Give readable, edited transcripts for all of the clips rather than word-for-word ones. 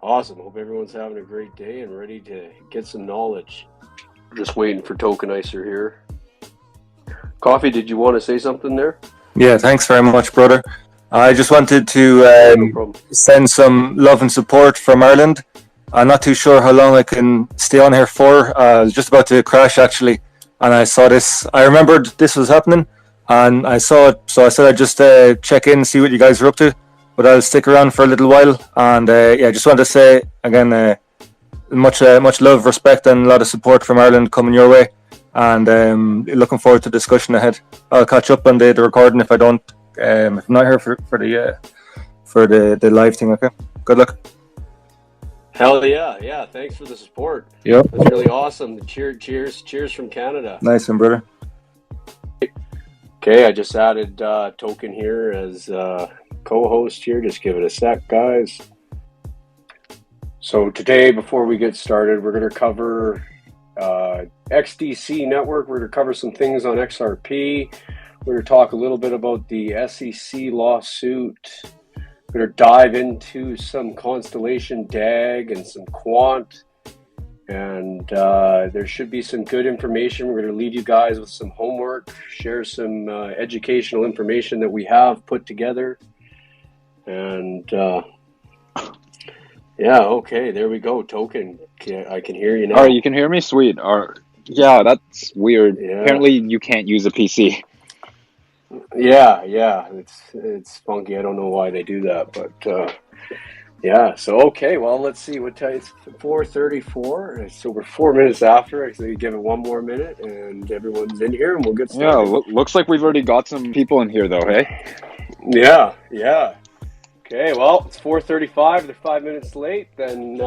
Awesome. Hope everyone's having a great day and ready to get some knowledge. Just waiting for Tokenizer here. Coffee, did you want to say something there? Yeah, thanks very much, brother. I just wanted to send some love and support from Ireland. I'm not too sure how long I can stay on here for. I was just about to crash, actually, and I saw this. I remembered this was happening, and I saw it, so I said I'd just check in and see what you guys are up to. But I'll stick around for a little while, and yeah, just wanted to say again, much love, respect, and a lot of support from Ireland coming your way. And looking forward to the discussion ahead. I'll catch up on the recording if I don't, if I'm not here for the live thing. Okay, good luck. Hell yeah! Thanks for the support. Yep, that's really awesome. Cheers from Canada. Nice one, brother. Okay, I just added Token here as co-host here. Just give it a sec, guys. So today, before we get started, we're going to cover XDC Network. We're going to cover some things on XRP. We're going to talk a little bit about the SEC lawsuit. We're going to dive into some Constellation DAG and some Quant. And there should be some good information. We're going to leave you guys with some homework, share some educational information that we have put together. And yeah, okay, there we go. Token, I can hear you now. All right, you can hear me? Sweet. Yeah, that's weird. Yeah. Apparently you can't use a PC. Yeah, it's funky. I don't know why they do that, but yeah. So okay, well, let's see what time. It's 4:34, so we're 4 minutes after. So you give it one more minute, and everyone's in here, and we'll get started. Yeah, looks like we've already got some people in here, though. Hey. Yeah. Okay, well, it's 4:35. They're 5 minutes late. Then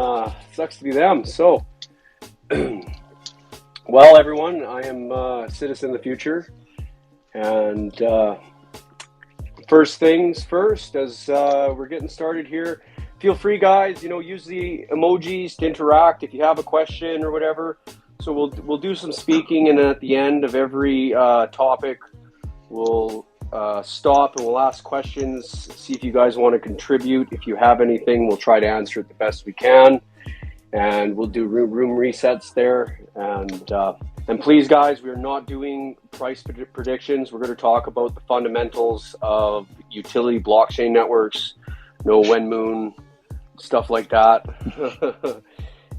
sucks to be them. So, well, everyone, I am a citizen of the future. And first things first, as we're getting started here, feel free, guys, use the emojis to interact if you have a question or whatever. So we'll do some speaking, and at the end of every topic, we'll stop and we'll ask questions, see if you guys want to contribute. If you have anything, we'll try to answer it the best we can, and we'll do room resets there. And please, guys, we're not doing price predictions. We're going to talk about the fundamentals of utility blockchain networks, when, moon, stuff like that.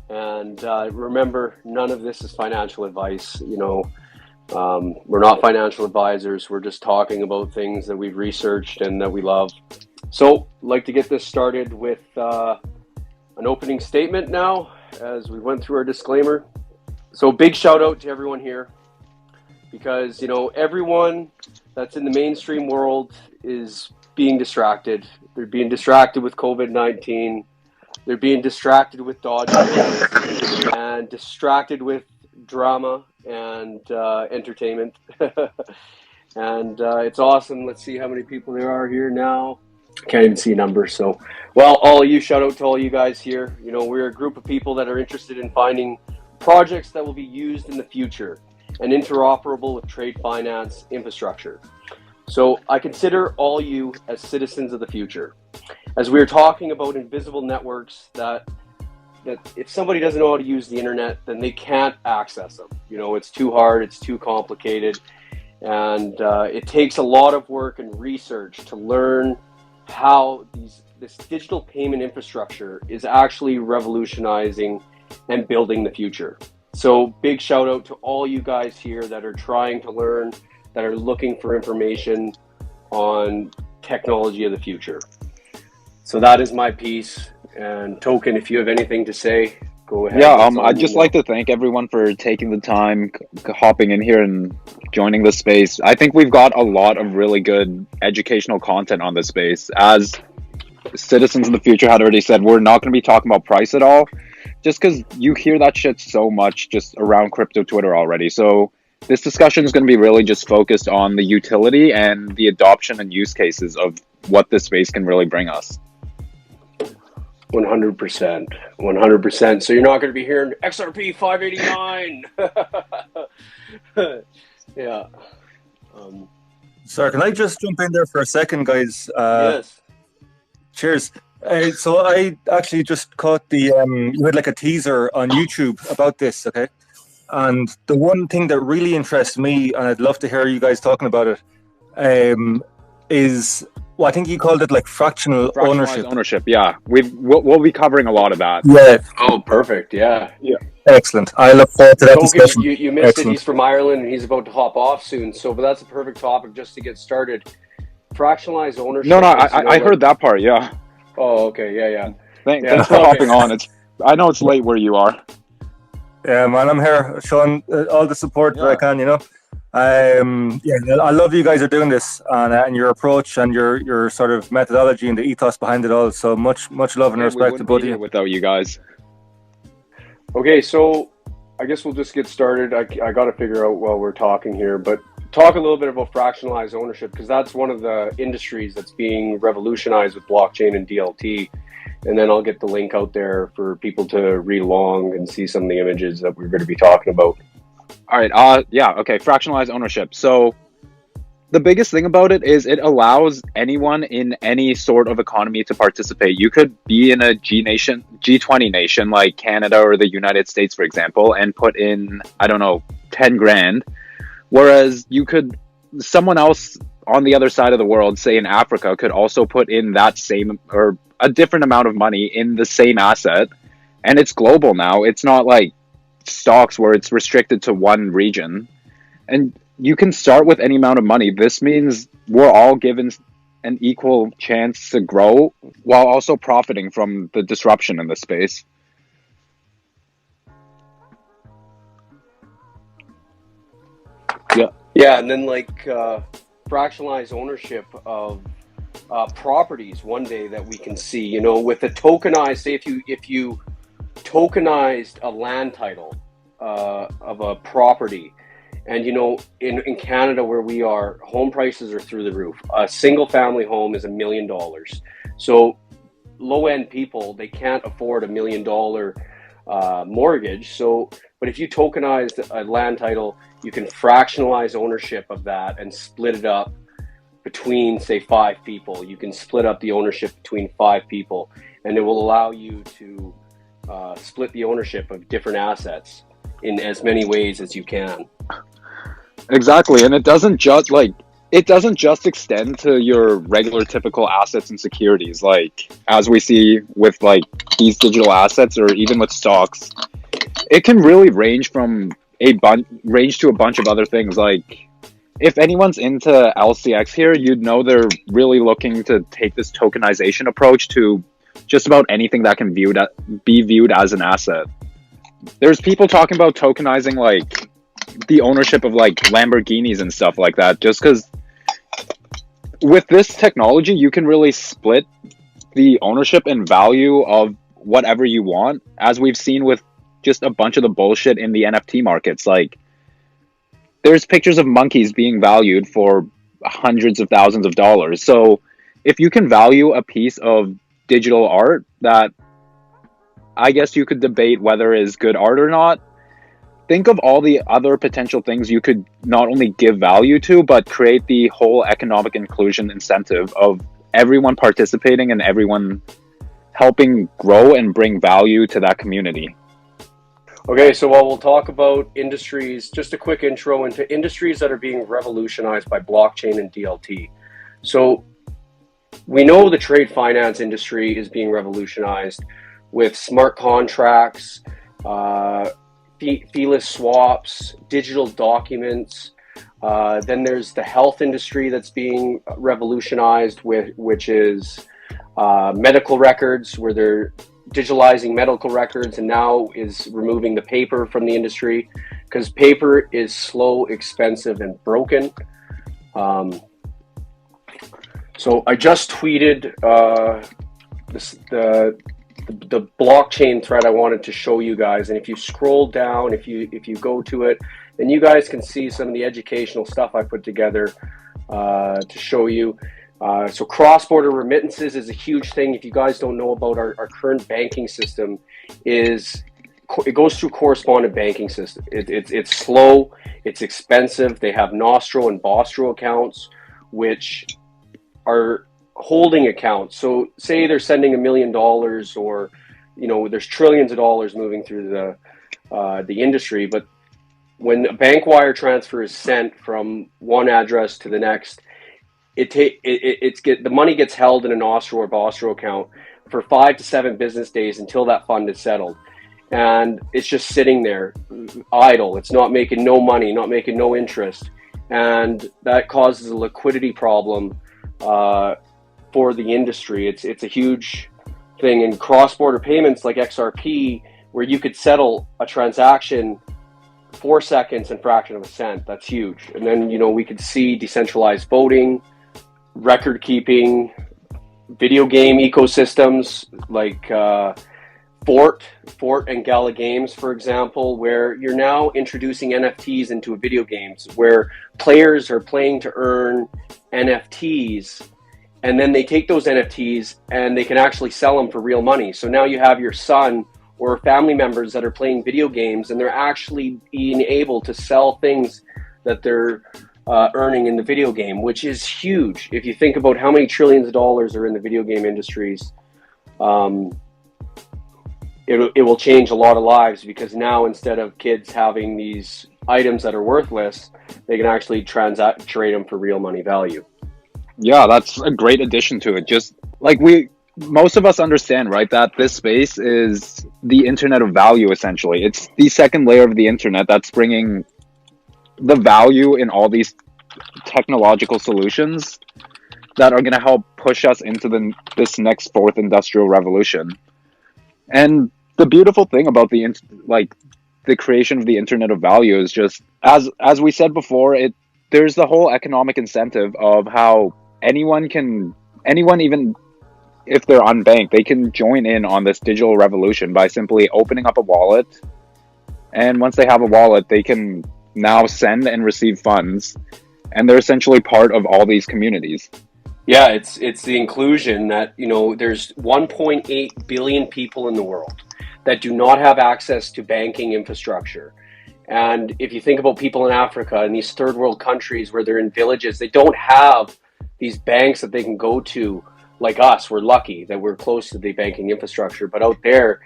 And remember, none of this is financial advice. We're not financial advisors. We're just talking about things that we've researched and that we love. So I'd like to get this started with an opening statement now, as we went through our disclaimer. So big shout out to everyone here, because, everyone that's in the mainstream world is being distracted. They're being distracted with COVID-19. They're being distracted with Dodgeball and distracted with drama and entertainment. And it's awesome. Let's see how many people there are here now. I can't even see numbers. So, well, all of you, shout out to all you guys here. We're a group of people that are interested in finding projects that will be used in the future and interoperable with trade finance infrastructure. So I consider all you as citizens of the future, as we're talking about invisible networks that if somebody doesn't know how to use the internet, then they can't access them. It's too hard, it's too complicated, and it takes a lot of work and research to learn how this digital payment infrastructure is actually revolutionizing and building the future. So big shout out to all you guys here that are trying to learn, that are looking for information on technology of the future. So that is my piece. And Token, if you have anything to say, go ahead. Yeah, I'd just like to thank everyone for taking the time, hopping in here and joining the space. I think we've got a lot of really good educational content on this space. As citizens in the future had already said, we're not going to be talking about price at all, just because you hear that shit so much just around crypto Twitter already. So this discussion is going to be really just focused on the utility and the adoption and use cases of what this space can really bring us. 100%. So you're not going to be hearing XRP 589. Yeah. Sorry, can I just jump in there for a second, guys? Yes. Cheers. So I actually just caught the you had like a teaser on YouTube about this, okay? And the one thing that really interests me, and I'd love to hear you guys talking about it, is, well, I think you called it like fractional ownership. Ownership, yeah. We'll be covering a lot of that. Yeah. Oh, perfect. Yeah. Excellent. I look forward to that discussion. You missed it. He's from Ireland and he's about to hop off soon. So, but that's a perfect topic just to get started. Fractionalized ownership. No, I heard that part. Yeah. Oh, okay. Yeah. Thanks for hopping on. I know it's late where you are. Yeah, man, I'm here showing all the support that I can, you know. I love you guys are doing this, and your approach and your sort of methodology and the ethos behind it all. So much love and respect to both of you. Without you guys. Okay, so I guess we'll just get started. I got to figure out while we're talking here, but talk a little bit about fractionalized ownership, because that's one of the industries that's being revolutionized with blockchain and DLT. And then I'll get the link out there for people to read along and see some of the images that we're going to be talking about. All right. Okay. Fractionalized ownership. So the biggest thing about it is it allows anyone in any sort of economy to participate. You could be in a G20 nation like Canada or the United States, for example, and put in, I don't know, 10 grand. Whereas someone else on the other side of the world, say in Africa, could also put in that same or a different amount of money in the same asset. And it's global now. It's not like stocks where it's restricted to one region. And you can start with any amount of money. This means we're all given an equal chance to grow while also profiting from the disruption in the space. Yeah, and then like fractionalized ownership of properties one day that we can see, you know, with a tokenized, say if you tokenized a land title of a property, and you know, in Canada where we are, home prices are through the roof. A single family home is $1 million. So low end people, they can't afford $1 million mortgage. So, but if you tokenized a land title, you can fractionalize ownership of that and split it up between, say, 5 people. You can split up the ownership between 5 people, and it will allow you to split the ownership of different assets in as many ways as you can. Exactly, and it doesn't just extend to your regular typical assets and securities, like as we see with like these digital assets or even with stocks. It can really range to a bunch of other things. Like if anyone's into LCX here, you'd know they're really looking to take this tokenization approach to just about anything that can be viewed as an asset. There's people talking about tokenizing like the ownership of like Lamborghinis and stuff like that, just because with this technology you can really split the ownership and value of whatever you want, as we've seen with just a bunch of the bullshit in the NFT markets. Like there's pictures of monkeys being valued for hundreds of thousands of dollars. So if you can value a piece of digital art that I guess you could debate whether is good art or not, think of all the other potential things you could not only give value to, but create the whole economic inclusion incentive of everyone participating and everyone helping grow and bring value to that community. Okay, so while we'll talk about industries, just a quick intro into industries that are being revolutionized by blockchain and DLT. So we know the trade finance industry is being revolutionized with smart contracts, feeless swaps, digital documents. Then there's the health industry that's being revolutionized which is medical records, where they're digitalizing medical records and now is removing the paper from the industry because paper is slow, expensive, and broken. So I just tweeted the blockchain thread I wanted to show you guys, and if you scroll down, if you go to it, then you guys can see some of the educational stuff I put together to show you. So cross-border remittances is a huge thing. If you guys don't know about our current banking system, it goes through correspondent banking system. It's slow, it's expensive. They have Nostro and Bostro accounts, which are holding accounts. So say they're sending $1 million, or there's trillions of dollars moving through the industry, but when a bank wire transfer is sent from one address to the next, the money gets held in an OSTRO or BOSTRO account for 5 to 7 business days until that fund is settled, and it's just sitting there idle. It's not making no money, not making no interest, and that causes a liquidity problem for the industry. It's a huge thing. In cross-border payments like XRP, where you could settle a transaction 4 seconds and fraction of a cent, that's huge. And then we could see decentralized voting, record keeping, video game ecosystems like Fort and Gala Games, for example, where you're now introducing NFTs into video games, where players are playing to earn NFTs, and then they take those NFTs and they can actually sell them for real money. So now you have your son or family members that are playing video games, and they're actually being able to sell things that they're earning in the video game, which is huge. If you think about how many trillions of dollars are in the video game industries, it will change a lot of lives, because now instead of kids having these items that are worthless, they can actually trade them for real money value. Yeah, that's a great addition to it. Just like most of us understand, right, that this space is the internet of value, essentially. It's the second layer of the internet that's bringing the value in all these technological solutions that are going to help push us into this next fourth industrial revolution. And the beautiful thing about the creation of the internet of value is just, as we said before, there's the whole economic incentive of how anyone, even if they're unbanked, they can join in on this digital revolution by simply opening up a wallet. And once they have a wallet, they can now send and receive funds, and they're essentially part of all these communities. Yeah, it's the inclusion that, there's 1.8 billion people in the world that do not have access to banking infrastructure. And if you think about people in Africa and these third world countries where they're in villages, they don't have these banks that they can go to. Like us, we're lucky that we're close to the banking infrastructure. But out there,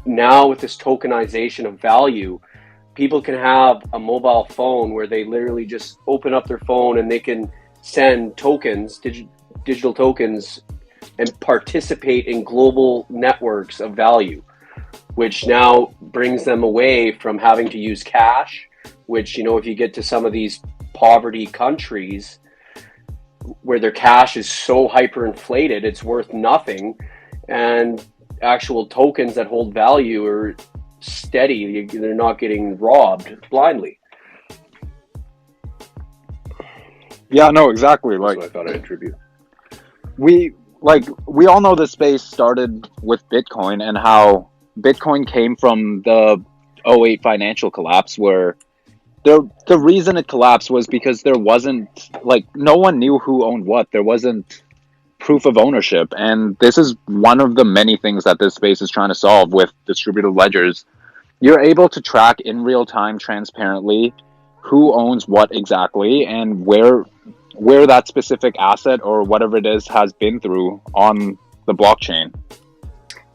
now with this tokenization of value, people can have a mobile phone where they literally just open up their phone and they can send tokens, digital tokens, and participate in global networks of value, which now brings them away from having to use cash, which, if you get to some of these poverty countries where their cash is so hyperinflated, it's worth nothing, and actual tokens that hold value are steady. They're not getting robbed blindly. Yeah, no, exactly. That's what I thought I'd attribute. We all know this space started with Bitcoin, and how Bitcoin came from the 2008 financial collapse, where the reason it collapsed was because there wasn't, no one knew who owned what. There wasn't proof of ownership. And this is one of the many things that this space is trying to solve with distributed ledgers. You're able to track in real time, transparently, who owns what exactly, and where that specific asset or whatever it is has been through on the blockchain.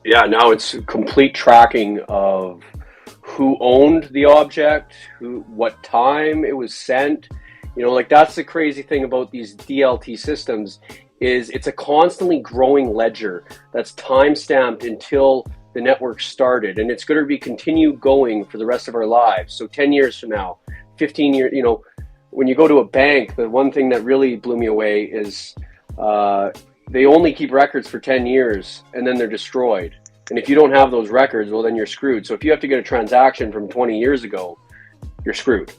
Yeah, now it's complete tracking of who owned the object, what time it was sent. That's the crazy thing about these DLT systems, is it's a constantly growing ledger that's time-stamped until the network started, and it's going to be continue going for the rest of our lives. So 10 years from now, 15 years, when you go to a bank, the one thing that really blew me away is they only keep records for 10 years and then they're destroyed. And if you don't have those records, well, then you're screwed. So if you have to get a transaction from 20 years ago, you're screwed.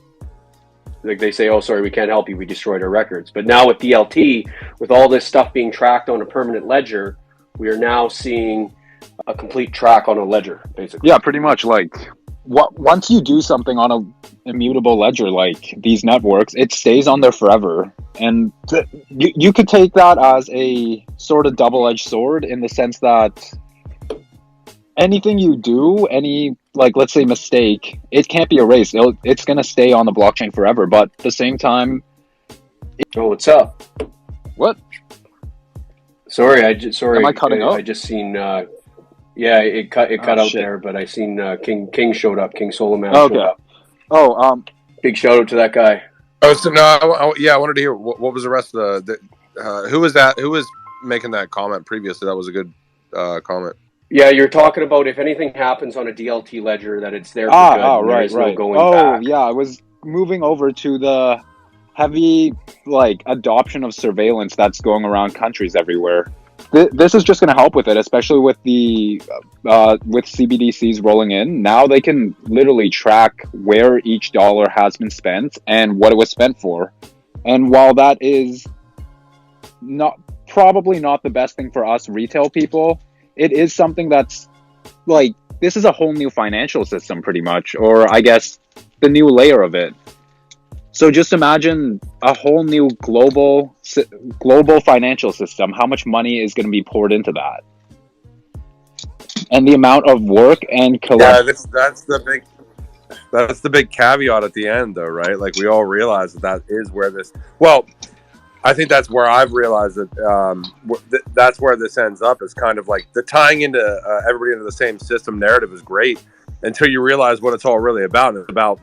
Like they say, oh, sorry, we can't help you. We destroyed our records. But now with DLT, with all this stuff being tracked on a permanent ledger, we are now seeing a complete track on a ledger, basically. Yeah, pretty much. Once you do something on a immutable ledger like these networks, it stays on there forever. And you could take that as a sort of double-edged sword, in the sense that anything you do, let's say mistake, it can't be erased. It's going to stay on the blockchain forever. But at the same time... Oh, what's up? What? Sorry, Am I cutting out? I just seen. Yeah, it cut out shit there, but I seen King showed up. King Soloman showed up. Oh, big shout out to that guy. Oh, so no, I wanted to hear what was the rest of the who was that? Who was making that comment previously? That was a good comment. Yeah, you're talking about if anything happens on a DLT ledger, that it's there for good. And there is no going back. Yeah, I was moving over to the heavy adoption of surveillance that's going around countries everywhere. This is just going to help with it, especially with the with CBDCs rolling in. Now they can literally track where each dollar has been spent and what it was spent for. And while that is probably not the best thing for us retail people, it is something that's this is a whole new financial system pretty much, or I guess the new layer of it. So just imagine a whole new global financial system. How much money is going to be poured into that, and the amount of work and that's the big caveat at the end, though, right? Like we all realize that is where this. Well, I think that's where I've realized that that's where this ends up. Is kind of like the tying into everybody into the same system narrative is great until you realize what it's all really about. And it's about,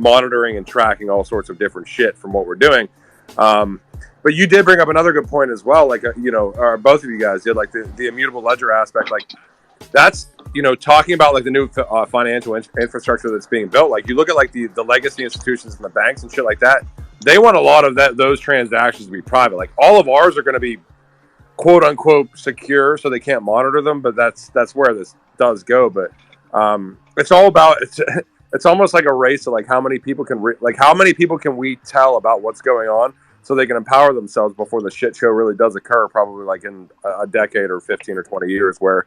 monitoring and tracking all sorts of different shit from what we're doing. But you did bring up another good point as well. Like, or both of you guys did, like the immutable ledger aspect. Like that's, talking about like the new financial infrastructure that's being built. Like you look at like the legacy institutions and the banks and shit like that. They want a lot of those transactions to be private. Like all of ours are going to be quote unquote secure, so they can't monitor them. But that's where this does go. But it's all about it's almost like a race of like how many people can we tell about what's going on so they can empower themselves before the shit show really does occur, probably like in a decade or 15 or 20 years, where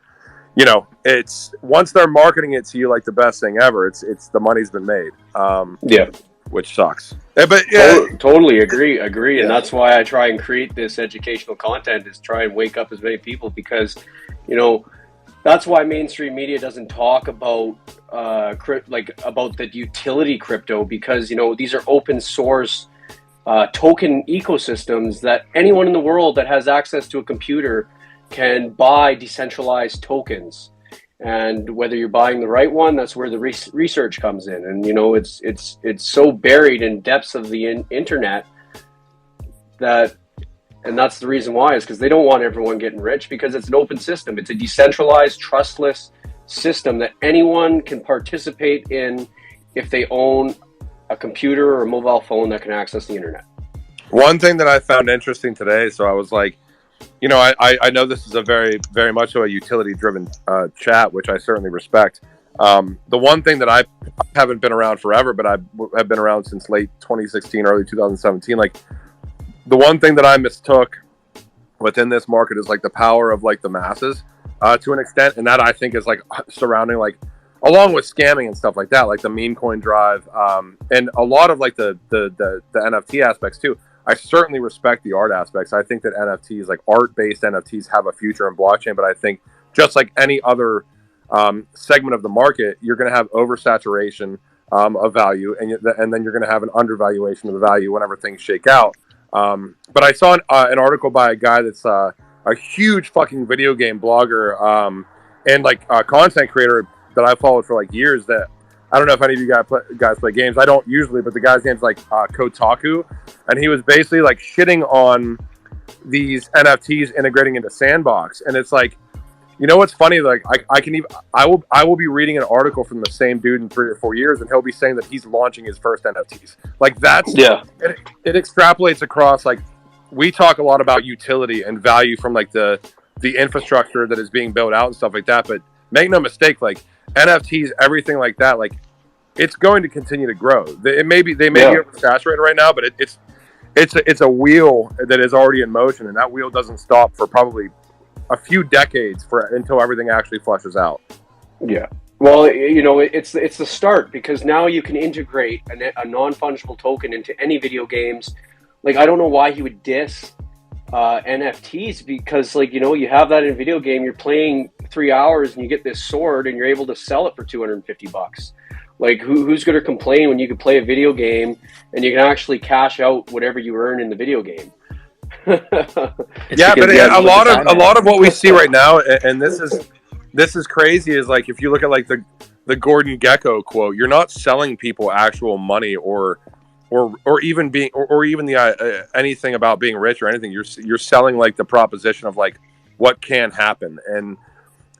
it's once they're marketing it to you like the best thing ever, it's the money's been made. Which sucks. But totally agree. And that's why I try and create this educational content, is try and wake up as many people, because that's why mainstream media doesn't talk about about the utility crypto, because these are open source token ecosystems that anyone in the world that has access to a computer can buy decentralized tokens. And whether you're buying the right one, that's where the research comes in. And it's so buried in depths of the internet and that's the reason why, is because they don't want everyone getting rich, because it's an open system. It's a decentralized, trustless system that anyone can participate in if they own a computer or a mobile phone that can access the internet. One thing that I found interesting today, so I was like, I know this is a very, very much so a utility-driven chat, which I certainly respect. The one thing that I haven't been around forever, but I've been around since late 2016, early 2017, like, the one thing that I mistook within this market is like the power of like the masses to an extent, and that I think is like surrounding, like, along with scamming and stuff like that, like the meme coin drive, and a lot of like the NFT aspects too. I certainly respect the art aspects. I think that NFTs, like art-based NFTs, have a future in blockchain, but I think just like any other segment of the market, you're going to have oversaturation of value, and then you're going to have an undervaluation of the value whenever things shake out. But I saw an article by a guy that's a huge fucking video game blogger and like content creator that I followed for like years. That I don't know if any of you guys play games. I don't usually, but the guy's name's like Kotaku, and he was basically like shitting on these NFTs integrating into Sandbox. And it's like, what's funny? Like I will be reading an article from the same dude in 3 or 4 years, and he'll be saying that he's launching his first NFTs. Like that's it extrapolates across. Like we talk a lot about utility and value from like the infrastructure that is being built out and stuff like that. But make no mistake, like NFTs, everything like that, like it's going to continue to grow. They may be oversaturated right now, but it's a wheel that is already in motion, and that wheel doesn't stop for probably a few decades until everything actually flushes out. Yeah. Well, it's the start, because now you can integrate a non-fungible token into any video games. Like, I don't know why he would diss NFTs, because you have that in a video game, you're playing 3 hours and you get this sword and you're able to sell it for $250. Like, who's going to complain when you can play a video game and you can actually cash out whatever you earn in the video game? Yeah, but a lot of what we see right now, and this is crazy, is like if you look at like the Gordon Gekko quote, you're not selling people actual money or even being or even the anything about being rich or anything. You're selling like the proposition of like what can happen, and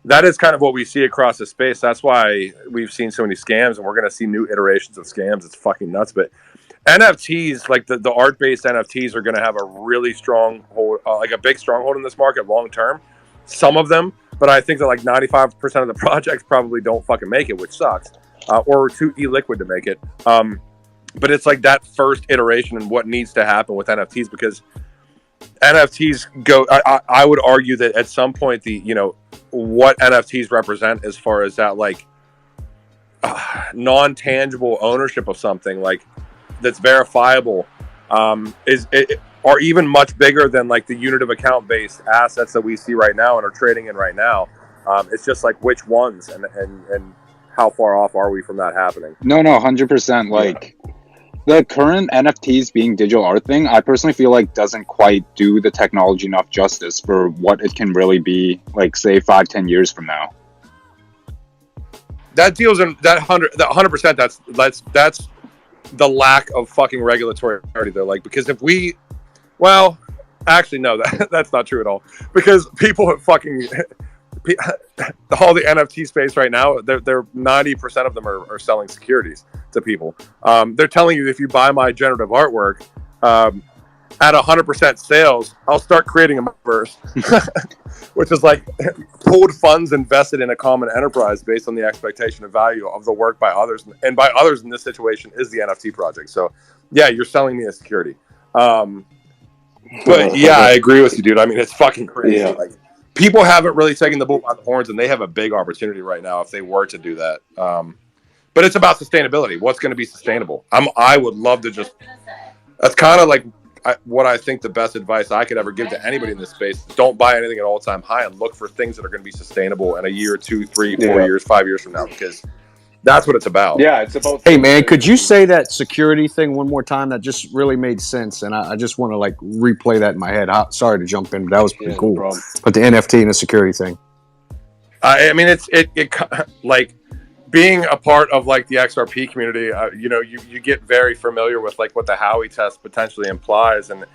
that is kind of what we see across the space. That's why we've seen so many scams, and we're going to see new iterations of scams. It's fucking nuts. But NFTs, like the art-based NFTs, are going to have a really strong hold, like a big stronghold in this market long term. Some of them, but I think that like 95% of the projects probably don't fucking make it, which sucks, or too illiquid to make it. But it's like that first iteration and what needs to happen with NFTs, because NFTs go. I would argue that at some point what NFTs represent as far as that like non-tangible ownership of something like that's verifiable are even much bigger than like the unit of account based assets that we see right now and are trading in right now. It's just like which ones and how far off are we from that happening? No, 100%. Like the current NFTs being digital art thing, I personally feel like doesn't quite do the technology enough justice for what it can really be, like say 5-10 years from now. That deals in that 100%. That's the lack of fucking regulatory authority there. Like, because if we, well, actually no, that's not true at all. Because people have fucking all the NFT space right now, they're 90% of them are selling securities to people. They're telling you if you buy my generative artwork at 100% sales, I'll start creating a metaverse, which is like pooled funds invested in a common enterprise based on the expectation of value of the work by others, and by others in this situation is the NFT project. So yeah, you're selling me a security. But yeah, I agree with you, dude. I mean, it's fucking crazy. Yeah. Like, people haven't really taken the bull by the horns, and they have a big opportunity right now if they were to do that. But it's about sustainability. What's going to be sustainable? I would love to just. That's kind of like what I think the best advice I could ever give to anybody in this space. Don't buy anything at all-time high, and look for things that are going to be sustainable in a year, 2, 3, 4 years, 5 years from now, because that's what it's about. Yeah, it's about. Hey man, could you say that security thing one more time? That just really made sense, and I just want to like replay that in my head. Sorry to jump in, but that was pretty cool. No, but the NFT and the security thing. I mean, it like being a part of like the XRP community. You get very familiar with like what the Howey test potentially implies, and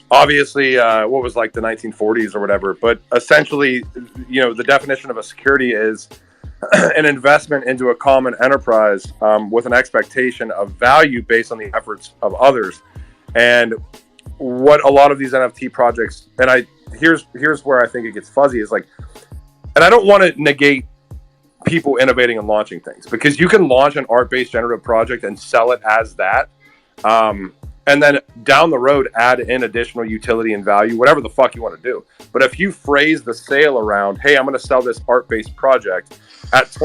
obviously what was like the 1940s or whatever. But essentially, the definition of a security is an investment into a common enterprise with an expectation of value based on the efforts of others. And what a lot of these NFT projects, and here's where I think it gets fuzzy, is like, and I don't want to negate people innovating and launching things, because you can launch an art-based generative project and sell it as that, and then down the road add in additional utility and value, whatever the fuck you want to do. But if you phrase the sale around, hey, I'm going to sell this art-based project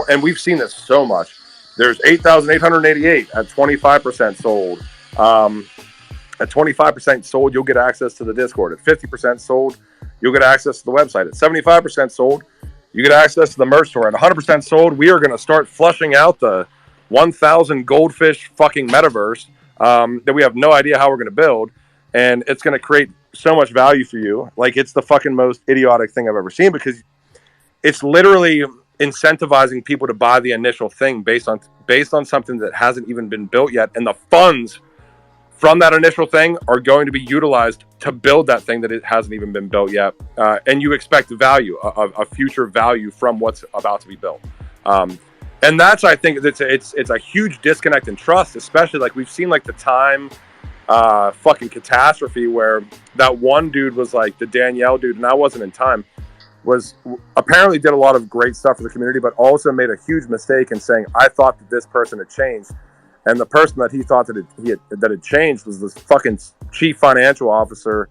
and we've seen this so much. There's 8,888 at 25% sold. At 25% sold, you'll get access to the Discord. At 50% sold, you'll get access to the website. At 75% sold, you get access to the merch store. At 100% sold, we are going to start flushing out the 1,000 goldfish fucking metaverse that we have no idea how we're going to build. And it's going to create so much value for you. Like, it's the fucking most idiotic thing I've ever seen, because it's literally incentivizing people to buy the initial thing based on something that hasn't even been built yet. And the funds from that initial thing are going to be utilized to build that thing that it hasn't even been built yet. And you expect value, a future value from what's about to be built. And that's, I think, it's a huge disconnect in trust, especially like we've seen like the Time fucking catastrophe where that one dude was like the Danielle dude, and I wasn't in Time, was apparently did a lot of great stuff for the community, but also made a huge mistake in saying, I thought that this person had changed. And the person that he thought that it changed was this fucking chief financial officer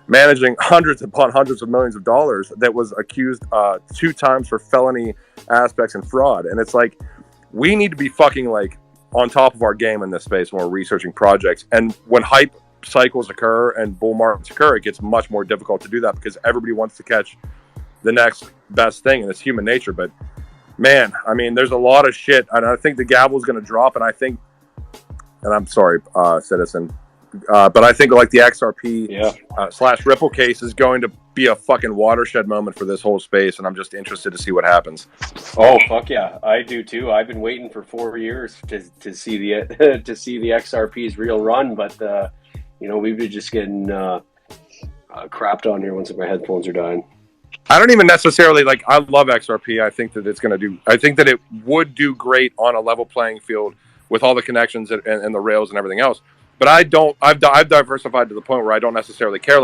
managing hundreds upon hundreds of millions of dollars that was accused 2 times for felony aspects and fraud. And it's like, we need to be fucking like on top of our game in this space when we're researching projects. And when hype cycles occur and bull markets occur, it gets much more difficult to do that, because everybody wants to catch the next best thing, and it's human nature. But man, I mean, there's a lot of shit, and I think the gavel is going to drop. And I think, and I'm sorry, Citizen, But I think like the XRP / Ripple case is going to be a fucking watershed moment for this whole space, and I'm just interested to see what happens. Oh fuck yeah, I do too. I've been waiting for 4 years to see the to see the XRP's real run, but we've been just getting crapped on here. Once my headphones are dying. I don't even necessarily I love XRP. I think that it's going to do. I think that it would do great on a level playing field with all the connections and the rails and everything else. But I don't. I've diversified to the point where I don't necessarily care.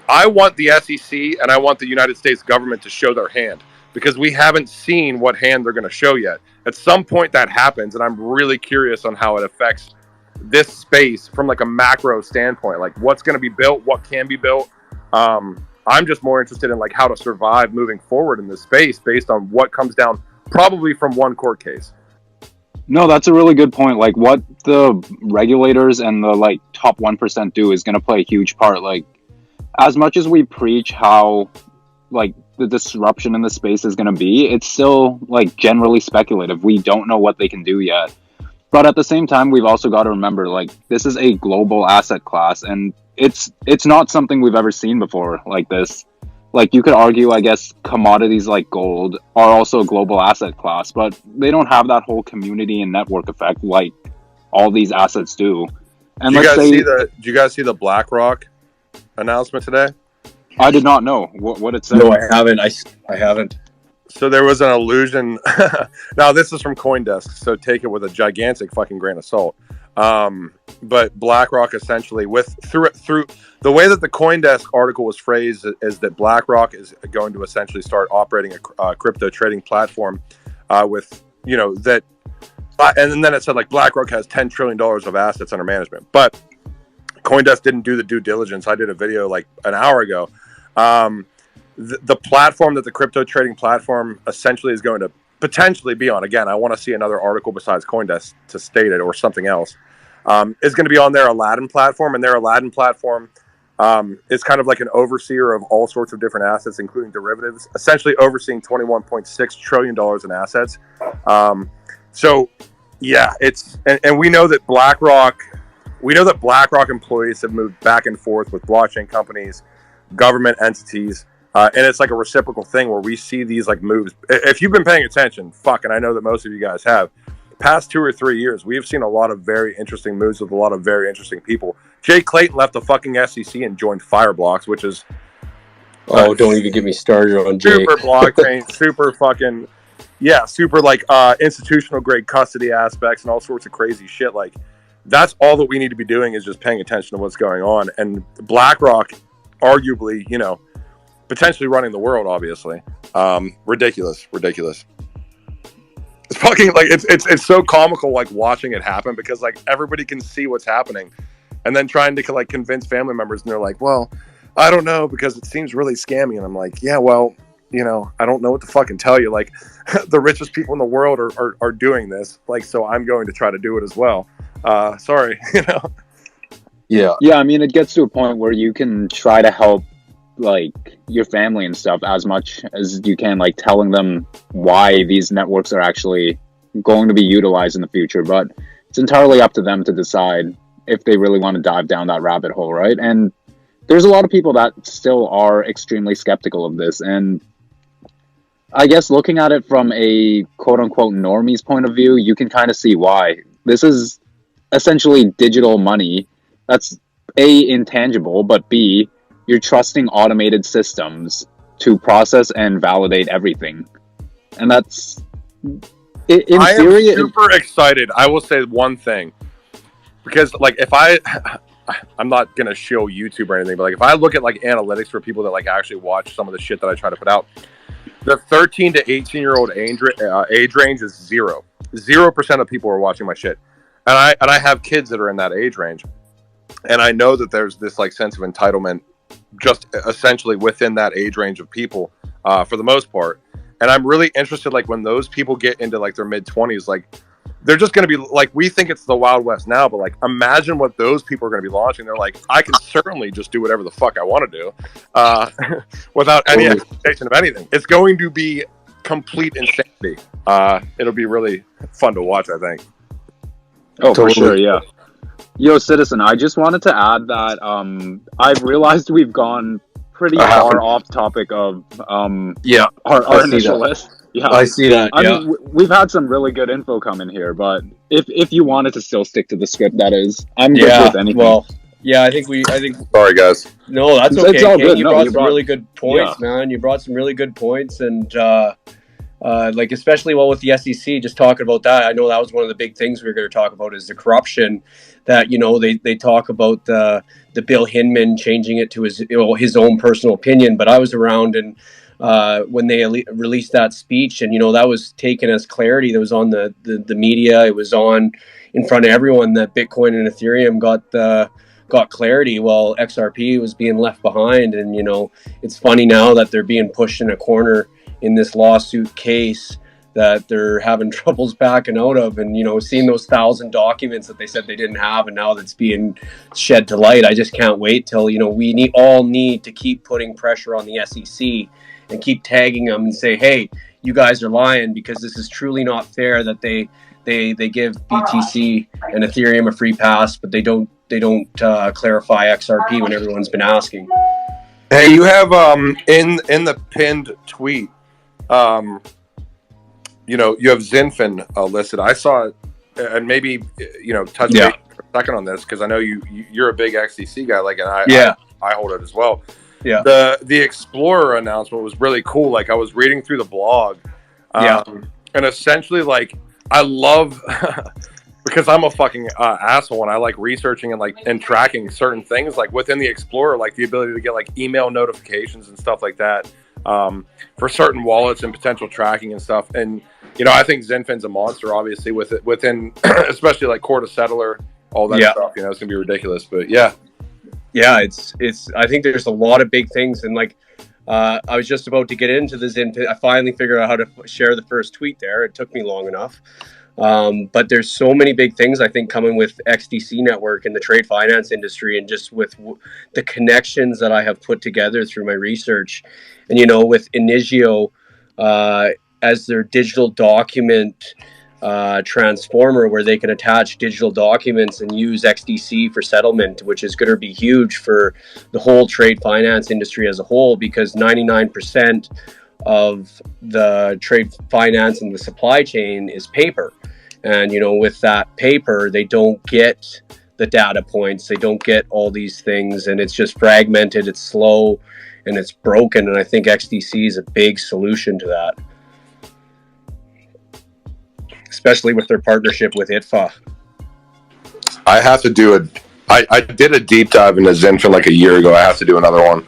I want the SEC and I want the United States government to show their hand, because we haven't seen what hand they're going to show yet. At some point that happens, and I'm really curious on how it affects this space from a macro standpoint. What's going to be built, what can be built. I'm just more interested in how to survive moving forward in this space based on what comes down probably from one court case. No, that's a really good point. What the regulators and the top 1% do is going to play a huge part. As much as we preach how the disruption in the space is going to be, it's still generally speculative. We don't know what they can do yet. But at the same time, we've also got to remember this is a global asset class, and it's not something we've ever seen before like this. You could argue, I guess, commodities like gold are also a global asset class, but they don't have that whole community and network effect like all these assets do. And did you guys see the BlackRock announcement today? I did not know what it said. No, I haven't. I haven't. So there was an illusion. Now this is from CoinDesk, so take it with a gigantic fucking grain of salt. But BlackRock essentially, through the way that the CoinDesk article was phrased, is that BlackRock is going to essentially start operating a crypto trading platform with that, and then it said BlackRock has $10 trillion of assets under management, but CoinDesk didn't do the due diligence. I did a video an hour ago. The platform that the crypto trading platform essentially is going to potentially be on, again, I want to see another article besides CoinDesk to state it or something else, is going to be on their Aladdin platform. And their Aladdin platform is kind of like an overseer of all sorts of different assets, including derivatives, essentially overseeing $21.6 trillion in assets. So yeah, and we know that BlackRock employees have moved back and forth with blockchain companies, government entities, and it's a reciprocal thing where we see these moves. If you've been paying attention, and I know that most of you guys have, past 2 or 3 years, we have seen a lot of very interesting moves with a lot of very interesting people. Jay Clayton left the fucking SEC and joined Fireblocks, which is don't even get me started on Jay. Super blockchain, super fucking super institutional grade custody aspects and all sorts of crazy shit. That's all that we need to be doing is just paying attention to what's going on. And BlackRock, arguably, potentially running the world, obviously. Ridiculous. It's fucking it's so comical watching it happen, because everybody can see what's happening, and then trying to convince family members, and they're like, well, I don't know, because it seems really scammy. And I'm like, yeah, well, I don't know what to fucking tell you. The richest people in the world are doing this, so I'm going to try to do it as well. Sorry. Yeah, I mean, it gets to a point where you can try to help your family and stuff as much as you can, telling them why these networks are actually going to be utilized in the future, but it's entirely up to them to decide if they really want to dive down that rabbit hole, right? And there's a lot of people that still are extremely skeptical of this, and I guess looking at it from a quote-unquote normie's point of view, you can kind of see why. This is essentially digital money that's A, intangible, but B, you're trusting automated systems to process and validate everything. And that's, in theory... am super excited. I will say one thing. Because, if I'm not going to show YouTube or anything, but, if I look at, analytics for people that, actually watch some of the shit that I try to put out, the 13 to 18-year-old age range is 0%. 0% of people are watching my shit. And I have kids that are in that age range. And I know that there's this, sense of entitlement just essentially within that age range of people, for the most part. And I'm really interested, when those people get into their mid-20s, they're just going to be we think it's the Wild West now, but imagine what those people are going to be launching. They're I can certainly just do whatever the fuck I want to do, without any expectation of anything. It's going to be complete insanity. It'll be really fun to watch, I think. Oh, totally. For sure, yeah. Yo, Citizen, I just wanted to add that I've realized we've gone pretty far off topic of our initial list. Yeah, I see that. I mean, we've had some really good info come in here, but if you wanted to still stick to the script, that is, I'm good with anything. Well, yeah, I think. Sorry, guys. No, that's okay. It's all good. You brought some really good points, man. You brought some really good points, and like especially with the SEC, just talking about that. I know that was one of the big things we were going to talk about is the corruption. That they talk about the Bill Hinman changing it to his own personal opinion, but I was around and. When they released that speech, and that was taken as clarity. That was on the media. It was on in front of everyone that Bitcoin and Ethereum got clarity. While XRP was being left behind, and it's funny now that they're being pushed in a corner in this lawsuit case that they're having troubles backing out of, and seeing those 1,000 documents that they said they didn't have, and now that's being shed to light. I just can't wait till we all need to keep putting pressure on the SEC. And keep tagging them and say, hey, you guys are lying, because this is truly not fair that they give BTC and Ethereum a free pass, but they don't clarify XRP when everyone's been asking. Hey, you have in the pinned tweet, you have Zinfin listed. I saw it, and maybe touch base for a second on this, because I know you're a big XDC guy, and I hold it as well. Yeah. The Explorer announcement was really cool. Like, I was reading through the blog, and essentially, I love because I'm a fucking asshole, and I like researching and tracking certain things. Like within the Explorer, the ability to get email notifications and stuff like that for certain wallets and potential tracking and stuff. And I think Zinfin's a monster, obviously, within especially core to settler, all that stuff. It's gonna be ridiculous, but yeah, it's. I think there's a lot of big things, and I was just about to get into the Zinfin. I finally figured out how to share the first tweet there. It took me long enough, but there's so many big things I think coming with XDC Network and the trade finance industry, and just with the connections that I have put together through my research, and with Inigio as their digital document transformer, where they can attach digital documents and use XDC for settlement, which is going to be huge for the whole trade finance industry as a whole, because 99% of the trade finance and the supply chain is paper. And with that paper, they don't get the data points, they don't get all these things, and it's just fragmented, it's slow, and it's broken. And I think XDC is a big solution to that, especially with their partnership with ITFA. I have to do I did a deep dive into Zinfin a year ago. I have to do another one.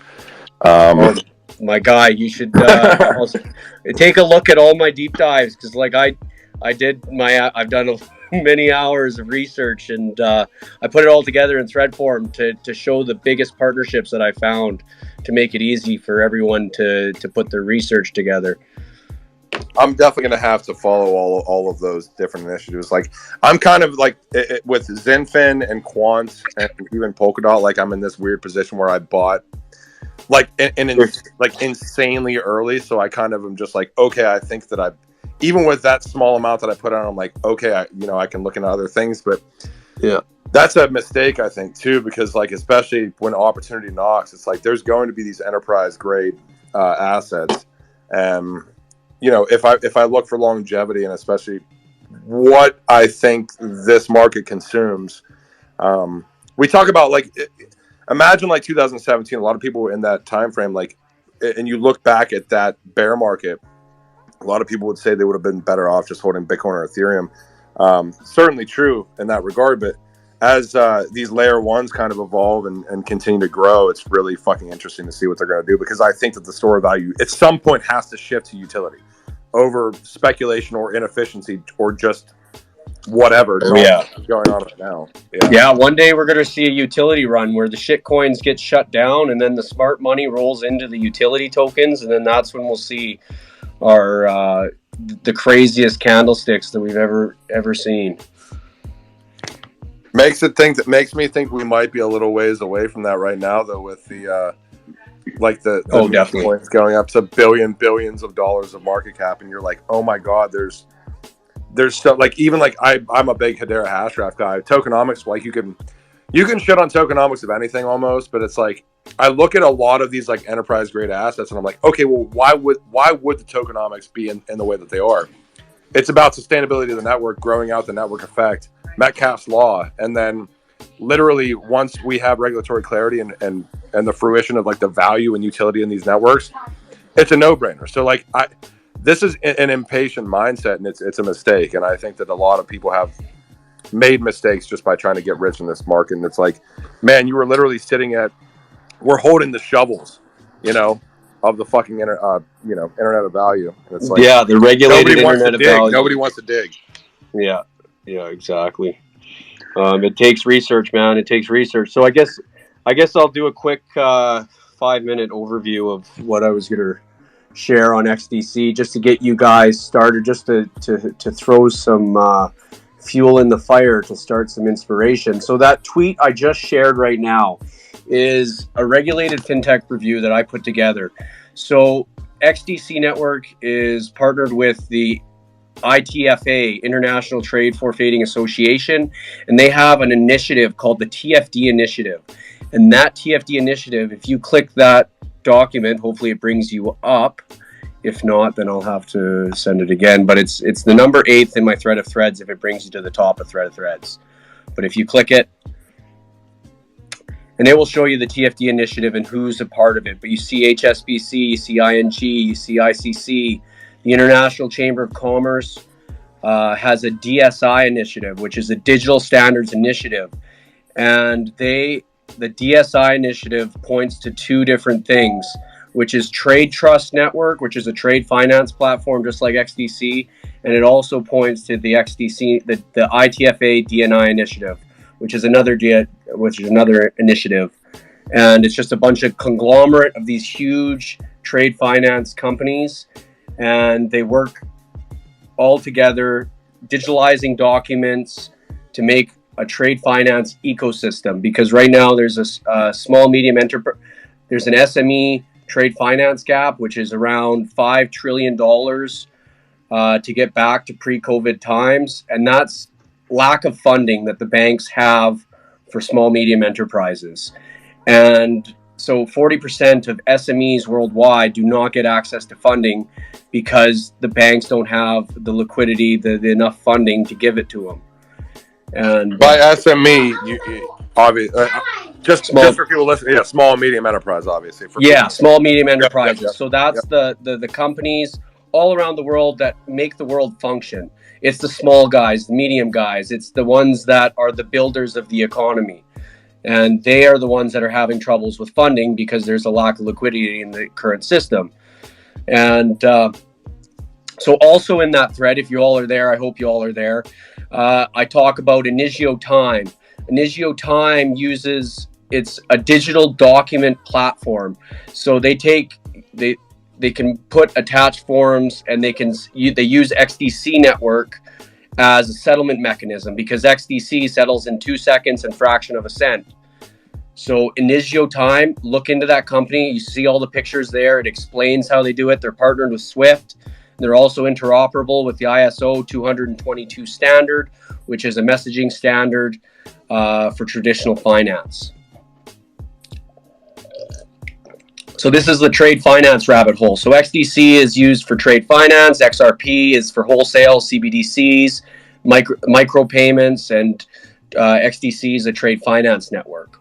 My guy, you should take a look at all my deep dives, because I've done many hours of research, and I put it all together in thread form to show the biggest partnerships that I found, to make it easy for everyone to put their research together. I'm definitely going to have to follow all of those different initiatives. I'm kind of with Zinfin and Quant and even Polkadot, I'm in this weird position where I bought insanely early. So I kind of am just okay, I think that even with that small amount that I put on, I'm okay, I can look into other things, but that's a mistake, I think, too, because especially when opportunity knocks, it's there's going to be these enterprise grade assets. If I look for longevity, and especially what I think this market consumes, we talk about imagine 2017. A lot of people were in that time frame, and you look back at that bear market. A lot of people would say they would have been better off just holding Bitcoin or Ethereum. Certainly true in that regard, but as these layer ones kind of evolve and continue to grow, it's really fucking interesting to see what they're going to do, because I think that the store of value at some point has to shift to utility over speculation or inefficiency or just whatever going on right now. Yeah, one day we're going to see a utility run where the shit coins get shut down, and then the smart money rolls into the utility tokens, and then that's when we'll see our the craziest candlesticks that we've ever seen. Makes me think we might be a little ways away from that right now, though, with the definitely coins going up to billions of dollars of market cap, and you're oh my god, there's there's so like even like I'm a big Hedera Hashgraph guy. Tokenomics, like you can shit on tokenomics of anything almost, but it's like I look at a lot of these like enterprise grade assets and I'm like, okay, well why would the tokenomics be in the way that they are? It's about sustainability of the network, growing out the network effect, Metcalfe's law, and then literally once we have regulatory clarity and the fruition of like the value and utility in these networks, it's a no-brainer. So like this is an impatient mindset, and it's a mistake. And I think that a lot of people have made mistakes just by trying to get rich in this market. And it's like, man, you were literally we're holding the shovels, of the fucking internet of value. And it's like, yeah, the regulated internet of value. Nobody wants to dig. Yeah, exactly. It takes research, man. It takes research. So I guess I'll do a quick 5-minute overview of what I was gonna share on XDC, just to get you guys started, just to throw some fuel in the fire, to start some inspiration. So that tweet I just shared right now is a regulated fintech review that I put together. So XDC Network is partnered with the ITFA, International Trade Forfeiting Association, and they have an initiative called the TFD Initiative. And that TFD Initiative, if you click that document, hopefully it brings you up. If not, then I'll have to send it again. But it's the number 8th in my thread of threads if it brings you to the top of thread of threads. But if you click it, and it will show you the TFD initiative and who's a part of it. But you see HSBC, you see ING, you see ICC. The International Chamber of Commerce has a DSI initiative, which is a Digital Standards Initiative. And the DSI initiative points to 2 different things, which is Trade Trust Network, which is a trade finance platform just like XDC. And it also points to the XDC, the ITFA DNI initiative, which is another initiative. And it's just a bunch of conglomerate of these huge trade finance companies, and they work all together digitalizing documents to make a trade finance ecosystem. Because right now there's a small medium enterprise, there's an SME trade finance gap, which is around $5 trillion to get back to pre-COVID times, and that's lack of funding that the banks have for small medium enterprises. And so 40% of SMEs worldwide do not get access to funding because the banks don't have the liquidity, the enough funding to give it to them. And by SME, obviously, just for people listening, small and medium enterprise, obviously. Small medium enterprises. Yep. So that's the companies all around the world that make the world function. It's the small guys, the medium guys. It's the ones that are the builders of the economy. And they are the ones that are having troubles with funding because there's a lack of liquidity in the current system. And so also in that thread, if you all are there, I hope you all are there, I talk about Initio Time. Initio Time it's a digital document platform. So they can put attached forms, and they use XDC Network as a settlement mechanism, because XDC settles in 2 seconds and fraction of a cent. So Initio Time, look into that company. You see all the pictures there. It explains how they do it. They're partnered with Swift. They're also interoperable with the ISO20022 standard, which is a messaging standard for traditional finance. So this is the trade finance rabbit hole. So XDC is used for trade finance. XRP is for wholesale, CBDCs, micro payments, and XDC is a trade finance network.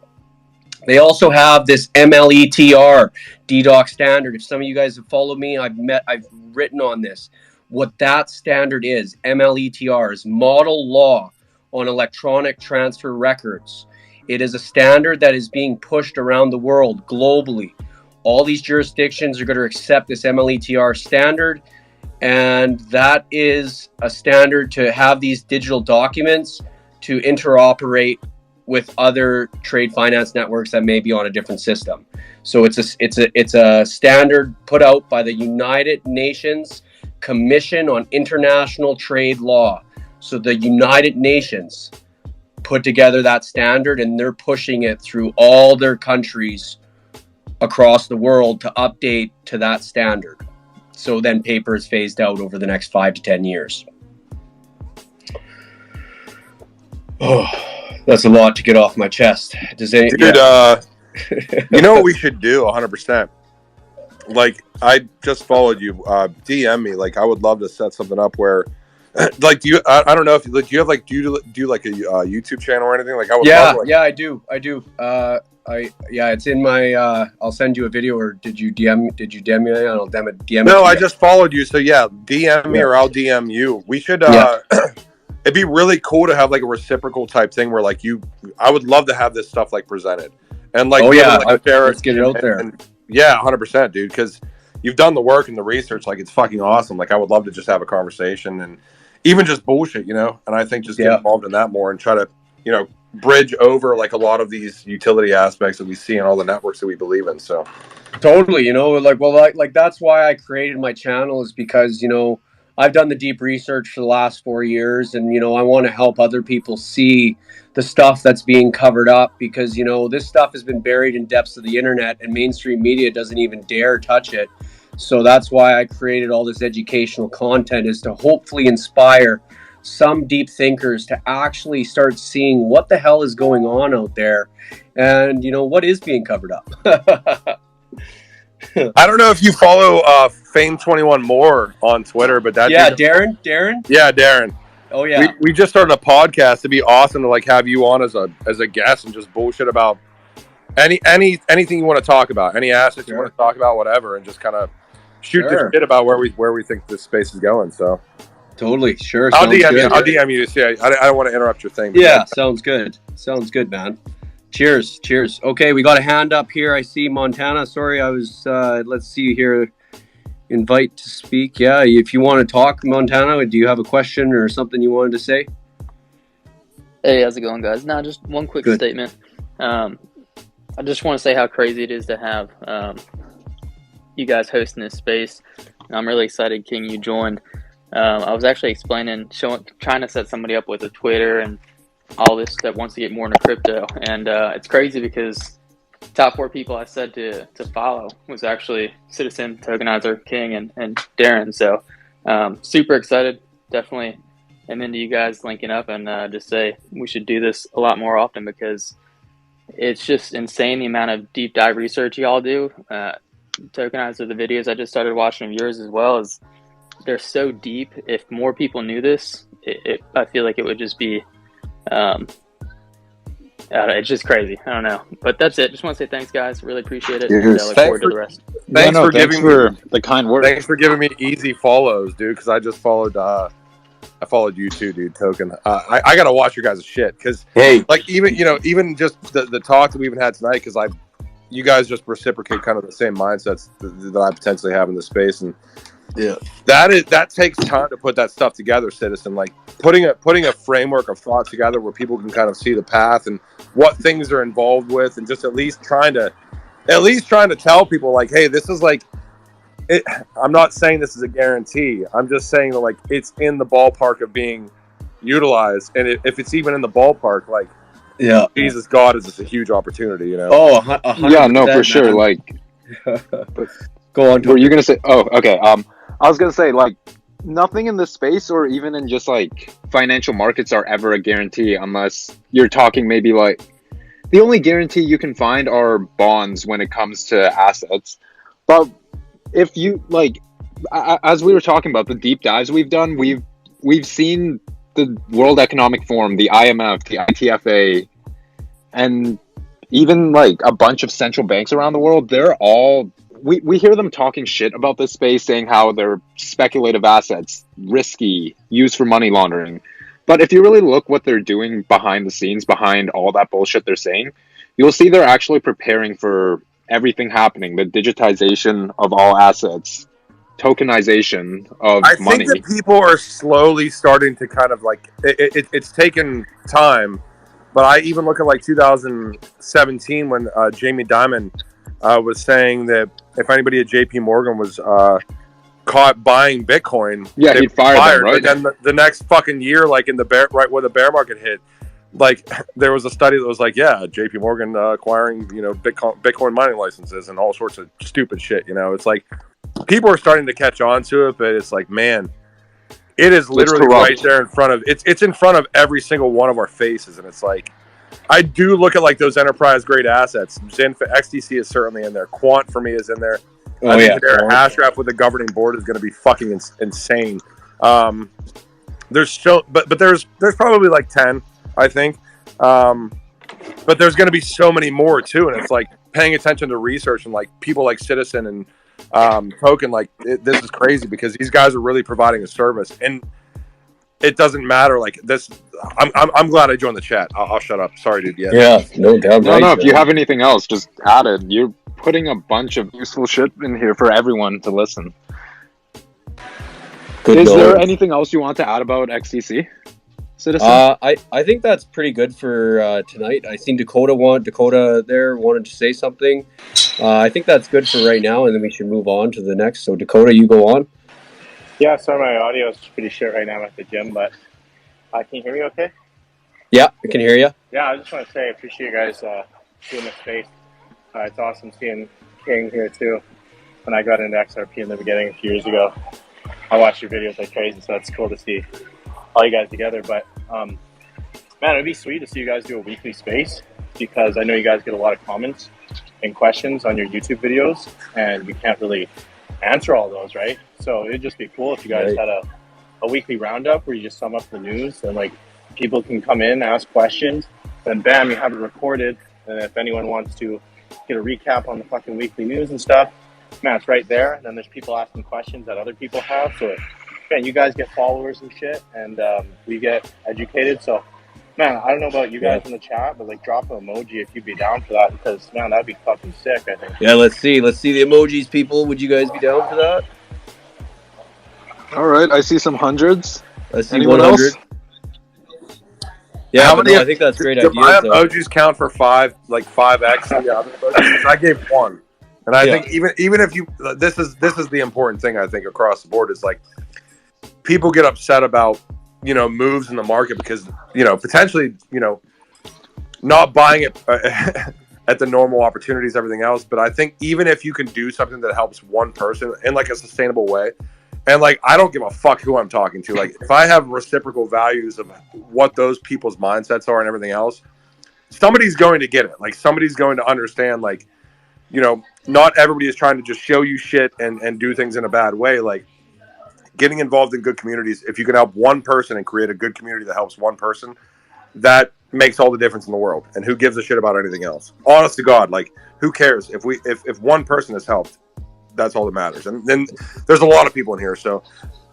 They also have this MLETR DDoC standard. If some of you guys have followed me, I've written on this. What that standard is, MLETR, is Model Law on Electronic Transfer Records. It is a standard that is being pushed around the world globally. All these jurisdictions are going to accept this MLETR standard, and that is a standard to have these digital documents to interoperate with other trade finance networks that may be on a different system. So it's a standard put out by the United Nations Commission on International Trade Law. So the United Nations put together that standard, and they're pushing it through all their countries across the world to update to that standard. So then paper is phased out over the next 5 to 10 years. Oh, that's a lot to get off my chest. Does any, dude? Yeah. You know what we should do? 100%. Like, I just followed you. DM me. Like, I would love to set something up where, like, do you? I don't know if like, do you have like do you like a YouTube channel or anything? Like, I would. Yeah, love, like, yeah, I do. It's in my. I'll send you a video, or did you DM me? I'll DM it. No, I just followed you. So yeah, DM me or I'll DM you. We should. It'd be really cool to have like a reciprocal type thing where like I would love to have this stuff like presented and like. Let's get it out there. And, yeah, 100%, dude. Because you've done the work and the research. Like, it's fucking awesome. Like, I would love to just have a conversation and even just bullshit, you know. And I think just get involved in that more and try to, you know, bridge over like a lot of these utility aspects that we see in all the networks that we believe in. So totally, you know, like that's why I created my channel, is because, you know, I've done the deep research for the last 4 years, and, you know, I want to help other people see the stuff that's being covered up, because, you know, this stuff has been buried in depths of the internet and mainstream media doesn't even dare touch it. So that's why I created all this educational content, is to hopefully inspire some deep thinkers to actually start seeing what the hell is going on out there, and, you know, what is being covered up. I don't know if you follow Fame21 more on Twitter, but that Darren. Yeah, Darren. Oh yeah. We just started a podcast. It'd be awesome to like have you on as a guest and just bullshit about anything you want to talk about, any assets you want to talk about, whatever, and just kind of shoot the shit about where we think this space is going. So totally, sure. I'll DM you to see. I don't want to interrupt your thing. Yeah, sounds good. Sounds good, man. Cheers. Okay, we got a hand up here. I see Montana. Sorry, I was. Let's see here. Invite to speak. Yeah, if you want to talk, Montana, do you have a question or something you wanted to say? Hey, how's it going, guys? Now, just one quick statement. I just want to say how crazy it is to have you guys hosting this space. I'm really excited, King, you joined. I was actually trying to set somebody up with a Twitter and all this that wants to get more into crypto, and it's crazy because top 4 people I said to follow was actually Citizen, Tokenizer, King, and Darren. So super excited. Definitely am into you guys linking up, and just say we should do this a lot more often, because it's just insane the amount of deep dive research y'all do. Tokenizer, the videos I just started watching of yours as well, is they're so deep. If more people knew this, I feel like it would just be it's just crazy. I don't know, but that's it. Just want to say thanks, guys. Really appreciate it. And I look forward to the rest. Thanks for giving me the kind words. Thanks for giving me easy follows, dude. Because I just followed. I followed you too, dude. Token. I gotta watch your guys' shit, because like even just the talk that we even had tonight, because you guys just reciprocate kind of the same mindsets that I potentially have in this space, and that takes time to put that stuff together, Citizen. Like putting a framework of thought together where people can kind of see the path and what things are involved with, and just at least trying to tell people like, hey, this is like it. I'm not saying this is a guarantee. I'm just saying that like it's in the ballpark of being utilized, and if it's even in the ballpark, like Jesus God, is this a huge opportunity, you know? Oh, 100%, no, for sure. Like, go on. Were you gonna say? Oh, okay. I was gonna say, like, nothing in this space or even in just like financial markets are ever a guarantee, unless you're talking maybe like the only guarantee you can find are bonds when it comes to assets. But if you like, as we were talking about the deep dives we've done, we've seen the World Economic Forum, the IMF, the ITFA, and even like a bunch of central banks around the world. They're all we hear them talking shit about this space, saying how they're speculative assets, risky, used for money laundering. But if you really look what they're doing behind the scenes, behind all that bullshit they're saying, you'll see they're actually preparing for everything happening, the digitization of all assets, tokenization of money. I think that people are slowly starting to kind of like, it's taken time, but I even look at like 2017 when Jamie Dimon was saying that if anybody at JP Morgan was caught buying Bitcoin, he'd fire them, right? But then the next fucking year, like in the right where the bear market hit, like there was a study that was like, JP Morgan acquiring, Bitcoin mining licenses and all sorts of stupid shit. It's like people are starting to catch on to it, but it's like, man, it is literally right there in front of it's in front of every single one of our faces, and it's like I do look at like those enterprise grade assets. XDC is certainly in there. Quant for me is in there. I think their Ashraf with the governing board is going to be fucking insane. There's still, but there's probably like 10, I think. But there's going to be so many more too, and it's like paying attention to research and like people like Citizen and Token. Like this is crazy because these guys are really providing a service, and it doesn't matter. Like this, I'm glad I joined the chat. I'll shut up. Sorry, dude. Yeah, no doubt. No. If you have anything else, just add it. You're putting a bunch of useful shit in here for everyone to listen. Is there anything else you want to add about XDC, Citizen? I think that's pretty good for tonight. I seen Dakota there wanted to say something. I think that's good for right now, and then we should move on to the next. So Dakota, you go on. Yeah, sorry, my audio is pretty shit right now. I'm at the gym, but can you hear me okay? Yeah, I can hear you. Yeah, I just want to say I appreciate you guys doing this space. It's awesome seeing King here too. When I got into XRP in the beginning a few years ago, I watched your videos like crazy, so it's cool to see all you guys together. But man, it'd be sweet to see you guys do a weekly space, because I know you guys get a lot of comments and questions on your YouTube videos, and we can't really answer all those, right? So it'd just be cool if you guys had a weekly roundup where you just sum up the news, and like people can come in, ask questions, then bam, you have it recorded. And if anyone wants to get a recap on the fucking weekly news and stuff, man, it's right there. And then there's people asking questions that other people have. So, man, you guys get followers and shit, and we get educated. So, man, I don't know about you guys in the chat, but like drop an emoji if you'd be down for that, because, man, that'd be fucking sick, I think. Yeah, let's see the emojis, people. Would you guys be down for that? All right, I see some hundreds. I see 100. Yeah, I think that's a great idea. My emojis count for 5x the other emojis. I gave one. And I think even if you, this is the important thing, I think, across the board, is like people get upset about, moves in the market because, potentially, not buying it at the normal opportunities, everything else. But I think even if you can do something that helps one person in like a sustainable way, and like, I don't give a fuck who I'm talking to. Like, if I have reciprocal values of what those people's mindsets are and everything else, somebody's going to get it. Like, somebody's going to understand, like, not everybody is trying to just show you shit and do things in a bad way. Like, getting involved in good communities, if you can help one person and create a good community that helps one person, that makes all the difference in the world. And who gives a shit about anything else? Honest to God, like, who cares? If one person has helped, that's all that matters. And then there's a lot of people in here, so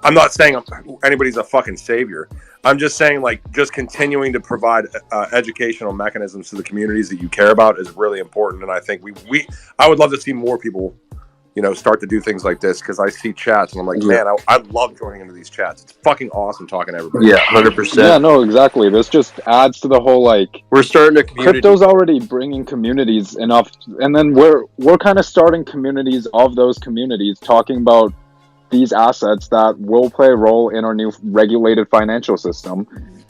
I'm not saying anybody's a fucking savior. I'm just saying, like, just continuing to provide educational mechanisms to the communities that you care about is really important. And I think I would love to see more people, start to do things like this, because I see chats and I'm like, man, I love joining into these chats. It's fucking awesome talking to everybody. Yeah, 100%. Yeah, no, exactly. This just adds to the whole, like, we're starting a community. Crypto's already bringing communities enough, and then we're kind of starting communities of those communities, talking about these assets that will play a role in our new regulated financial system.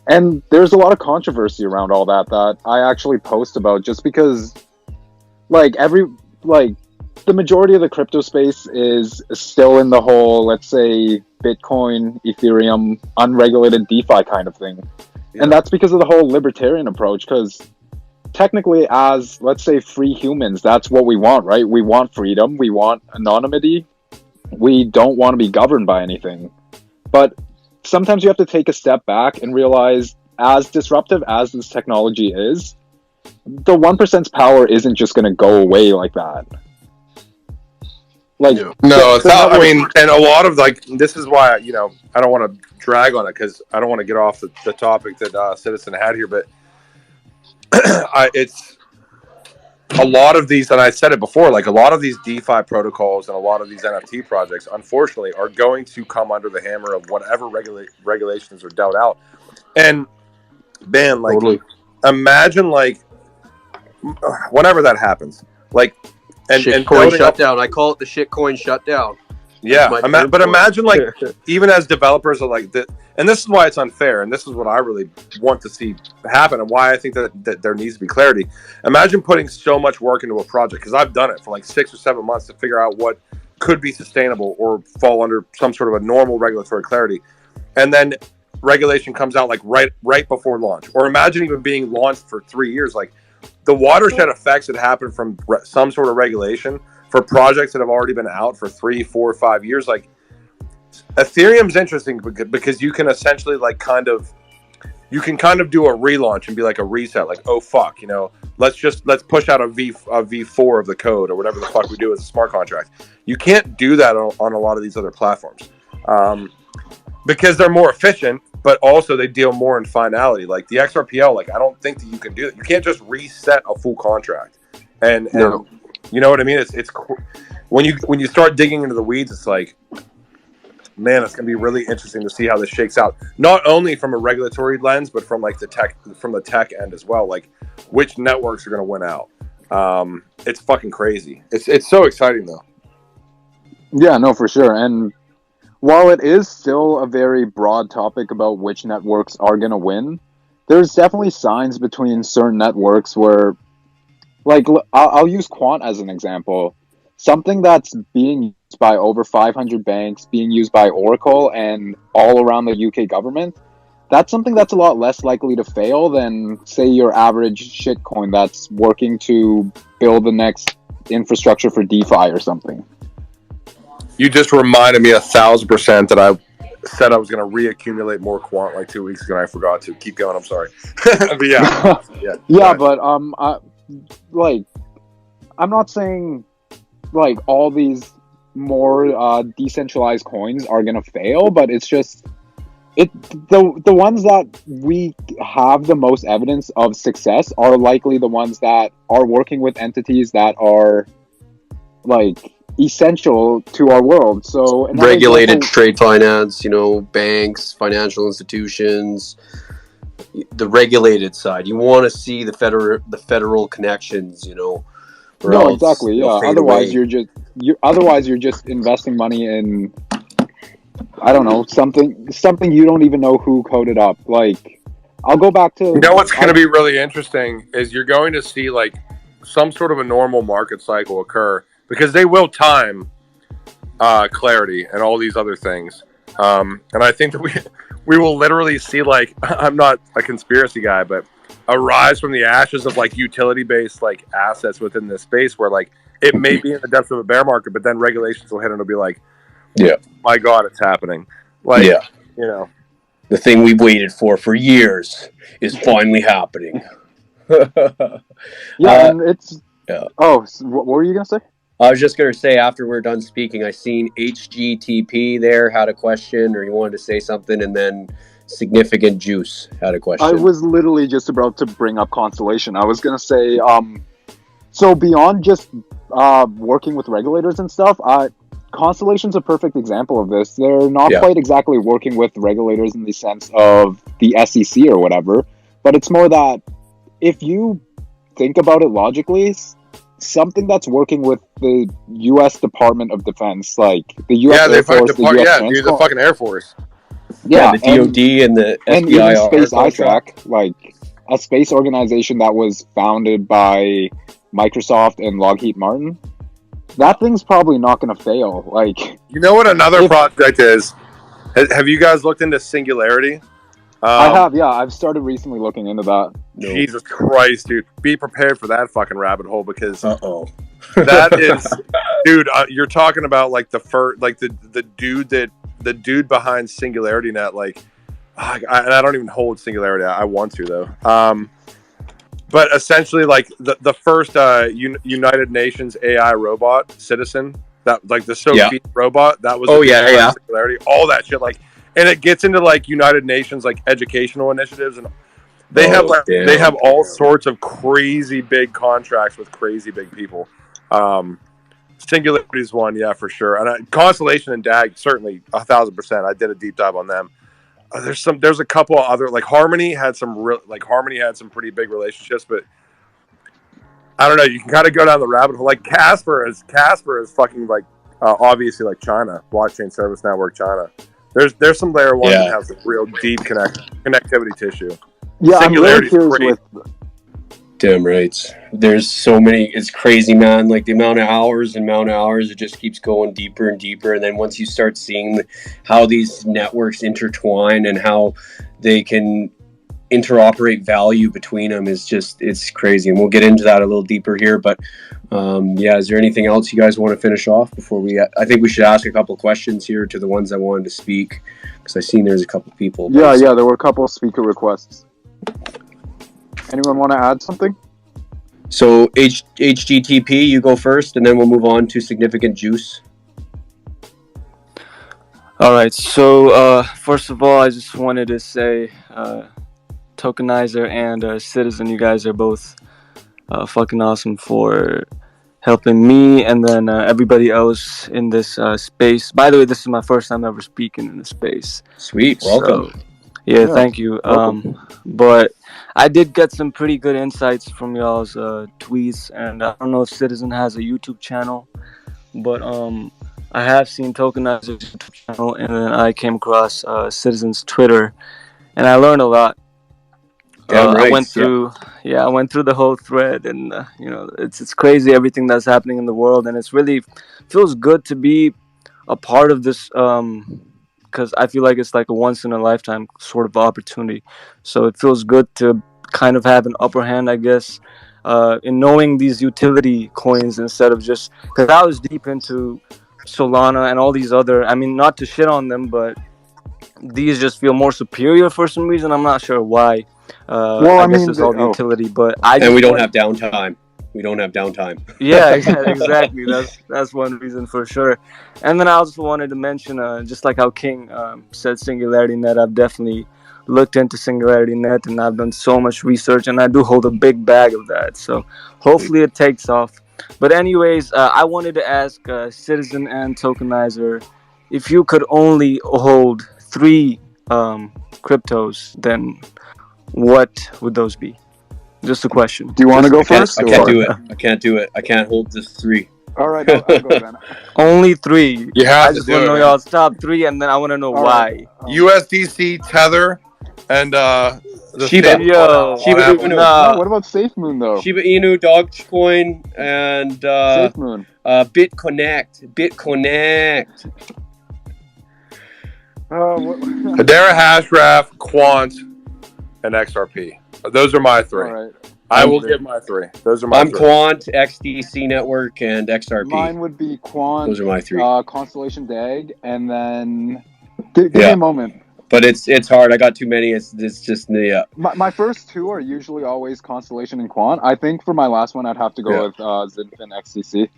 And there's a lot of controversy around all that I actually post about, just because, like, the majority of the crypto space is still in the whole, let's say, Bitcoin, Ethereum, unregulated DeFi kind of thing. Yeah. And that's because of the whole libertarian approach, because technically, as, let's say, free humans, that's what we want, right? We want freedom, we want anonymity, we don't want to be governed by anything. But sometimes you have to take a step back and realize, as disruptive as this technology is, the 1%'s power isn't just going to go away like that. Like, no, it's not. I mean, and a lot of, like, this is why, I don't want to drag on it, because I don't want to get off the topic that Citizen had here, but it's a lot of these, and I said it before, like, a lot of these DeFi protocols and a lot of these NFT projects, unfortunately, are going to come under the hammer of whatever regulations are dealt out. And, man, like, imagine, like, whenever that happens, like, and shitcoin shutdown. I call it the shitcoin shutdown. Yeah, but imagine, like, even as developers are like that, and this is why it's unfair, and this is what I really want to see happen, and why I think that there needs to be clarity. Imagine putting so much work into a project, because I've done it for like 6 or 7 months to figure out what could be sustainable or fall under some sort of a normal regulatory clarity. and then regulation comes out like right before launch. Or imagine even being launched for 3 years. Like the watershed effects that happen from some sort of regulation for projects that have already been out for 3, 4, 5 years. Like Ethereum's interesting because you can essentially like kind of do a relaunch and be like a reset, like, oh fuck, you know, let's push out a v4 of the code or whatever the fuck we do as a smart contract. You can't do that on a lot of these other platforms because they're more efficient, but also they deal more in finality. Like the XRPL, like I don't think that you can do that. You can't just reset a full contract. And you know what I mean? It's when you start digging into the weeds, it's like, man, it's going to be really interesting to see how this shakes out. Not only from a regulatory lens, but from like the tech end as well. Like which networks are going to win out. It's fucking crazy. It's so exciting though. Yeah, no, for sure. And while it is still a very broad topic about which networks are going to win, there's definitely signs between certain networks where, like, I'll use Quant as an example. Something that's being used by over 500 banks, being used by Oracle and all around the UK government, that's something that's a lot less likely to fail than, say, your average shitcoin that's working to build the next infrastructure for DeFi or something. You just reminded me 1,000% that I said I was going to reaccumulate more Quant like 2 weeks ago and I forgot to. Keep going, I'm sorry. But yeah. But I'm not saying like all these more decentralized coins are gonna fail, but it's just the ones that we have the most evidence of success are likely the ones that are working with entities that are like essential to our world. So regulated trade finance, you know, banks, financial institutions, the regulated side. You want to see the federal connections, you know. No, exactly. Yeah. Otherwise, you're just investing money in, I don't know, something you don't even know who coded up. Like, I'll go back to. You know what's going to be really interesting is you're going to see like some sort of a normal market cycle occur because they will time clarity and all these other things. And I think that we will literally see like, I'm not a conspiracy guy, but a rise from the ashes of like utility-based like assets within this space where like it may be in the depths of a bear market, but then regulations will hit and it'll be like, yeah, my God, it's happening. Like, you know, the thing we've waited for years is finally happening. And it's Oh, so what were you gonna say? I was just gonna say after we're done speaking, I seen HGTP there had a question, or you wanted to say something, and then Significant Juice had a question. I was literally just about to bring up Constellation. I was going to say, so beyond just working with regulators and stuff, Constellation's a perfect example of this. They're not quite exactly working with regulators in the sense of the SEC or whatever, but it's more that if you think about it logically, something that's working with the U.S. Department of Defense, like the U.S. Air Force, the U.S. the fucking Air Force. Yeah, the DOD and the SBIR. And even Space ISAC, like a space organization that was founded by Microsoft and Lockheed Martin. That thing's probably not going to fail. Like, you know what another project is? Have you guys looked into Singularity? I have, yeah. I've started recently looking into that. Jesus Christ, dude! Be prepared for that fucking rabbit hole because that is, dude. You're talking about like the dude behind Singularity Net. Like, I don't even hold Singularity. I want to though. But essentially, like the first United Nations AI robot citizen, that like the Sophie robot, that was Singularity, all that shit, like, and it gets into like United Nations like educational initiatives, and they have all sorts of crazy big contracts with crazy big people. Singularity is one, yeah, for sure, and Constellation and DAG certainly 1,000%. I did a deep dive on them. There's a couple of other, like Harmony had some pretty big relationships, but I don't know. You can kind of go down the rabbit hole. Like Casper is fucking like obviously like China, blockchain service network China. There's some layer one that has some real deep connectivity tissue. Yeah, I'm really curious with Damn right. There's so many. It's crazy, man. Like the amount of hours, it just keeps going deeper and deeper. And then once you start seeing how these networks intertwine and how they can interoperate value between them, it's crazy. And we'll get into that a little deeper here. But yeah, is there anything else you guys want to finish off before we? I think we should ask a couple of questions here to the ones that wanted to speak, because I've seen there's a couple people. Yeah, there were a couple of speaker requests. Anyone want to add something? So HGTP, you go first, and then we'll move on to significant juice. All right. So first of all, I just wanted to say, Tokenizer and Citizen, you guys are both fucking awesome for helping me and then everybody else in this space. By the way, this is my first time ever speaking in this space. Sweet, welcome. So, yeah, thank you. But I did get some pretty good insights from y'all's tweets, and I don't know if Citizen has a YouTube channel, but I have seen Tokenizer's YouTube channel, and then I came across Citizen's Twitter, and I learned a lot. I went through, I went through the whole thread, and you know, it's crazy everything that's happening in the world, and it's really feels good to be a part of this. Because I feel like it's like a once in a lifetime sort of opportunity. So it feels good to kind of have an upper hand, I guess, in knowing these utility coins instead of just, because I was deep into Solana and all these other, I mean, not to shit on them, but these just feel more superior for some reason. I'm not sure why. Well, I guess it's all the utility, but we don't have downtime. We don't have downtime. Yeah, exactly. That's one reason for sure. And then I also wanted to mention, just like how King said Singularity Net, I've definitely looked into Singularity Net, and I've done so much research, and I do hold a big bag of that. So hopefully it takes off. But anyways, I wanted to ask Citizen and Tokenizer, if you could only hold 3 cryptos, then what would those be? Just a question. Do you want to go first? I can't do it. I can't do it. I can't hold this 3. All right, I'll go then. Only 3. Yeah, I just want to know y'all's top 3, and then I want to know why. USDC, Tether, and the Shiba. Shiba Inu. What about SafeMoon though? Shiba Inu, Dogecoin, and SafeMoon. BitConnect. Hedera, Hashraf, Quant, and XRP. Those are my 3. All right. I will give my 3. Those are my 3. I'm Quant, XDC Network, and XRP. Mine would be Quant. Those are my 3. Constellation DAG, and then give me a moment. But it's hard. I got too many. It's just My first 2 are usually always Constellation and Quant. I think for my last one, I'd have to go with Zinfin XDC.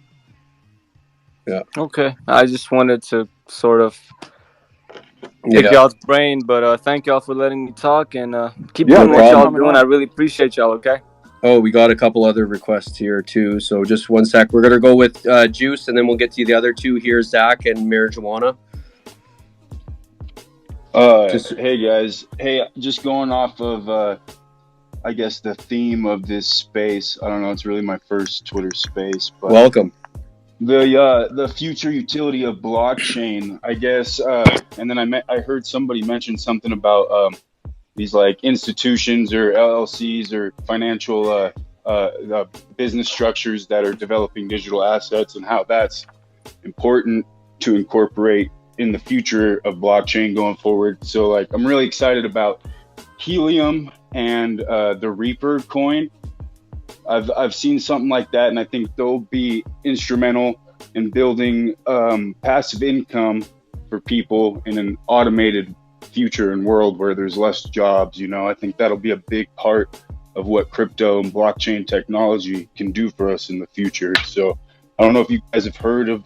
Yeah. Okay. I just wanted to sort of pick y'all's brain, but thank y'all for letting me talk, and keep doing what y'all doing. I really appreciate y'all. Okay. Oh, we got a couple other requests here too. So just one sec. We're gonna go with Juice, and then we'll get to the other 2 here, Zach and Marijuana. Hey guys. Hey, just going off of I guess the theme of this space. I don't know. It's really my first Twitter space, but welcome. The future utility of blockchain, I guess, and then I heard somebody mention something about these like institutions or LLCs or financial business structures that are developing digital assets, and how that's important to incorporate in the future of blockchain going forward. So like, I'm really excited about Helium and the Reaper coin. I've seen something like that, and I think they'll be instrumental in building passive income for people in an automated future and world where there's less jobs. You know, I think that'll be a big part of what crypto and blockchain technology can do for us in the future. So I don't know if you guys have heard of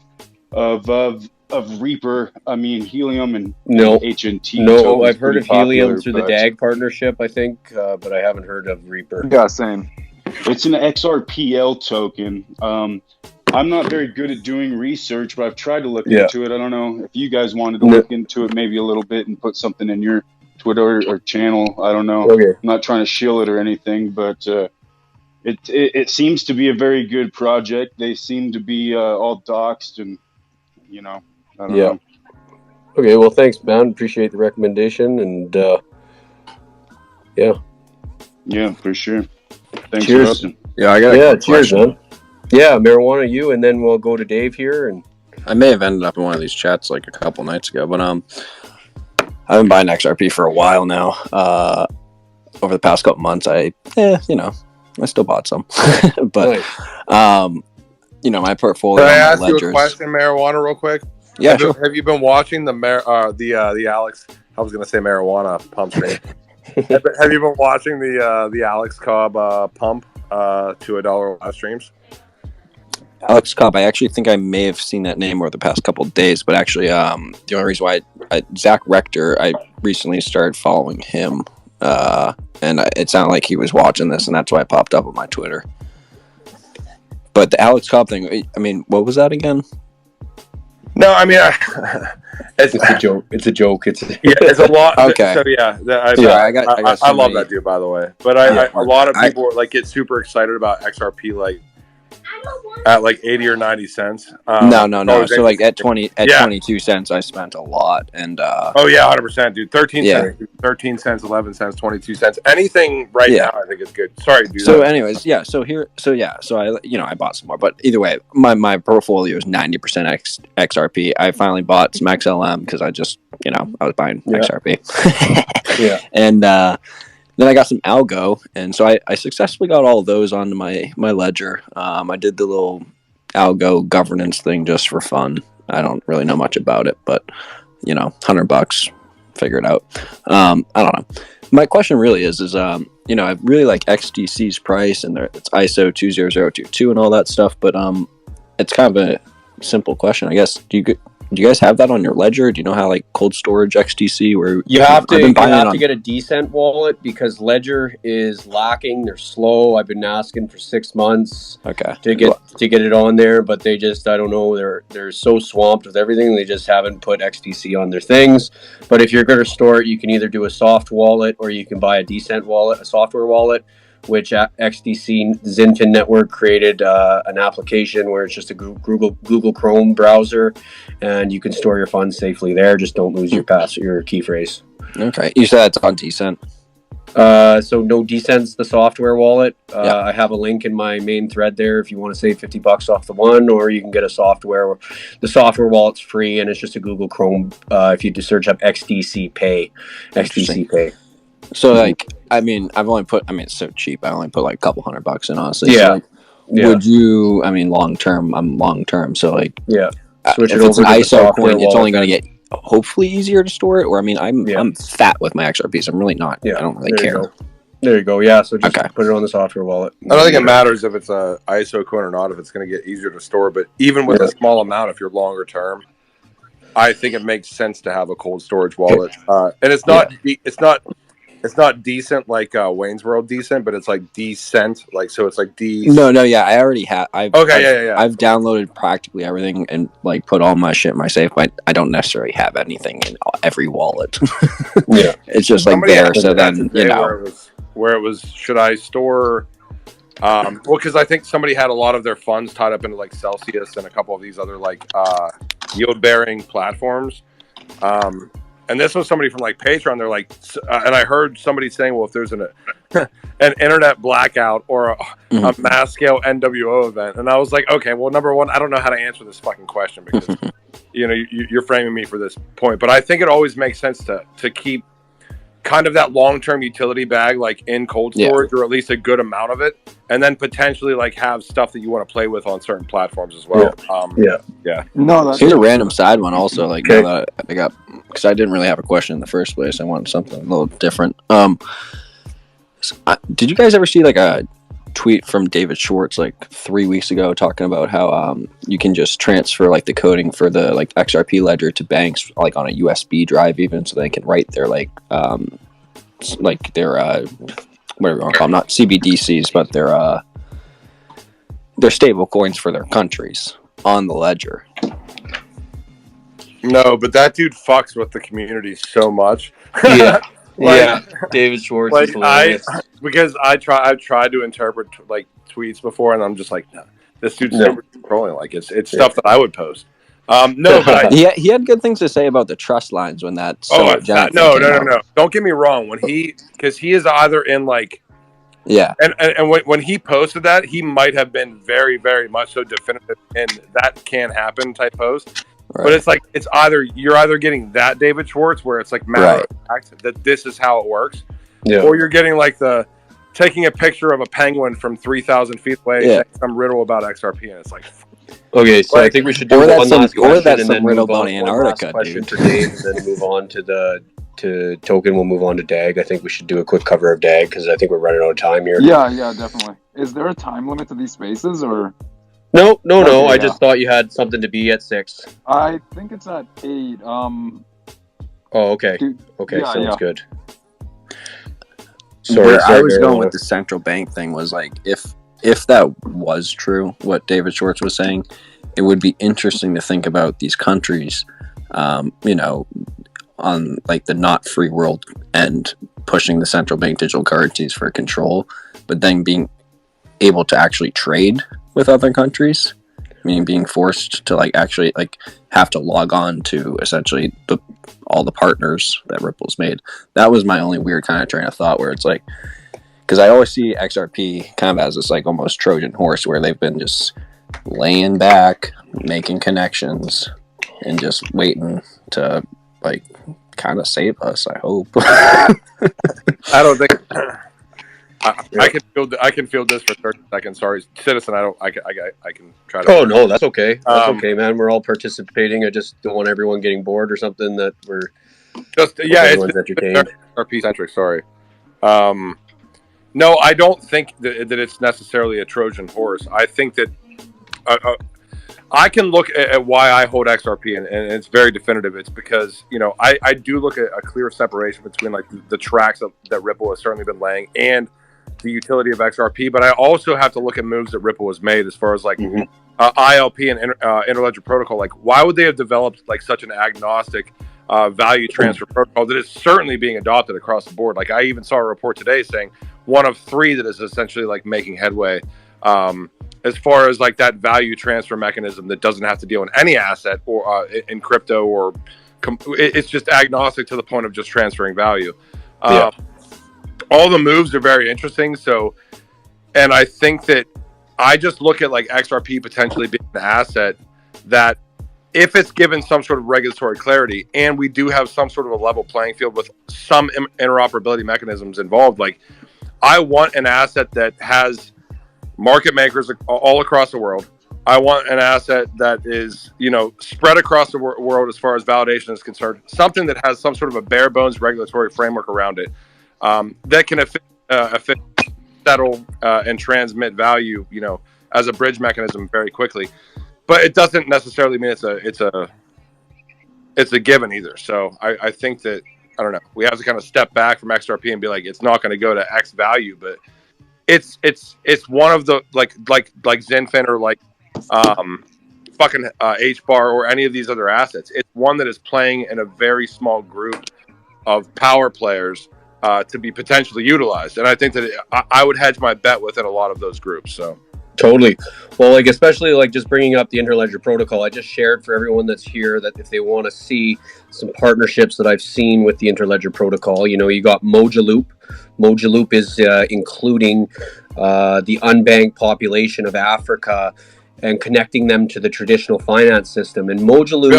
Reaper. I mean, Helium and HNT. No, I've heard of Helium through the DAG partnership, I think, but I haven't heard of Reaper. Yeah, same. It's an XRPL token. I'm not very good at doing research, but I've tried to look into it. I don't know if you guys wanted to look into it maybe a little bit and put something in your Twitter or channel. I don't know. Okay. I'm not trying to shill it or anything, but it seems to be a very good project. They seem to be all doxed, and you know, I don't know. Okay, well, thanks, man. Appreciate the recommendation, and yeah, for sure. Thanks Cheers. for hosting. Yeah, I got a quick cheers, question. man. Yeah, marijuana, you, and then we'll go to Dave here. And I may have ended up in one of these chats like a couple nights ago, but I've been buying XRP for a while now. Over the past couple months, I still bought some, but my portfolio. Can I on ask my you ledgers, a question, marijuana, real quick? Yeah, have sure. Have you been watching the Alex? I was going to say marijuana pump stream. have you been watching the Alex Cobb pump to $1 live streams? Alex Cobb. I actually think I may have seen that name over the past couple of days, but actually, the only reason why Zach Rector, I recently started following him, and it sounded like he was watching this, and that's why it popped up on my Twitter. But the Alex Cobb thing, I mean, what was that again? No, I mean, it's a joke. It's a joke. It's a lot. Okay. So I love that dude, by the way. But a lot of people get super excited about XRP, like at like 80 or 90 cents. No. So like at 22 cents, I spent a lot, and 100%, dude. 13 cents, 11 cents, 22 cents. Anything now, I think is good. Sorry, dude. So, anyways, So I bought some more, but either way, my portfolio is 90% XRP. I finally bought some XLM because I just I was buying XRP. And then I got some algo, and so I successfully got all of those onto my ledger. I did the little algo governance thing just for fun. I don't really know much about it, but $100, figure it out. I don't know. My question really is I really like XDC's price, and it's ISO20022 and all that stuff, but it's kind of a simple question, I guess. Do you guys have that on your ledger? Do you know how like cold storage XDC where you have to get a decent wallet because Ledger is lacking. They're slow. I've been asking for 6 months to get it on there, but they just, I don't know, they're so swamped with everything. They just haven't put XDC on their things. But if you're going to store it, you can either do a soft wallet or you can buy a decent wallet, a software wallet, which XDC XinFin Network created an application where it's just a Google Chrome browser, and you can store your funds safely there. Just don't lose your key phrase. Okay, you said it's on Decent. So no, Decent's the software wallet. I have a link in my main thread there if you want to save $50 off the one, or you can get a software. The software wallet's free, and it's just a Google Chrome. If you just search up XDC Pay. So it's so cheap. I only put like a couple $100 in, honestly. Yeah. So, would you? I mean, long term. I'm long term. So switch if it it's over an to ISO coin, it's only going to get hopefully easier to store it. Or I'm fat with my XRPs. I'm really not. I don't really care. There you go. Yeah. So just put it on the software wallet. I don't think it matters if it's a ISO coin or not. If it's going to get easier to store, but even with a small amount, if you're longer term, I think it makes sense to have a cold storage wallet. And it's not decent like Wayne's World decent, but it's like decent, like so it's like No, yeah, I already have. I've downloaded practically everything and like put all my shit in my safe, but I don't necessarally have anything in every wallet. It's just like there. So then where it was, should I store? Because I think somebody had a lot of their funds tied up into like Celsius and a couple of these other like yield bearing platforms. And this was somebody from like Patreon. They're like, and I heard somebody saying, well, if there's an internet blackout or a mass scale NWO event, and I was like, okay, well, number one, I don't know how to answer this fucking question because you're framing me for this point, but I think it always makes sense to keep kind of that long-term utility bag like in cold storage or at least a good amount of it, and then potentially like have stuff that you want to play with on certain platforms as well. Here's a random side one also, like now that I got, because I didn't really have a question in the first place. I wanted something a little different. Did you guys ever see like a tweet from David Schwartz like 3 weeks ago talking about how you can just transfer like the coding for the like XRP ledger to banks like on a USB drive even, so they can write their like their whatever you want to call them, not CBDCs, but their stable coins for their countries on the ledger. No, but that dude fucks with the community so much. David Schwartz like, is hilarious. Because I've tried to interpret like tweets before, and I'm just like, no, this dude's super trolling. Like it's stuff that I would post. No, but he had good things to say about the trust lines when that. No. Don't get me wrong. Because he is either in like Yeah. And when he posted that, he might have been very, very much so definitive in that can happen type post. Right. But it's like you're either getting that David Schwartz where it's like matter of fact that this is how it works, or you're getting like the taking a picture of a penguin from 3,000 feet away, saying some riddle about XRP, and it's like. Okay, so I think we should do one last question and then riddle move on. about Antarctica, Question to Dave, and then move on to Token. We'll move on to DAG. I think we should do a quick cover of DAG because I think we're running out of time here. Yeah, definitely. Is there a time limit to these spaces, or? No. I just thought you had something to be at 6. I think it's at 8. Oh, okay. Sounds good. Where I was going with the central bank thing was like, if that was true, what David Schwartz was saying, it would be interesting to think about these countries, on like the not free world end, pushing the central bank digital currencies for control, but then being able to actually trade with other countries, meaning being forced to like actually like have to log on to essentially all the partners that Ripple's made. That was my only weird kind of train of thought, where it's like, because I always see XRP kind of as this like almost Trojan horse where they've been just laying back, making connections, and just waiting to like kind of save us, I hope. I don't think I can feel this for 30 seconds. Sorry, Citizen. I can try to. Oh no, that's okay. That's okay, man. We're all participating. I just don't want everyone getting bored or something. That we're just everyone's entertained. XRP centric. Sorry. No, I don't think that it's necessarily a Trojan horse. I think that I can look at why I hold XRP, and it's very definitive. It's because, I do look at a clear separation between like the tracks that Ripple has certainly been laying and the utility of XRP. But I also have to look at moves that Ripple has made as far as like ILP and Interledger protocol. Like, why would they have developed like such an agnostic value transfer protocol that is certainly being adopted across the board? Like, I even saw a report today saying one of 3 that is essentially like making headway as far as like that value transfer mechanism that doesn't have to deal in any asset or in crypto, or it's just agnostic to the point of just transferring value. All the moves are very interesting. So, and I think that I just look at like XRP potentially being an asset that, if it's given some sort of regulatory clarity, and we do have some sort of a level playing field with some interoperability mechanisms involved, like, I want an asset that has market makers all across the world. I want an asset that is, spread across the world as far as validation is concerned. Something that has some sort of a bare bones regulatory framework around it that can settle and transmit value, as a bridge mechanism very quickly. But it doesn't necessarily mean it's a given either. So I think that, I don't know, we have to kind of step back from XRP and be like, it's not going to go to X value, but it's one of the like Zinfin or like fucking HBAR or any of these other assets. It's one that is playing in a very small group of power players to be potentially utilized, and I think that I would hedge my bet within a lot of those groups. So. Totally. Well, like, especially like just bringing up the Interledger protocol, I just shared for everyone that's here that if they want to see some partnerships that I've seen with the Interledger protocol, you got Mojaloop. Mojaloop is including the unbanked population of Africa and connecting them to the traditional finance system. And Mojaloop,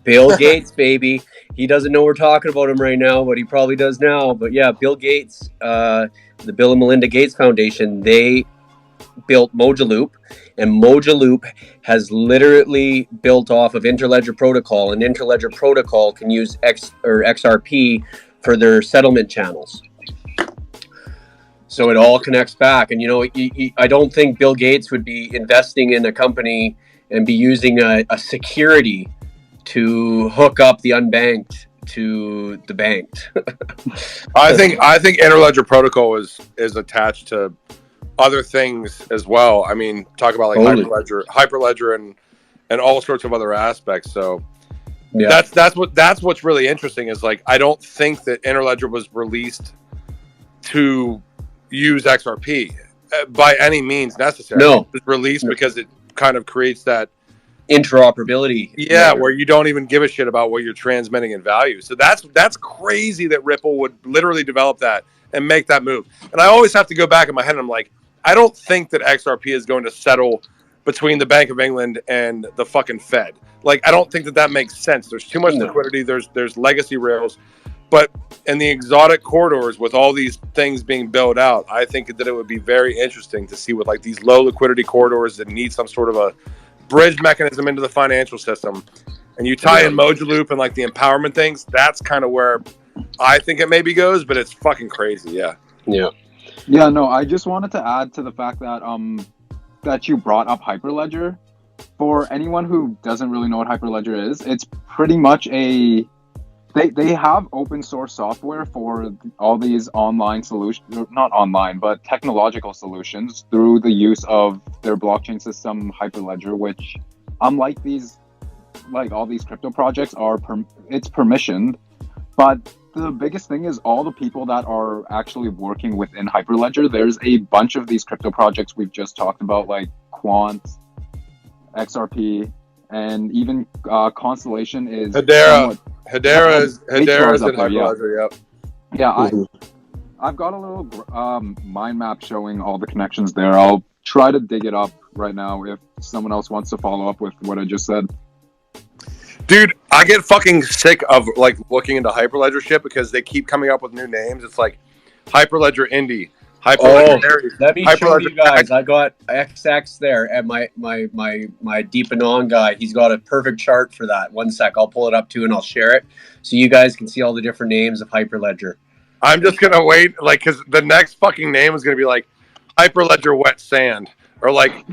Bill Gates, baby. He doesn't know we're talking about him right now, but he probably does now. But yeah, Bill Gates, the Bill and Melinda Gates Foundation, they built Mojaloop, and Mojaloop has literally built off of Interledger protocol, and Interledger protocol can use XRP for their settlement channels. So it all connects back. And I don't think Bill Gates would be investing in a company and be using a security to hook up the unbanked to the banked. I think Interledger protocol is attached to other things as well. I mean, talk about like Hyperledger and all sorts of other aspects. So yeah, that's what's really interesting is like, I don't think that Interledger was released to use XRP by any means necessary. No, it's released because it kind of creates that interoperability. Yeah, where you don't even give a shit about what you're transmitting in value. So that's crazy that Ripple would literally develop that and make that move. And I always have to go back in my head and I'm like, I don't think that XRP is going to settle between the Bank of England and the fucking Fed. Like, I don't think that makes sense. There's too much liquidity. There's legacy rails. But in the exotic corridors with all these things being built out, I think that it would be very interesting to see with like these low liquidity corridors that need some sort of a bridge mechanism into the financial system, and you tie in Mojo Loop and like the empowerment things. That's kind of where I think it maybe goes, but it's fucking crazy. Yeah. No, I just wanted to add to the fact that that you brought up Hyperledger. For anyone who doesn't really know what Hyperledger is, it's pretty much they have open source software for all these online solutions, not online, but technological solutions through the use of their blockchain system, Hyperledger, which unlike all these crypto projects it's permissioned. But the biggest thing is all the people that are actually working within Hyperledger. There's a bunch of these crypto projects we've just talked about, like Quant, XRP, and even Constellation is Hedera is in Hyperledger. I've got a little mind map showing all the connections there. I'll try to dig it up right now if someone else wants to follow up with what I just said. Dude, I get fucking sick of like looking into Hyperledger shit because they keep coming up with new names. It's like Hyperledger Indie, Hyperledger. Let me show you guys. I got XX there, and my Deep Anon guy. He's got a perfect chart for that. One sec, I'll pull it up too, and I'll share it so you guys can see all the different names of Hyperledger. I'm just gonna wait, like, because the next fucking name is gonna be like Hyperledger Wet Sand or like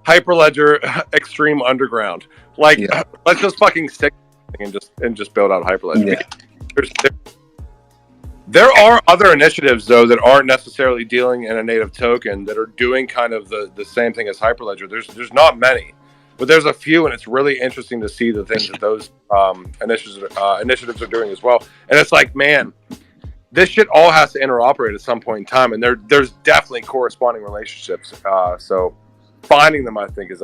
Hyperledger Extreme Underground. Like, let's just fucking stick and just build out Hyperledger. There are other initiatives though that aren't necessarily dealing in a native token that are doing kind of the same thing as Hyperledger. There's not many, but there's a few, and it's really interesting to see the things that those initiatives are doing as well. And it's like, man, this shit all has to interoperate at some point in time, and there's definitely corresponding relationships. So finding them, I think, is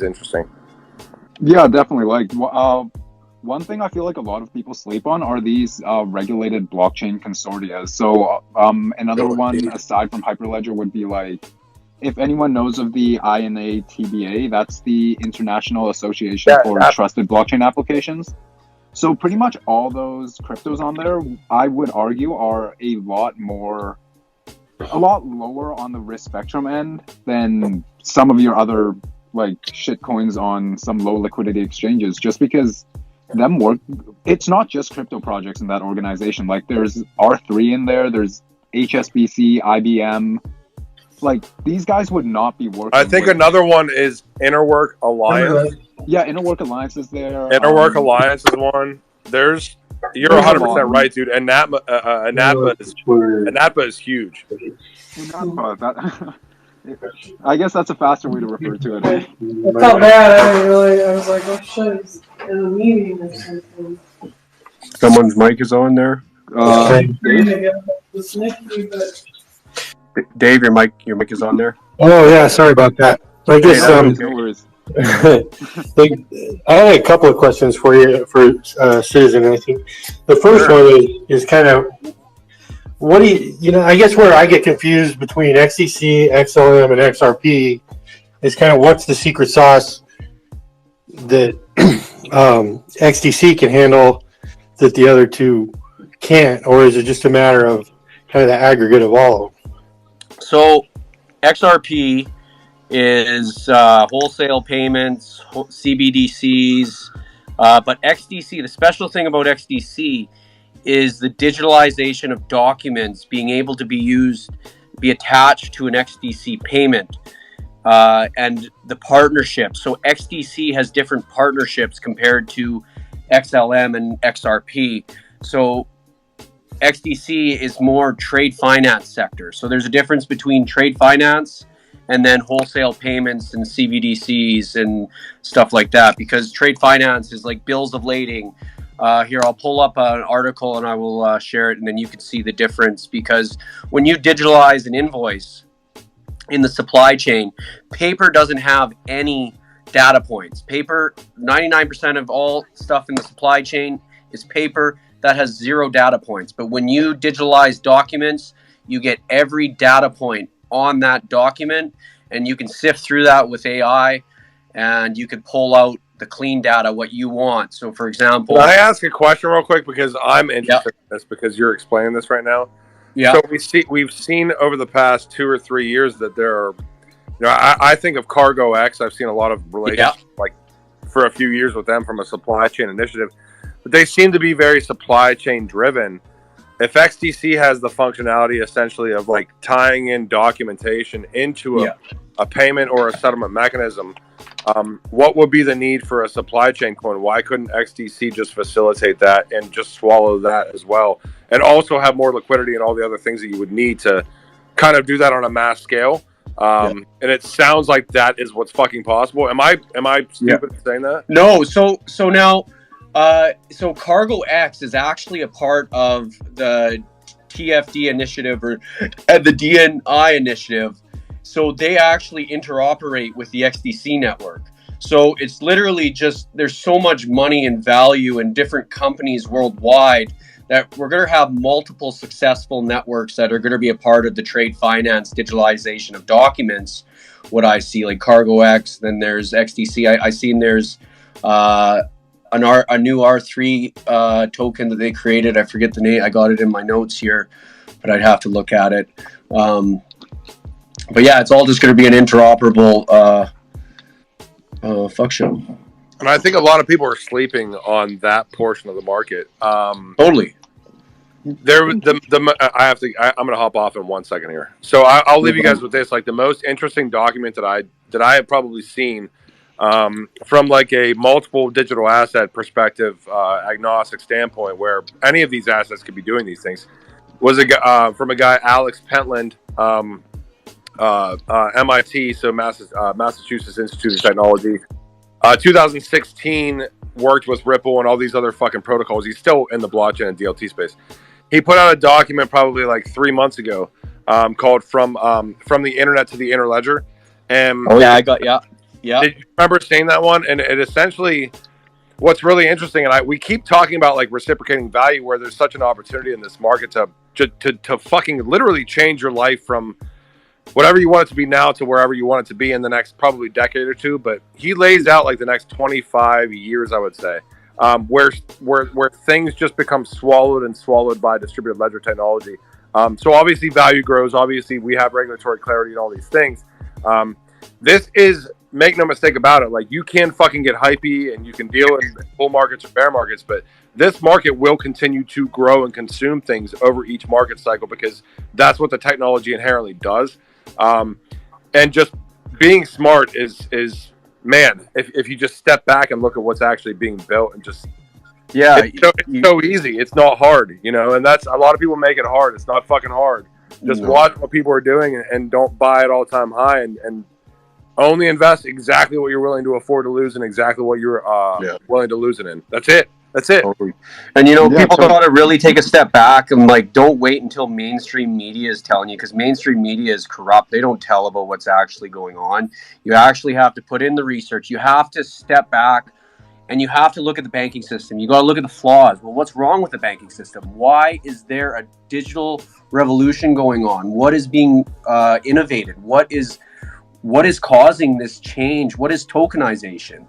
interesting. Yeah, definitely. Like, one thing I feel like a lot of people sleep on are these regulated blockchain consortia. So another one aside from Hyperledger would be like, if anyone knows of the INA-TBA, that's the International Association for Trusted Blockchain Applications. So pretty much all those cryptos on there, I would argue, are a lot lower on the risk spectrum end than some of your other like shit coins on some low liquidity exchanges, just because it's not just crypto projects in that organization. Like, there's R3 in there, there's HSBC, IBM. Like, these guys would not be working. I think another one is Interwork Alliance. Yeah, Interwork Alliance is there. Interwork Alliance is one. You're 100% right, dude. And NATBA is huge. I guess that's a faster way to refer to it. I felt bad. I was like, oh shit, he's in a meeting or something. Someone's mic is on there. Dave, your mic is on there. Oh yeah, sorry about that. I guess no worries. I had a couple of questions for you for Citizen. I think the first one is kind of, what do you I guess where I get confused between XDC, XLM, and XRP is kind of what's the secret sauce that XDC can handle that the other two can't, or is it just a matter of kind of the aggregate of all of them? So XRP is wholesale payments, CBDCs, but XDC, the special thing about XDC is the digitalization of documents being able to be attached to an XDC payment, and the partnership. So XDC has different partnerships compared to XLM and XRP. So XDC is more trade finance sector. So there's a difference between trade finance and then wholesale payments and CBDCs and stuff like that, because trade finance is like bills of lading. Here, I'll pull up an article and I will share it, and then you can see the difference. Because when you digitalize an invoice in the supply chain, paper doesn't have any data points. Paper, 99% of all stuff in the supply chain is paper that has 0 data points. But when you digitalize documents, you get every data point on that document, and you can sift through that with AI, and you can pull out the clean data, what you want. So for example, can I ask a question real quick, because I'm interested in this, because you're explaining this right now. Yeah. So we've seen over the past 2 or 3 years that there are, I think of Cargo X. I've seen a lot of relations like for a few years with them from a supply chain initiative, but they seem to be very supply chain driven. If XDC has the functionality essentially of like tying in documentation into a payment or a settlement mechanism, what would be the need for a supply chain coin? Why couldn't XDC just facilitate that and just swallow that as well, and also have more liquidity and all the other things that you would need to kind of do that on a mass scale? And it sounds like that is what's fucking possible. Am I stupid in saying that? No. So now, so Cargo X is actually a part of the TFD initiative or the DNI initiative. So they actually interoperate with the XDC network. So it's literally just, there's so much money and value in different companies worldwide that we're going to have multiple successful networks that are going to be a part of the trade finance digitalization of documents. What I see, like Cargo X, then there's XDC. I seen there's a new R3 token that they created. I forget the name. I got it in my notes here, but I'd have to look at it. But yeah, it's all just going to be an interoperable function. And I think a lot of people are sleeping on that portion of the market. Totally. I'm going to hop off in 1 second here. So I'll leave you guys with this. Like the most interesting document that I have probably seen from like a multiple digital asset perspective, agnostic standpoint, where any of these assets could be doing these things, was from a guy, Alex Pentland, MIT, so Massachusetts Institute of Technology. 2016, worked with Ripple and all these other fucking protocols. He's still in the blockchain and DLT space. He put out a document probably like 3 months ago called From the Internet to the Interledger. And yeah. Did you remember seeing that one? And it essentially, what's really interesting, and we keep talking about like reciprocating value, where there's such an opportunity in this market to fucking literally change your life from whatever you want it to be now to wherever you want it to be in the next probably decade or two. But he lays out like the next 25 years, I would say, where things just become swallowed by distributed ledger technology. So obviously value grows. Obviously we have regulatory clarity and all these things. This is, make no mistake about it, like you can fucking get hypey and you can deal in bull markets or bear markets, but this market will continue to grow and consume things over each market cycle, because that's what the technology inherently does. And just being smart is man, if you just step back and look at what's actually being built and just, it's so easy. It's not hard, and that's, a lot of people make it hard. It's not fucking hard. Just watch what people are doing and don't buy at all time high, and only invest exactly what you're willing to afford to lose and exactly what you're willing to lose it in. That's it. And people got to really take a step back and like, don't wait until mainstream media is telling you, because mainstream media is corrupt. They don't tell about what's actually going on. You actually have to put in the research. You have to step back and you have to look at the banking system. You got to look at the flaws. Well, what's wrong with the banking system? Why is there a digital revolution going on? What is being innovated? What is causing this change? What is tokenization?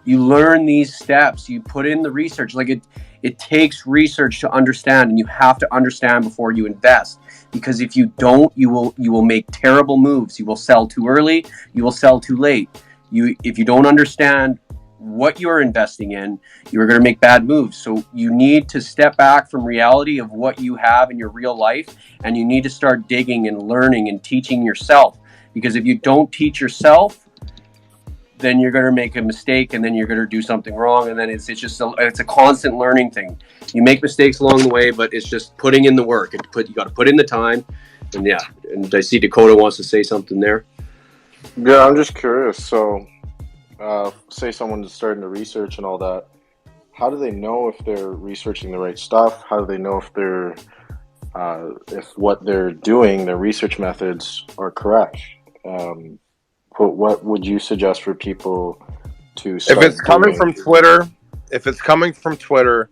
You learn these steps, you put in the research. Like it takes research to understand, and you have to understand before you invest, because if you don't, you will make terrible moves. You will sell too early, you will sell too late. If you don't understand what you're investing in, you're going to make bad moves. So you need to step back from reality of what you have in your real life, and you need to start digging and learning and teaching yourself. Because if you don't teach yourself, then you're going to make a mistake, and then you're going to do something wrong, and then it's a constant learning thing. You make mistakes along the way, but it's just putting in the work. You got to put in the time, and I see Dakota wants to say something there. Yeah, I'm just curious. So, say someone's starting to research and all that. How do they know if they're researching the right stuff? How do they know if they're if what they're doing, their research methods, are correct? What would you suggest for people to If start it's coming doing? from Twitter, if it's coming from Twitter,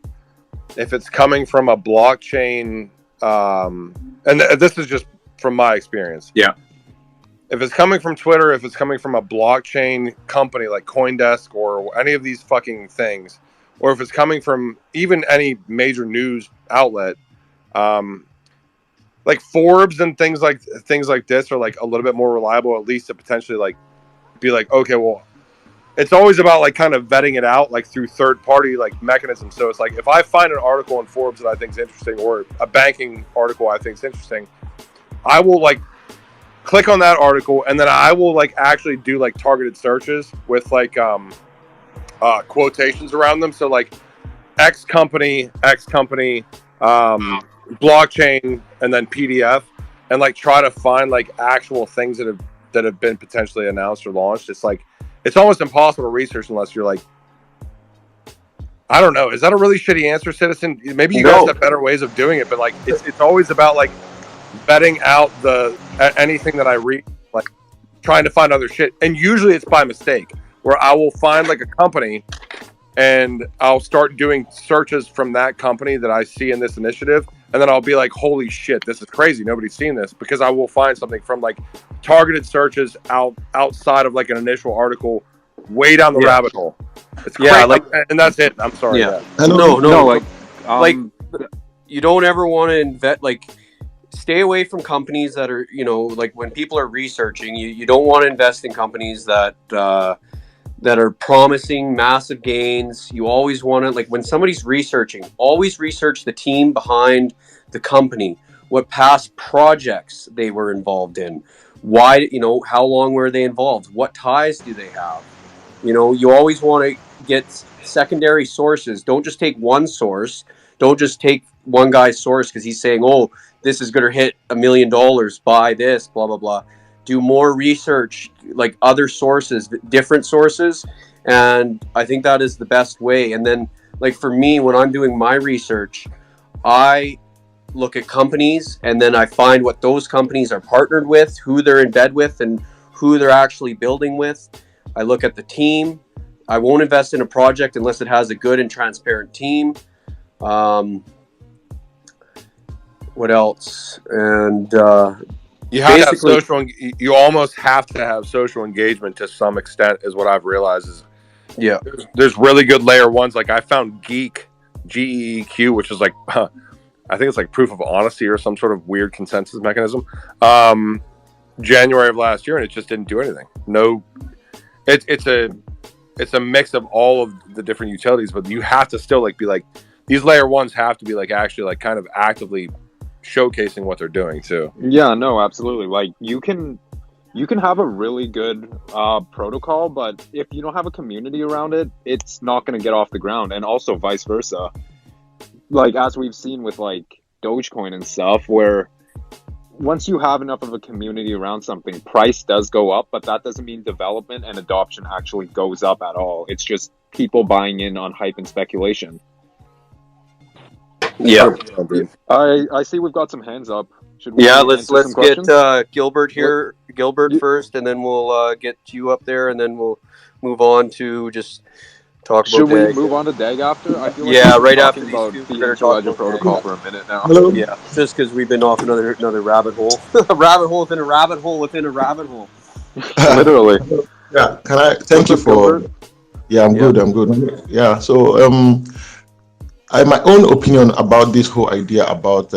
if it's coming from a blockchain, and this is just from my experience. Yeah. If it's coming from Twitter, if it's coming from a blockchain company like CoinDesk or any of these fucking things, or if it's coming from even any major news outlet, like Forbes and things like this are like a little bit more reliable, at least to potentially like be like, okay, well, it's always about like kind of vetting it out like through third party like mechanisms. So it's like if I find an article in Forbes that I think is interesting, or a banking article I think is interesting, I will like click on that article, and then I will like actually do like targeted searches with like quotations around them. So like X company, blockchain, and then PDF, and like try to find like actual things that have been potentially announced or launched. It's like it's almost impossible to research unless you're like, I don't know. Is that a really shitty answer, Citizen? Maybe you guys have better ways of doing it, but like it's always about like vetting out anything that I read, like trying to find other shit, and usually it's by mistake, where I will find like a company and I'll start doing searches from that company that I see in this initiative, and then I'll be like, holy shit, this is crazy, nobody's seen this, because I will find something from like targeted searches outside of like an initial article way down the rabbit hole. It's crazy. Yeah, like, and that's it. I'm sorry. Yeah. No, like you don't ever want to invest, like stay away from companies that are, you know, like when people are researching, you don't want to invest in companies that are promising massive gains. You always want to, like when somebody's researching, always research the team behind the company, what past projects they were involved in, why, you know, how long were they involved, what ties do they have. You know, you always want to get secondary sources. Don't just take one source. Don't just take one guy's source because he's saying, oh, this is going to hit $1 million, buy this, blah, blah, blah. Do more research, like other sources, different sources. And I think that is the best way. And then, like for me, when I'm doing my research, I look at companies and then I find what those companies are partnered with, who they're in bed with, and who they're actually building with. I look at the team. I won't invest in a project unless it has a good and transparent team. What else? And you have to have social. You almost have to have social engagement to some extent, is what I've realized. Is there's really good layer ones. Like I found GEEQ, which is like I think it's like proof of honesty or some sort of weird consensus mechanism. January of last year, and it just didn't do anything. No, it's a mix of all of the different utilities, but you have to still like be like, these layer ones have to be like actually like kind of actively showcasing what they're doing too. Yeah, no, absolutely. Like you can have a really good protocol, but if you don't have a community around it, it's not going to get off the ground. And also vice versa. Like as we've seen with like Dogecoin and stuff, where once you have enough of a community around something, price does go up, but that doesn't mean development and adoption actually goes up at all. It's just people buying in on hype and speculation. Yeah. I see we've got some hands up. Should we let's get Gilbert here. Gilbert first, and then we'll get you up there, and then we'll move on to just talk about Should we DAG. move on to DAG after? I feel like right after these about two, the Hyperledger protocol for a minute now. Hello? Yeah, just because we've been off another rabbit hole. A rabbit hole within a rabbit hole within a rabbit hole. Literally. Yeah, can I thank you for... Yeah, I'm good. Yeah, so I have my own opinion about this whole idea about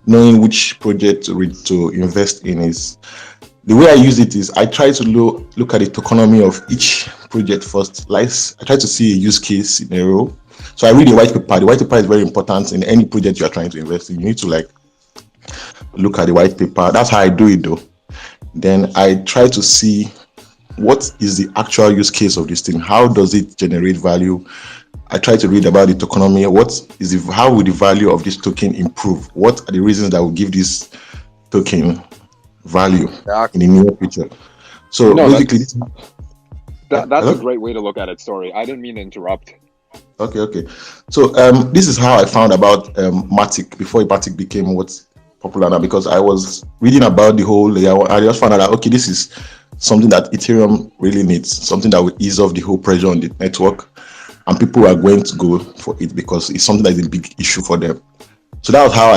knowing which project to invest in. Is the way I use it is I try to look at the tokenomics of each project first. Like I try to see a use case scenario. So I read the white paper. The white paper is very important in any project you are trying to invest in. You need to like look at the white paper. That's how I do it though. Then I try to see what is the actual use case of this thing. How does it generate value? I try to read about the tokenomics. How will the value of this token improve? What are the reasons that will give this token value in the near future? So basically, that's a great way to look at it. Sorry, I didn't mean to interrupt. Okay. So this is how I found about Matic before Matic became what's popular now, because I was reading about the whole layer. I just found out that okay, this is something that Ethereum really needs, something that will ease off the whole pressure on the network, and people are going to go for it because it's something that is a big issue for them. So that was how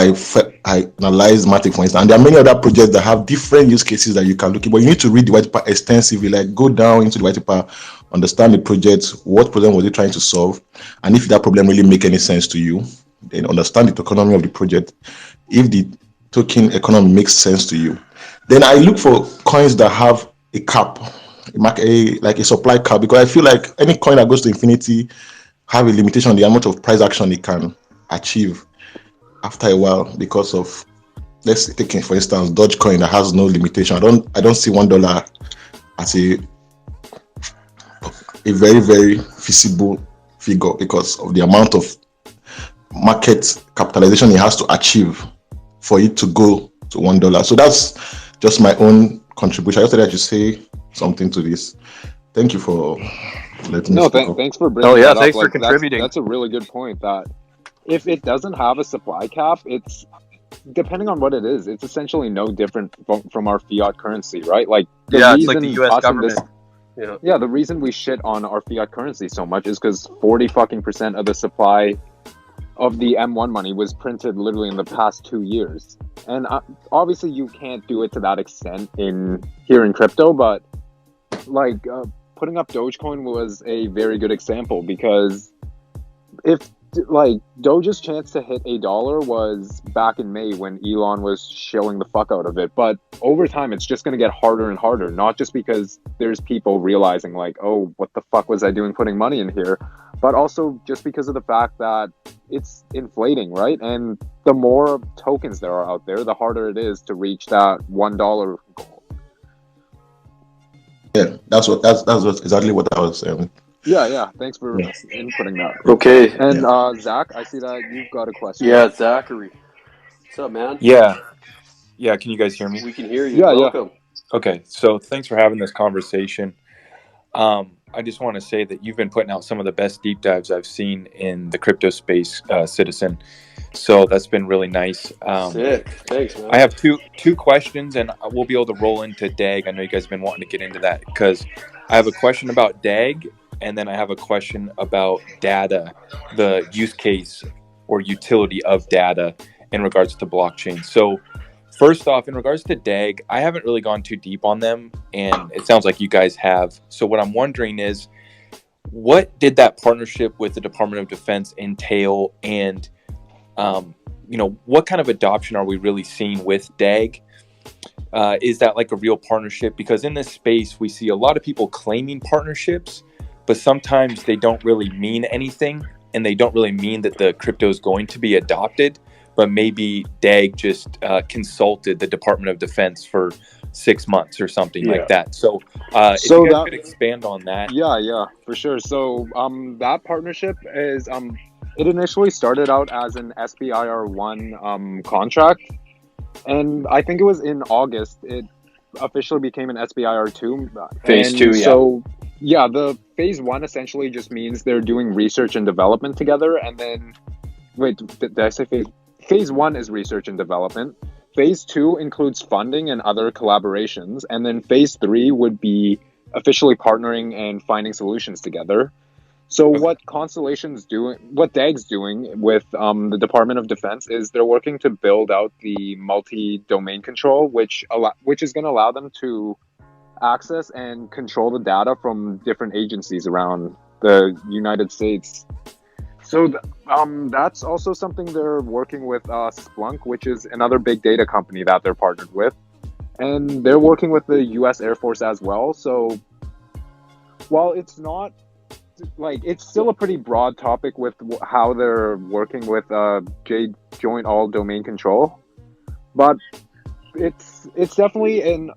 I analyzed Matic, for instance. And there are many other projects that have different use cases that you can look at, but you need to read the white paper extensively, like go down into the white paper, understand the project, what problem was it trying to solve, and if that problem really make any sense to you, then understand the tokenomics of the project. If the token economy makes sense to you, then I look for coins that have a cap, like a supply cap, because I feel like any coin that goes to infinity have a limitation on the amount of price action it can achieve after a while, because of, let's take for instance Dogecoin that has no limitation. I don't see $1 as a very, very feasible figure because of the amount of market capitalization it has to achieve for it to go to $1. So that's just my own contribution. I just thought I should say something to this. Thank you for letting me speak. Thanks for bringing that up. Thanks for contributing. That's a really good point, that if it doesn't have a supply cap, it's, depending on what it is, it's essentially no different from our fiat currency, right? Like, it's like the US government. The reason we shit on our fiat currency so much is because 40% of the supply of the M1 money was printed literally in the past 2 years. And obviously you can't do it to that extent here in crypto, but like putting up Dogecoin was a very good example, because if like Doge's chance to hit $1 was back in May when Elon was shilling the fuck out of it. But over time, it's just going to get harder and harder, not just because there's people realizing like, oh, what the fuck was I doing putting money in here? But also just because of the fact that it's inflating, right? And the more tokens there are out there, the harder it is to reach that $1 goal. Yeah, that's exactly what I was saying. Yeah. Thanks for inputting that. Okay. And Zach, I see that you've got a question. Yeah, Zachary. What's up, man? Yeah. Can you guys hear me? We can hear you. Yeah, Welcome. Okay, so thanks for having this conversation. I just want to say that you've been putting out some of the best deep dives I've seen in the crypto space, Citizen. So that's been really nice. Sick. Thanks, man. I have two questions, and we'll be able to roll into DAG. I know you guys have been wanting to get into that, because I have a question about DAG, and then I have a question about data, the use case or utility of data in regards to blockchain. So first off, in regards to DAG, I haven't really gone too deep on them, and it sounds like you guys have. So what I'm wondering is, what did that partnership with the Department of Defense entail, and what kind of adoption are we really seeing with DAG? Is that like a real partnership? Because in this space, we see a lot of people claiming partnerships, but sometimes they don't really mean anything, and they don't really mean that the crypto is going to be adopted, but maybe DAG just consulted the Department of Defense for 6 months or something like that. So if you guys could expand on that. Yeah, for sure. So that partnership is, it initially started out as an SBIR1 contract, and I think it was in August it officially became an SBIR2. Phase 2, yeah. So yeah, the phase 1 essentially just means they're doing research and development together, and then wait, did I say phase 1 is research and development. Phase 2 includes funding and other collaborations, and then phase 3 would be officially partnering and finding solutions together. So what Constellation's doing, what DAG's doing with the Department of Defense is they're working to build out the multi-domain control, which is going to allow them to access and control the data from different agencies around the United States. So that's also something they're working with Splunk, which is another big data company that they're partnered with. And they're working with the U.S. Air Force as well. So while it's not, like, it's still a pretty broad topic with how they're working with Joint All-Domain Control. But it's definitely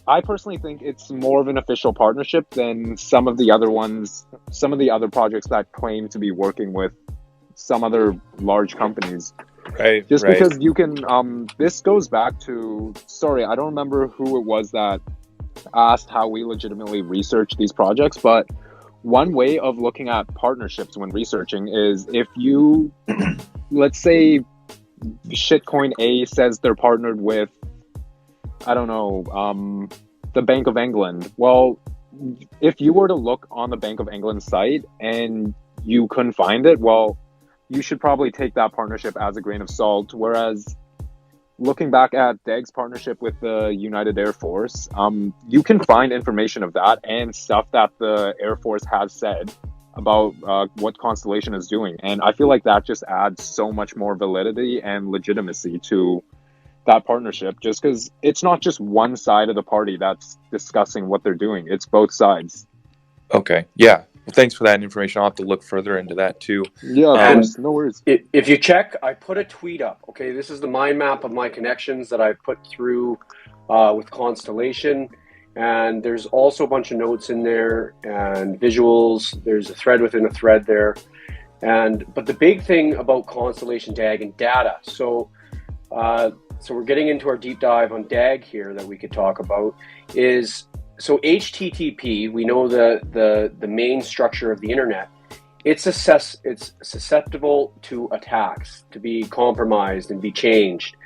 I personally think it's more of an official partnership than some of the other projects that claim to be working with some other large companies. Right. Just because you can, this goes back to, sorry, I don't remember who it was that asked how we legitimately research these projects, but one way of looking at partnerships when researching is if you, let's say shitcoin A says they're partnered with, I don't know, the Bank of England. Well, if you were to look on the Bank of England site and you couldn't find it, well, you should probably take that partnership as a grain of salt. Whereas looking back at DAG's partnership with the United Air Force, you can find information of that and stuff that the Air Force has said about what Constellation is doing. And I feel like that just adds so much more validity and legitimacy to that partnership, just because it's not just one side of the party that's discussing what they're doing. It's both sides. Okay. Yeah. Well, thanks for that information. I'll have to look further into that too. Yeah, of course. No worries. If you check, I put a tweet up. Okay, this is the mind map of my connections that I put through with Constellation. And there's also a bunch of notes in there and visuals. There's a thread within a thread there. But the big thing about Constellation DAG and data. So we're getting into our deep dive on DAG here that we could talk about is, so HTTP, we know the main structure of the internet. It's susceptible to attacks, to be compromised and be changed.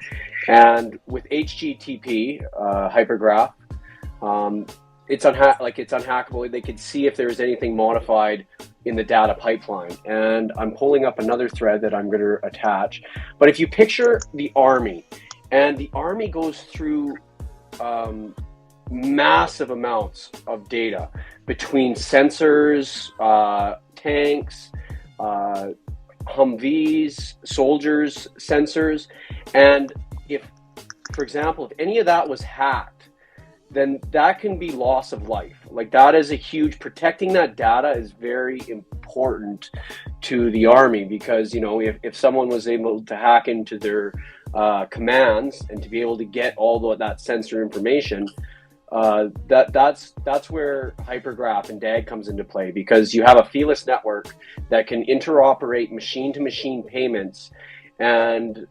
And with HTTP, hypergraph, it's unhackable. They could see if there's anything modified in the data pipeline. And I'm pulling up another thread that I'm going to attach. But if you picture the Army, and the Army goes through massive amounts of data between sensors, tanks, Humvees, soldiers, sensors. And if, for example, if any of that was hacked, then that can be loss of life. Like, that is a huge, protecting that data is very important to the Army, because, you know, if someone was able to hack into their commands and to be able to get all that sensor information, that's where hypergraph and DAG comes into play, because you have a feeless network that can interoperate machine-to-machine payments, and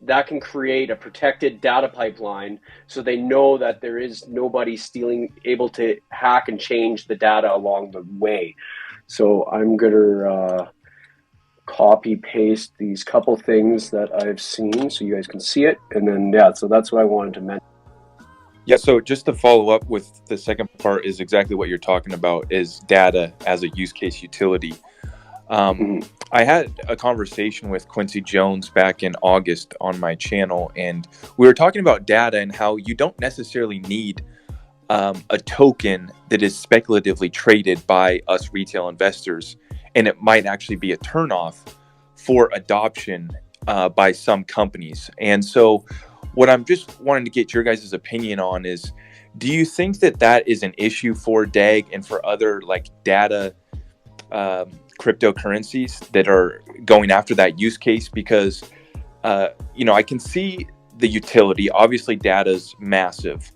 that can create a protected data pipeline, so they know that there is nobody able to hack and change the data along the way. So I'm gonna copy paste these couple things that I've seen so you guys can see it, and then so that's what I wanted to mention. Yeah, so just to follow up with the second part is exactly what you're talking about, is data as a use case utility. I had a conversation with Quincy Jones back in August on my channel, and we were talking about data and how you don't necessarily need a token that is speculatively traded by us retail investors, and it might actually be a turnoff for adoption by some companies. And so what I'm just wanting to get your guys' opinion on is, do you think that is an issue for DAG and for other like data cryptocurrencies that are going after that use case? Because I can see the utility. Obviously data's massive,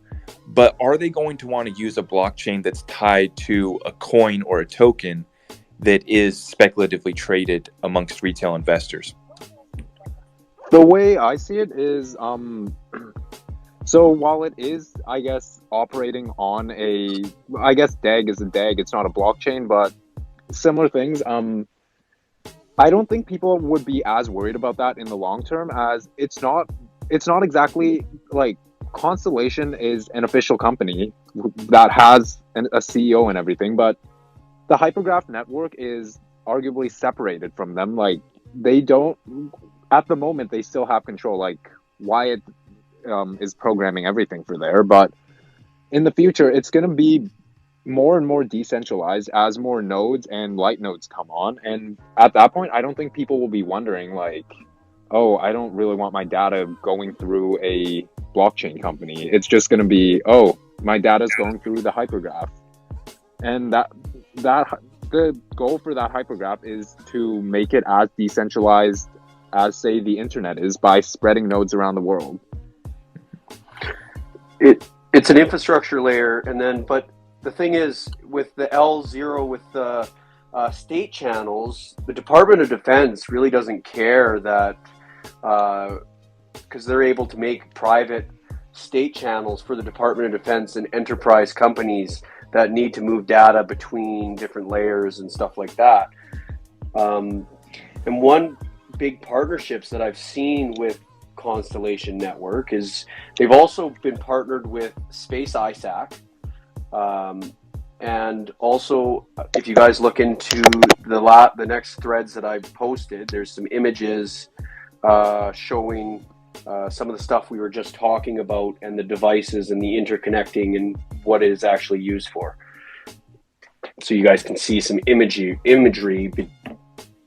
but are they going to want to use a blockchain that's tied to a coin or a token that is speculatively traded amongst retail investors? The way I see it is, so while it is, I guess, operating on I guess DAG is a DAG, it's not a blockchain, but similar things, I don't think people would be as worried about that in the long term, as it's not exactly like Constellation is an official company that has a CEO and everything, but the hypergraph network is arguably separated from them. Like, they don't, at the moment, they still have control, like Wyatt is programming everything for there, but in the future, it's going to be more and more decentralized as more nodes and light nodes come on. And at that point, I don't think people will be wondering like, oh, I don't really want my data going through a blockchain company. It's just going to be, oh, my data is going through the hypergraph. And the goal for that hypergraph is to make it as decentralized as, say, the internet is, by spreading nodes around the world. It's an infrastructure layer, but the thing is, with the L0, with the state channels, the Department of Defense really doesn't care that, because they're able to make private state channels for the Department of Defense and enterprise companies that need to move data between different layers and stuff like that. And one big partnerships that I've seen with Constellation Network is they've also been partnered with Space ISAC. And also, if you guys look into the next threads that I've posted, there's some images showing some of the stuff we were just talking about and the devices and the interconnecting and what it is actually used for. So you guys can see some imagery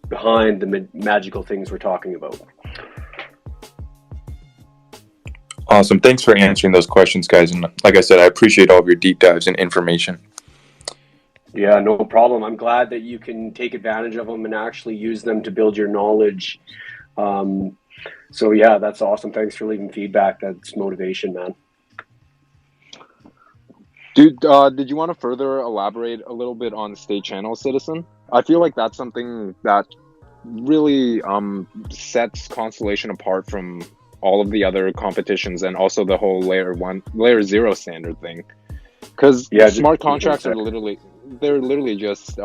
behind the magical things we're talking about. Awesome. Thanks for answering those questions, guys. And like I said, I appreciate all of your deep dives and information. Yeah, no problem. I'm glad that you can take advantage of them and actually use them to build your knowledge. So yeah, that's awesome. Thanks for leaving feedback. That's motivation, man. Dude, did you want to further elaborate a little bit on state channel, Citizen? I feel like that's something that really sets Constellation apart from all of the other competitions and also the whole layer 0 standard thing. Because smart contracts are literally just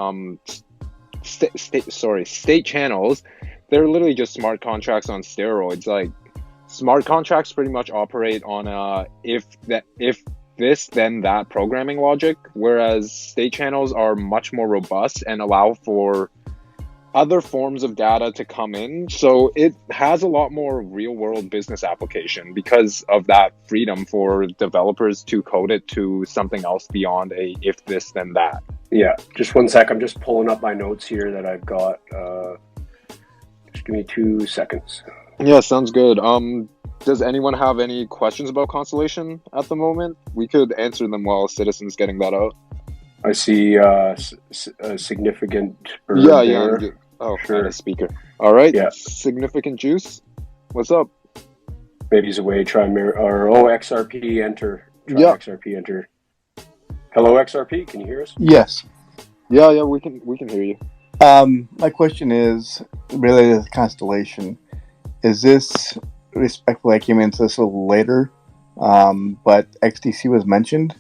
state channels. They're literally just smart contracts on steroids. Like, smart contracts pretty much operate on a if this then that programming logic, whereas state channels are much more robust and allow for other forms of data to come in. So it has a lot more real world business application because of that freedom for developers to code it to something else beyond a if this then that. Yeah, just one sec. I'm just pulling up my notes here that I've got. Just give me 2 seconds. Yeah, sounds good. Does anyone have any questions about Constellation at the moment? We could answer them while Citizen's getting that out. I see a significant bird there. Yeah. Oh, sure. A speaker. All right. Yeah. Significant juice. What's up? Maybe he's away. XRP enter. XRP enter. Hello, XRP. Can you hear us? Yes. Yeah. We can hear you. My question is related to Constellation. Is this, respectfully, I came into this a little later, but XDC was mentioned.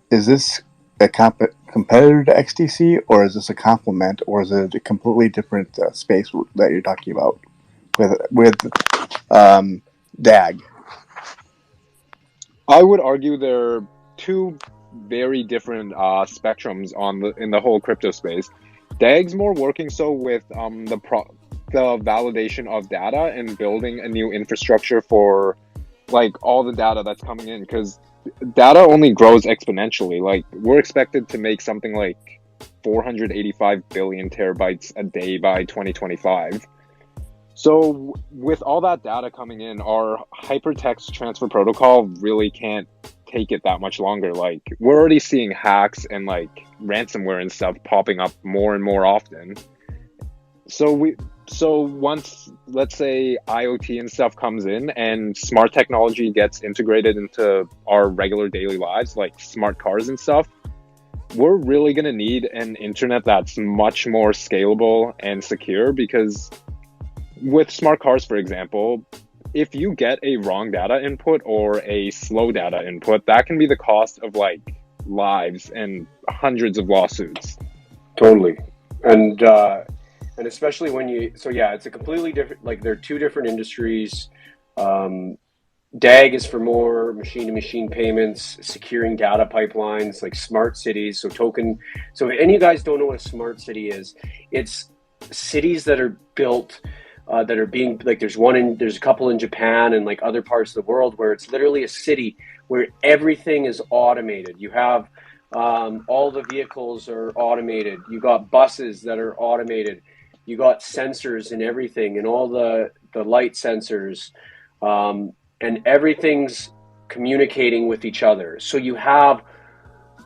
Is this a competitor to XDC, or is this a complement, or is it a completely different space that you're talking about with DAG? I would argue they're two very different spectrums in the whole crypto space. DAG's more working so with the validation of data and building a new infrastructure for like all the data that's coming in, because data only grows exponentially. Like, we're expected to make something like 485 billion terabytes a day by 2025. So with all that data coming in, our hypertext transfer protocol really can't take it that much longer. Like, we're already seeing hacks and like ransomware and stuff popping up more and more often. So once, let's say, IoT and stuff comes in and smart technology gets integrated into our regular daily lives, like smart cars and stuff, we're really going to need an internet that's much more scalable and secure, because with smart cars, for example, if you get a wrong data input or a slow data input, that can be the cost of like lives and hundreds of lawsuits. Totally. And especially when it's a completely different, like, they're two different industries. DAG is for more machine-to-machine payments, securing data pipelines, like smart cities. So if any of you guys don't know what a smart city is, it's cities that are built, that are being, like, there's a couple in Japan and like other parts of the world where it's literally a city where everything is automated. You have all the vehicles are automated. You got buses that are automated. You got sensors and everything, and all the light sensors, and everything's communicating with each other. So you have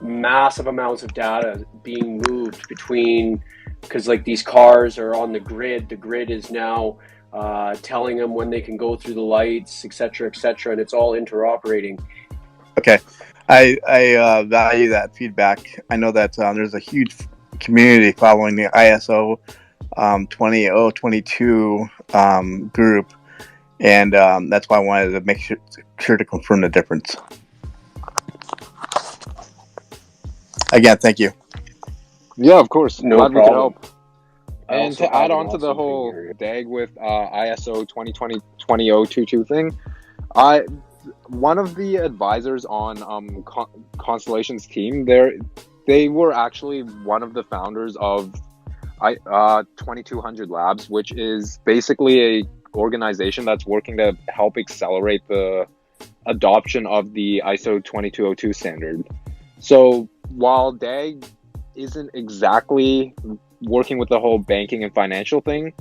massive amounts of data being moved between, because like these cars are on the grid. The grid is now telling them when they can go through the lights, et cetera, and it's all interoperating. Okay, I value that feedback. I know that there's a huge community following the ISO20022 group, and that's why I wanted to make sure to confirm the difference. Again, thank you. Yeah, of course. No Glad problem. we could help. And to add on to the whole DAG with ISO 20022 thing, one of the advisors on Constellation's team, they were actually one of the founders of 2200 Labs, which is basically a organization that's working to help accelerate the adoption of the ISO 2202 standard. So while DAG isn't exactly working with the whole banking and financial thing,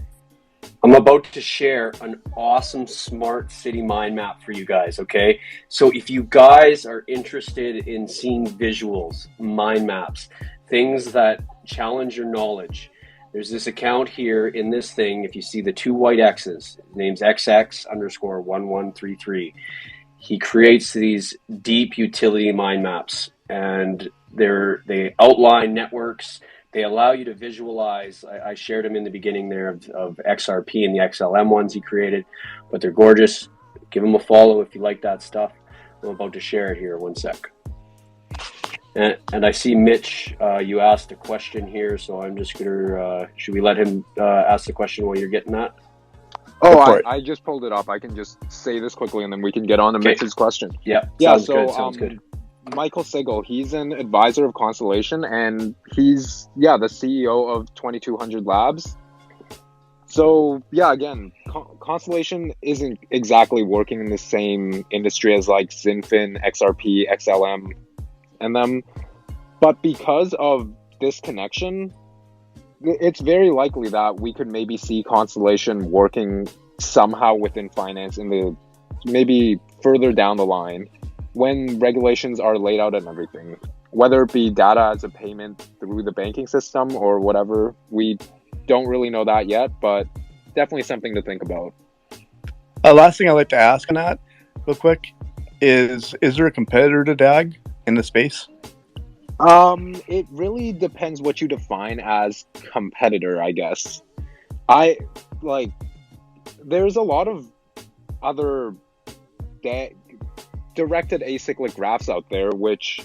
I'm about to share an awesome smart city mind map for you guys, okay? So if you guys are interested in seeing visuals, mind maps, things that challenge your knowledge, there's this account here in this thing. If you see the two white X's, his name's XX_1133. He creates these deep utility mind maps, and they outline networks. They allow you to visualize. I shared them in the beginning there of XRP and the XLM ones he created, but they're gorgeous. Give him a follow if you like that stuff. I'm about to share it here. One sec. And I see Mitch, you asked a question here, so I'm just gonna, should we let him ask the question while you're getting that? Oh, I just pulled it up. I can just say this quickly and then we can get on to Mitch's question. Yeah, sounds good. Michael Sigel, he's an advisor of Constellation, and he's the CEO of 2200 Labs. So again, Constellation isn't exactly working in the same industry as like Zinfin, XRP, XLM, and them, but because of this connection, it's very likely that we could maybe see Constellation working somehow within finance in the maybe further down the line, when regulations are laid out and everything, whether it be data as a payment through the banking system or whatever. We don't really know that yet, but definitely something to think about. Last thing I'd like to ask on that real quick is there a competitor to DAG in the space? It really depends what you define as competitor, I guess. There's a lot of other directed acyclic graphs out there, which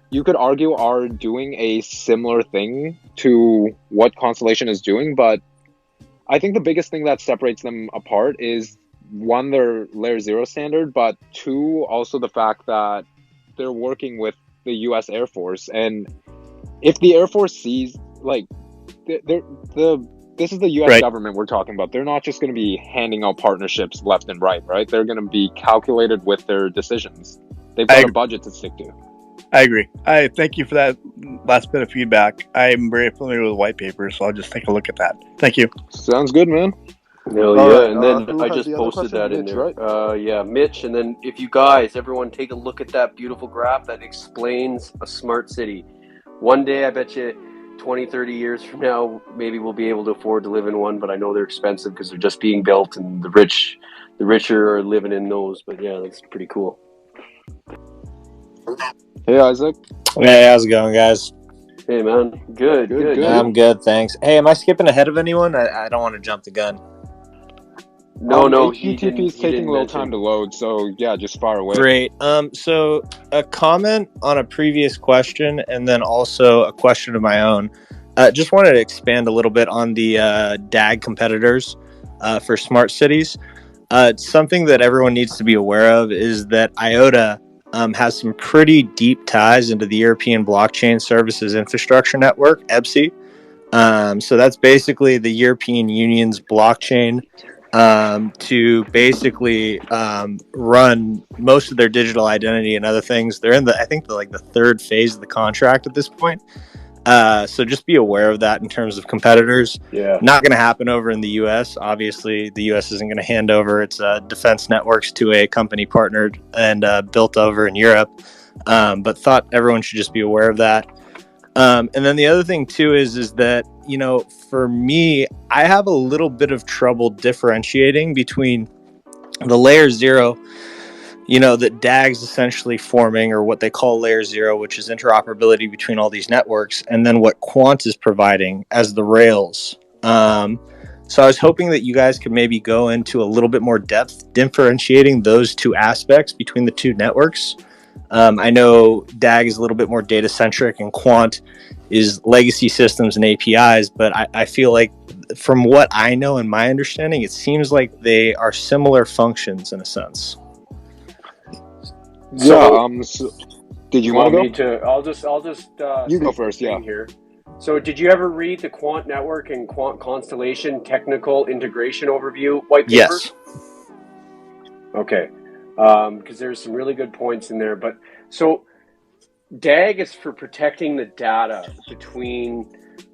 you could argue are doing a similar thing to what Constellation is doing, but I think the biggest thing that separates them apart is, one, their layer 0 standard, but two, also the fact that they're working with the US Air Force. And if the Air Force sees, this is the US government we're talking about. They're not just going to be handing out partnerships left and right? They're going to be calculated with their decisions. They've got a budget to stick to. I agree. I thank you for that last bit of feedback. I'm very familiar with white paper, so I'll just take a look at that. Thank you. Sounds good, man. Hell yeah, and then I just posted that in there. Mitch, and then if you guys, everyone take a look at that beautiful graph that explains a smart city. One day, I bet you 20, 30 years from now, maybe we'll be able to afford to live in one, but I know they're expensive because they're just being built, and the richer are living in those. But yeah, that's pretty cool. Hey, Isaac. Hey, how's it going, guys? Hey, man. Good. I'm good, thanks. Hey, am I skipping ahead of anyone? I don't want to jump the gun. No, HTTP is taking a little time to load, so yeah, just fire away. Great. So a comment on a previous question, and then also a question of my own. Just wanted to expand a little bit on the DAG competitors for smart cities. Something that everyone needs to be aware of is that IOTA has some pretty deep ties into the European Blockchain Services Infrastructure Network, EBSI. So that's basically the European Union's blockchain to basically run most of their digital identity and other things. They're in the third phase of the contract at this point. So just be aware of that in terms of competitors. Yeah. Not going to happen over in the U.S. Obviously, the U.S. isn't going to hand over its defense networks to a company partnered and built over in Europe. But thought everyone should just be aware of that. And then the other thing too is that, for me, I have a little bit of trouble differentiating between the layer 0, that DAG's essentially forming, or what they call layer 0, which is interoperability between all these networks, and then what Quant is providing as the rails. So I was hoping that you guys could maybe go into a little bit more depth differentiating those two aspects between the two networks. I know DAG is a little bit more data centric, and Quant is legacy systems and APIs, but I feel like from what I know and my understanding, it seems like they are similar functions in a sense. So, did you want me to? I'll just. You go first. Yeah. Here. So, did you ever read the Quant Network and Quant Constellation Technical Integration Overview white paper? Yes. Okay, because there's some really good points in there. But so, DAG is for protecting the data between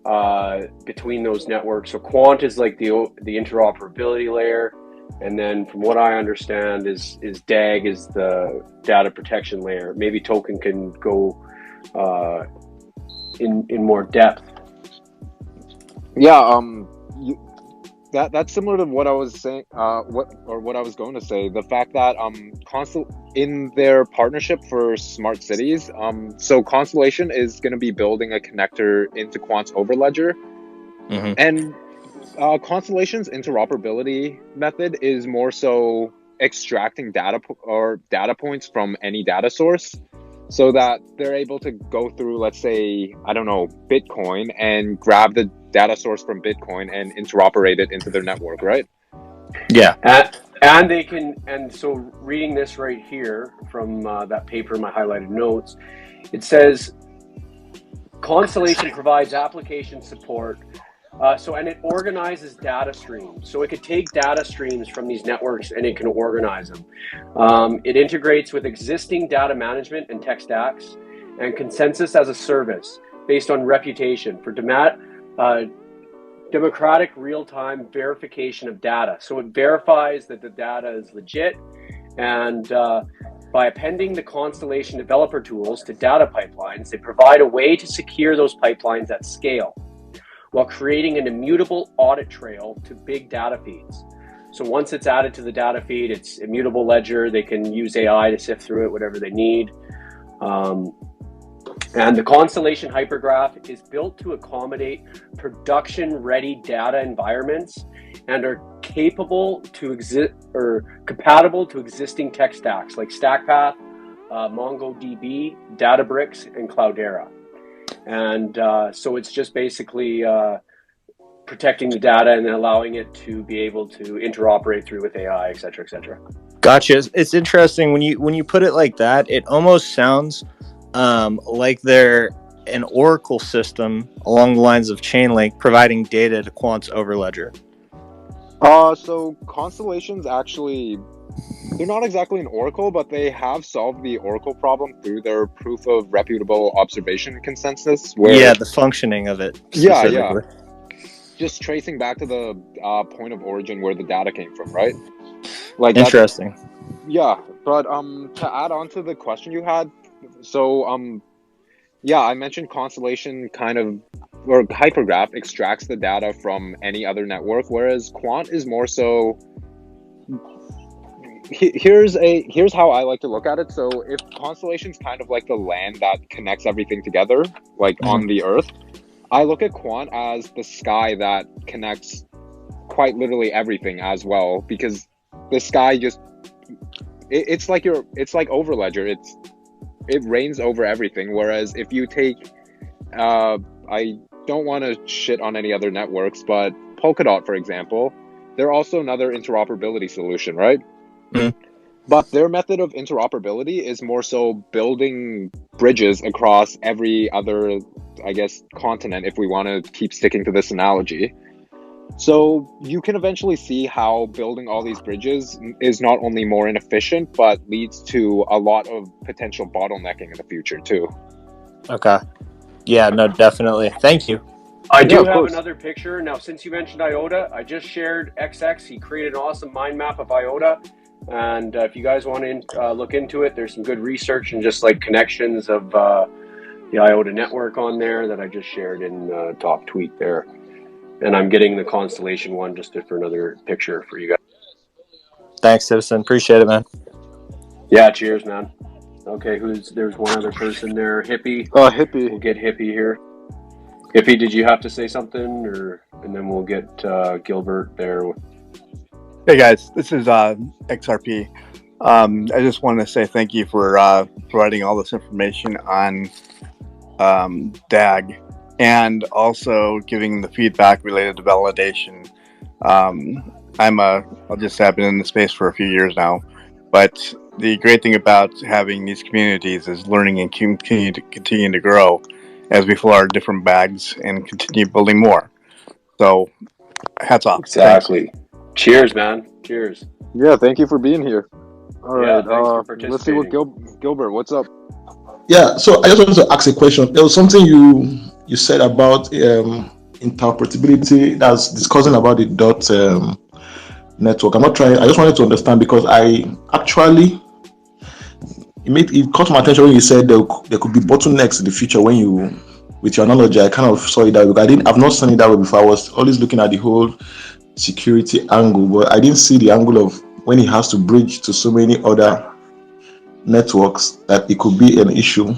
those networks. So, Quant is like the interoperability layer. And then from what I understand is DAG is the data protection layer. Maybe Token can go in more depth. Yeah, that's similar to what I was saying, what I was going to say. The fact that in their partnership for smart cities, so Constellation is going to be building a connector into Quant's Overledger, and Constellation's interoperability method is more so extracting data points from any data source, so that they're able to go through, let's say, I don't know, Bitcoin, and grab the data source from Bitcoin and interoperate it into their network, right? Yeah. And they can, and so reading this right here from that paper in my highlighted notes, it says Constellation provides application support. And it organizes data streams. So it could take data streams from these networks and it can organize them. It integrates with existing data management and tech stacks and consensus as a service based on reputation for democratic real-time verification of data. So it verifies that the data is legit, and by appending the Constellation developer tools to data pipelines, they provide a way to secure those pipelines at scale, while creating an immutable audit trail to big data feeds. So once it's added to the data feed, it's immutable ledger. They can use AI to sift through it, whatever they need. And the Constellation Hypergraph is built to accommodate production-ready data environments and are compatible to existing tech stacks like StackPath, MongoDB, Databricks, and Cloudera. And so it's just basically protecting the data and allowing it to be able to interoperate through with AI, et cetera, et cetera. Gotcha. It's interesting when you put it like that. It almost sounds like they're an Oracle system along the lines of Chainlink, providing data to Quant's Overledger. So Constellation's actually, they're not exactly an Oracle, but they have solved the Oracle problem through their proof of reputable observation consensus. Where, the functioning of it. Yeah. Just tracing back to the point of origin where the data came from, right? Like interesting. But to add on to the question you had, so I mentioned Constellation or Hypergraph extracts the data from any other network, whereas Quant is more so. Here's how I like to look at it. So if Constellation's kind of like the land that connects everything together, like on the Earth, I look at Quant as the sky that connects quite literally everything as well, because the sky just it's like Overledger. It reigns over everything. Whereas if you take I don't want to shit on any other networks, but Polkadot, for example, they're also another interoperability solution, right? But their method of interoperability is more so building bridges across every other, I guess, continent, if we want to keep sticking to this analogy. So you can eventually see how building all these bridges is not only more inefficient, but leads to a lot of potential bottlenecking in the future too. Okay. Yeah, no, definitely. Thank you. I do have another picture. Now, since you mentioned IOTA, I just shared XX. He created an awesome mind map of IOTA. And if you guys want to look into it, there's some good research and just like connections of the IOTA network on there that I just shared in the top tweet there. And I'm getting the Constellation one just for another picture for you guys. Thanks, Citizen. Appreciate it, man. Yeah, cheers, man. Okay, there's one other person there. Hippie. Oh, Hippie. We'll get Hippie here. Hippie, did you have to say something, and then we'll get Gilbert there. Hey guys, this is XRP. I just want to say thank you for providing all this information on DAG. and also giving the feedback related to validation. I'll just say I've been in the space for a few years now, but the great thing about having these communities is learning and continue to grow as we fill our different bags and continue building more. So, hats off. Exactly. Thanks. Cheers, man. Cheers. Yeah, thank you for being here. All right, thanks for let's see what participating. Gilbert, what's up? Yeah, so I just wanted to ask a question. There was something you said about interpretability. That's discussing about the dot network. I just wanted to understand because I actually it caught my attention when you said there could be bottlenecks in the future. When you, with your analogy, I kind of saw it that way. I've not seen it that way before. I was always looking at the whole security angle, but I didn't see the angle of when it has to bridge to so many other networks that it could be an issue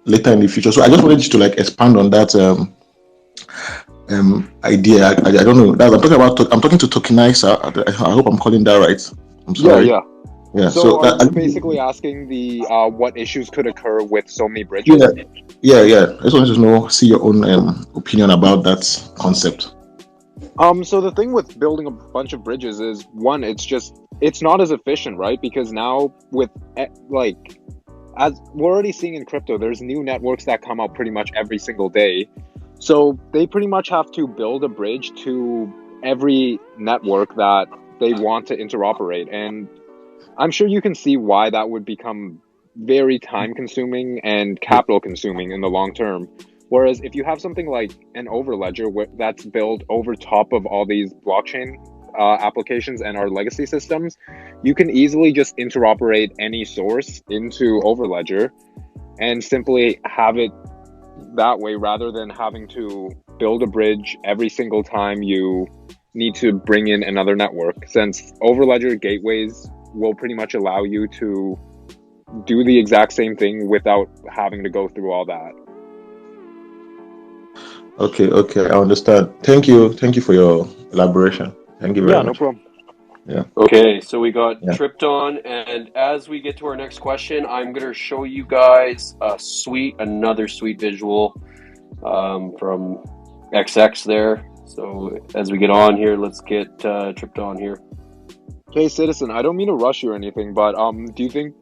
later in the future. So I just wanted you to expand on that idea. I don't know. I'm talking to Tokenizer. I hope I'm calling that right. I'm sorry. Yeah. So are you basically asking the what issues could occur with so many bridges? Yeah. I just wanted to see your own opinion about that concept. So the thing with building a bunch of bridges is, one, it's not as efficient, right? Because now with as we're already seeing in crypto, there's new networks that come out pretty much every single day. So they pretty much have to build a bridge to every network that they want to interoperate. And I'm sure you can see why that would become very time consuming and capital consuming in the long term. Whereas if you have something like an Overledger that's built over top of all these blockchain applications and our legacy systems, you can easily just interoperate any source into Overledger and simply have it that way, rather than having to build a bridge every single time you need to bring in another network, since Overledger gateways will pretty much allow you to do the exact same thing without having to go through all that. Okay, I understand. Thank you for your elaboration. Thank you very much. No problem. Yeah. Okay, so we got Trypton, and as we get to our next question, I'm going to show you guys another sweet visual from XX there. So as we get on here, let's get Trypton here. Hey, Citizen, I don't mean to rush you or anything, but do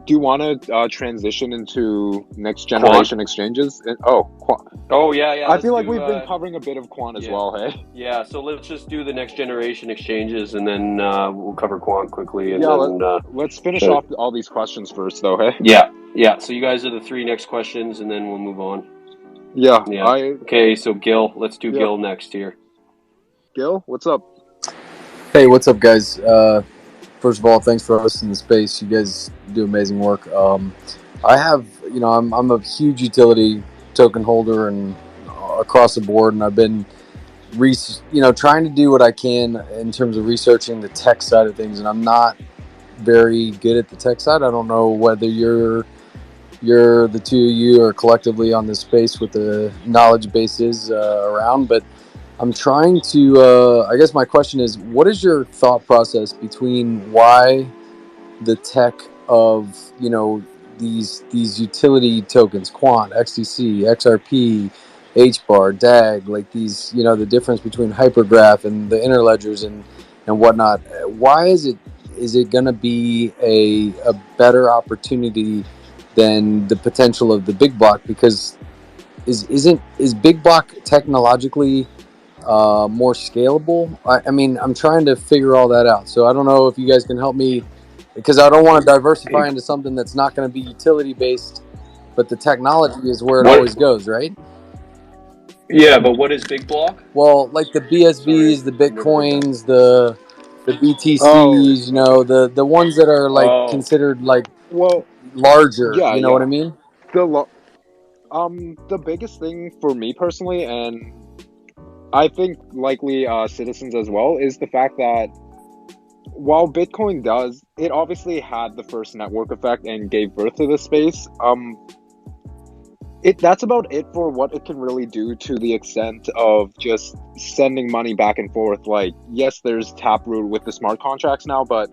you want to transition into next generation exchanges? Quant. Oh, yeah. I feel like we've been covering a bit of Quant as well, hey? Yeah, so let's just do the next generation exchanges, and then we'll cover Quant quickly. And let's finish off all these questions first, though, hey? Yeah. So you guys are the three next questions, and then we'll move on. Yeah. Okay, so Gil, let's do Gil next here. Gil, what's up? Hey, what's up, guys? First of all, thanks for hosting the space. You guys do amazing work. I have, I'm a huge utility token holder and across the board, and I've been, trying to do what I can in terms of researching the tech side of things, and I'm not very good at the tech side. I don't know whether you're the two of you are collectively on this space with the knowledge bases around, but I'm trying to, I guess my question is, what is your thought process between why the tech of, these utility tokens, Quant, XDC, XRP, HBAR, DAG, like these, the difference between hypergraph and the interledgers and whatnot. Why is it going to be a better opportunity than the potential of the big block? Because is big block technologically more scalable? I mean, I'm trying to figure all that out. So I don't know if you guys can help me, because I don't want to diversify into something that's not going to be utility based, but the technology is where it always goes, right? Yeah, but what is big block? Well, like the BSVs, the Bitcoins, the BTCs, the ones that are considered larger. What I mean? The biggest thing for me personally, and I think likely citizens as well, is the fact that while Bitcoin it obviously had the first network effect and gave birth to the space, that's about it for what it can really do, to the extent of just sending money back and forth. Like, yes, there's Taproot with the smart contracts now, but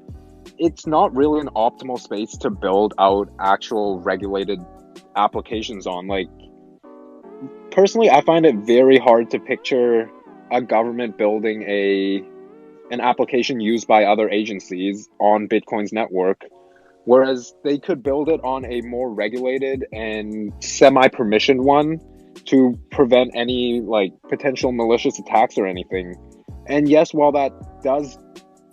it's not really an optimal space to build out actual regulated applications on. Like, personally, I find it very hard to picture a government building an application used by other agencies on Bitcoin's network, whereas they could build it on a more regulated and semi-permissioned one to prevent any like potential malicious attacks or anything. And yes, while that does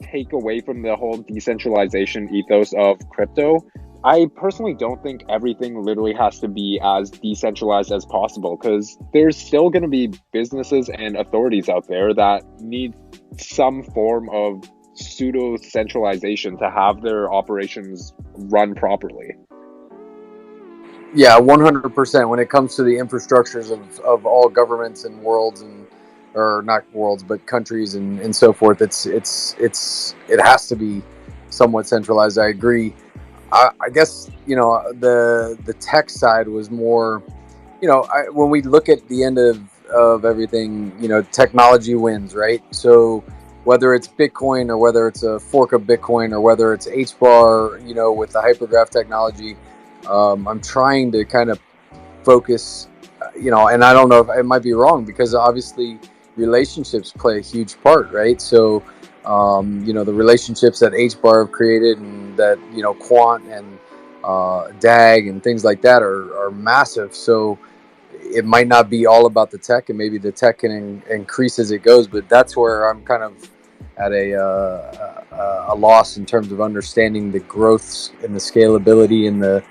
take away from the whole decentralization ethos of crypto, I personally don't think everything literally has to be as decentralized as possible, because there's still going to be businesses and authorities out there that need some form of pseudo centralization to have their operations run properly. Yeah, 100%. When it comes to the infrastructures of all governments and worlds, and or not worlds, but countries and so forth, it has to be somewhat centralized. I agree. I guess, you know, the tech side was more, you know, when we look at the end of everything, you know, technology wins, right? So whether it's Bitcoin or whether it's a fork of Bitcoin or whether it's HBAR, you know, with the hypergraph technology, I'm trying to kind of focus, you know, and I don't know if it might be wrong, because obviously relationships play a huge part, right? So, you know, the relationships that HBAR have created and that, you know, Quant and DAG and things like that are massive. So it might not be all about the tech, and maybe the tech can increase as it goes, but that's where I'm kind of at a loss in terms of understanding the growths and the scalability and the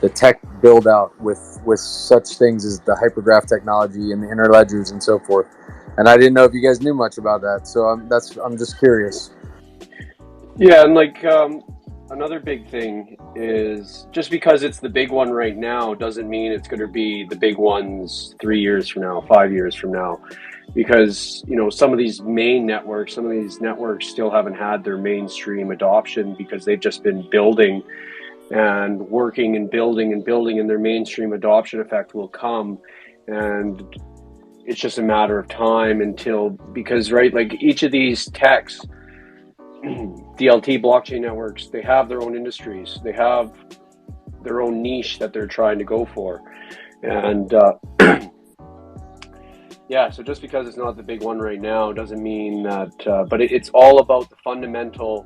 tech build out with such things as the hypergraph technology and the interledgers and so forth. And I didn't know if you guys knew much about that, so I'm just curious. Yeah, and like another big thing is, just because it's the big one right now doesn't mean it's going to be the big ones 3 years from now, 5 years from now, because, you know, some of these networks still haven't had their mainstream adoption because they've just been building and working and building and building, and their mainstream adoption effect will come, and it's just a matter of time until, because, right, like each of these techs, DLT blockchain networks, they have their own industries, they have their own niche that they're trying to go for, and yeah, so just because it's not the big one right now doesn't mean that, but it's all about the fundamental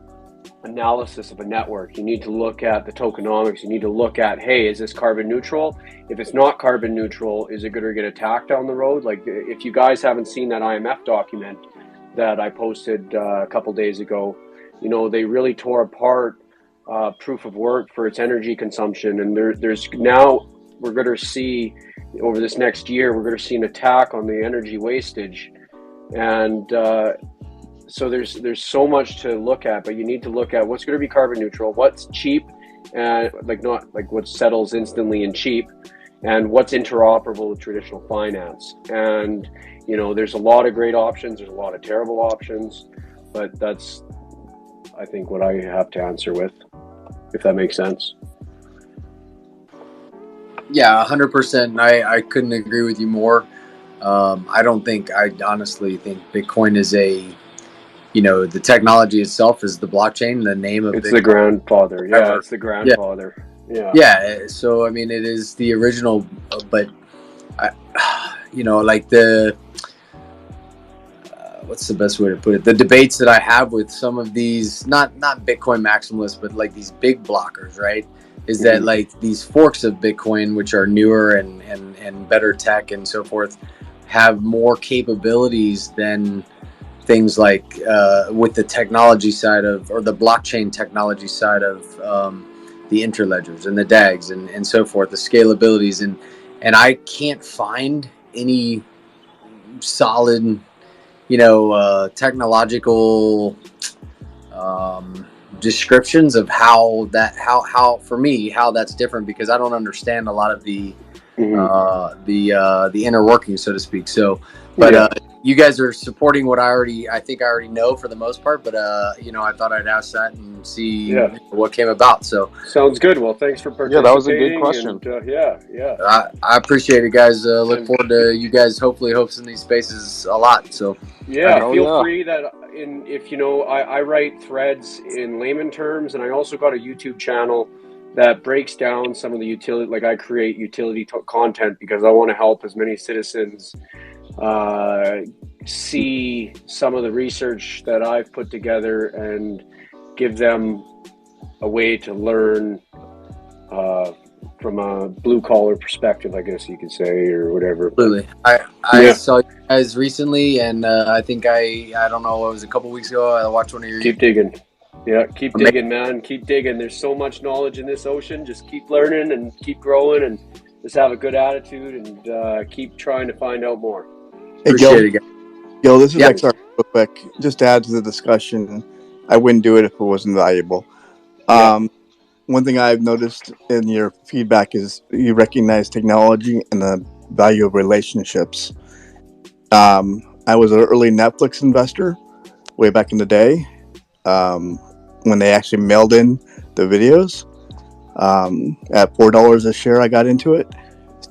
analysis of a network. You need to look at the tokenomics. You need to look at, hey, is this carbon neutral? If it's not carbon neutral, is it going to get attacked down the road? Like, if you guys haven't seen that IMF document that I posted a couple days ago, you know, they really tore apart proof of work for its energy consumption, and there's now, we're going to see over this next year, we're going to see an attack on the energy wastage, and so there's so much to look at, but you need to look at what's going to be carbon neutral, what's cheap, and not like what settles instantly and cheap, and what's interoperable with traditional finance. And, you know, there's a lot of great options, there's a lot of terrible options, but that's, I think, what I have to answer with, if that makes sense. Yeah, 100%. I couldn't agree with you more. I honestly think Bitcoin is you know, the technology itself is the blockchain, the name of it's Bitcoin. The grandfather. Yeah, it's the grandfather. Yeah. So, I mean, it is the original, but you know, like what's the best way to put it? The debates that I have with some of these, not Bitcoin maximalists, but like these big blockers, right? Is that like these forks of Bitcoin, which are newer and better tech and so forth, have more capabilities than things like with the technology side of, or the blockchain technology side of the interledgers and the DAGs and so forth, the scalabilities, and I can't find any solid, you know, technological descriptions of how for me how that's different, because I don't understand a lot of the inner workings, so to speak. So, but you guys are supporting what I think I already know for the most part. But you know, I thought I'd ask that and see what came about. So sounds good. Well, thanks for participating. Yeah, that was a good question. And, I appreciate it, guys. Look forward to you guys hopefully hosting these spaces a lot. So feel free that if you know, I write threads in layman terms, and I also got a YouTube channel that breaks down some of the utility. Like I create utility content because I want to help as many citizens see some of the research that I've put together and give them a way to learn from a blue collar perspective, I guess you could say, or whatever. Absolutely. I saw you guys recently, and I think I don't know, it was a couple weeks ago. I watched one of your. Keep digging. Yeah, keep digging, man. Keep digging. There's so much knowledge in this ocean. Just keep learning and keep growing, and just have a good attitude and keep trying to find out more. Hey, Gil, this is XR real quick. Just to add to the discussion, I wouldn't do it if it wasn't valuable. One thing I've noticed in your feedback is you recognize technology and the value of relationships. I was an early Netflix investor way back in the day when they actually mailed in the videos. At $4 a share, I got into it.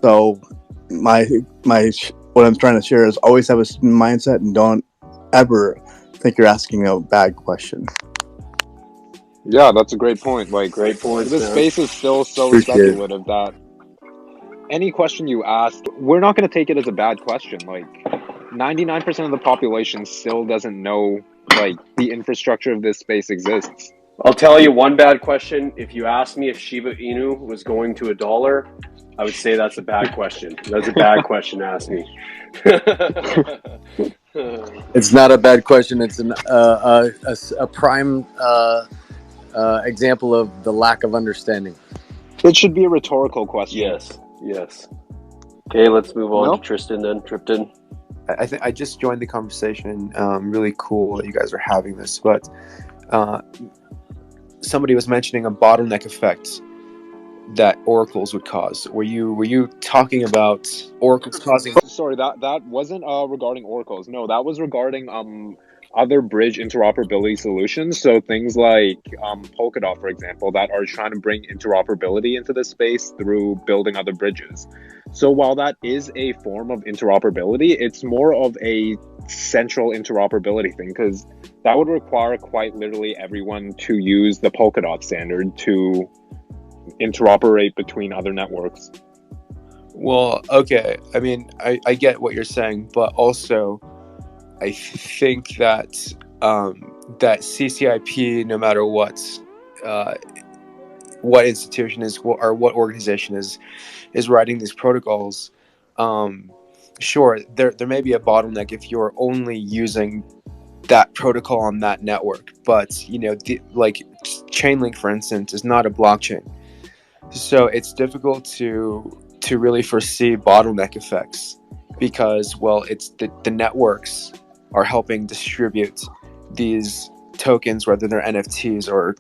So what I'm trying to share is always have a mindset and don't ever think you're asking a bad question. Yeah, that's a great point. Like, great point. This space is still so speculative that any question you ask, we're not going to take it as a bad question. Like, 99% of the population still doesn't know, like, the infrastructure of this space exists. I'll tell you one bad question. If you asked me if Shiba Inu was going to $1, I would say that's a bad question. That's a bad question to ask me. It's not a bad question. It's a prime example of the lack of understanding. It should be a rhetorical question. Yes. Okay, let's move on to Tristan then. Tripton. I think I just joined the conversation. Really cool that you guys are having this, but somebody was mentioning a bottleneck effect that oracles would cause. Were you talking about oracles causing? Sorry, that wasn't regarding oracles. No, that was regarding other bridge interoperability solutions. So things like Polkadot, for example, that are trying to bring interoperability into this space through building other bridges. So while that is a form of interoperability, it's more of a central interoperability thing, because that would require quite literally everyone to use the Polkadot standard to interoperate between other networks. Well, okay. I mean, I get what you're saying, but also I think that that CCIP, no matter what institution is or what organization is writing these protocols, sure, there may be a bottleneck if you're only using that protocol on that network, but like Chainlink, for instance, is not a blockchain, so it's difficult to really foresee bottleneck effects because, well, it's the networks are helping distribute these tokens, whether they're NFTs or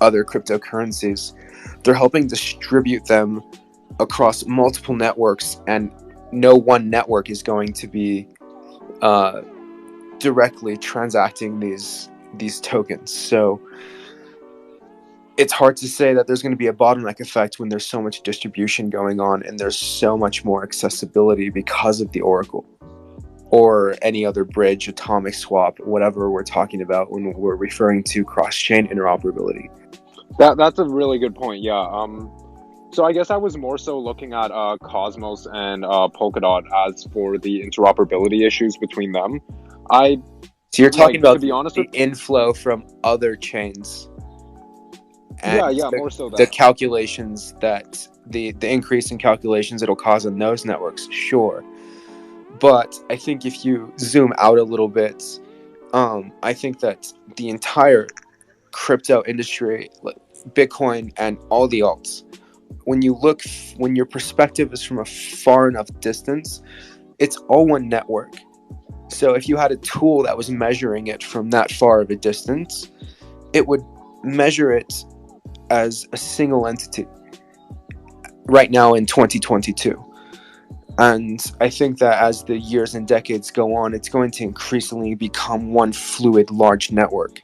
other cryptocurrencies. They're helping distribute them across multiple networks, and no one network is going to be directly transacting these tokens. So it's hard to say that there's going to be a bottleneck effect when there's so much distribution going on and there's so much more accessibility because of the Oracle or any other bridge, atomic swap, whatever we're talking about when we're referring to cross-chain interoperability. That's a really good point. Yeah. So I guess I was more so looking at Cosmos and Polkadot as for the interoperability issues between them. So you're talking about, to be honest, the inflow from other chains. And more so that. The calculations that the increase in calculations it'll cause on those networks, sure. But I think if you zoom out a little bit, I think that the entire crypto industry, Bitcoin and all the alts, when your perspective is from a far enough distance, it's all one network. So if you had a tool that was measuring it from that far of a distance, it would measure it as a single entity right now in 2022. And I think that as the years and decades go on, it's going to increasingly become one fluid, large network.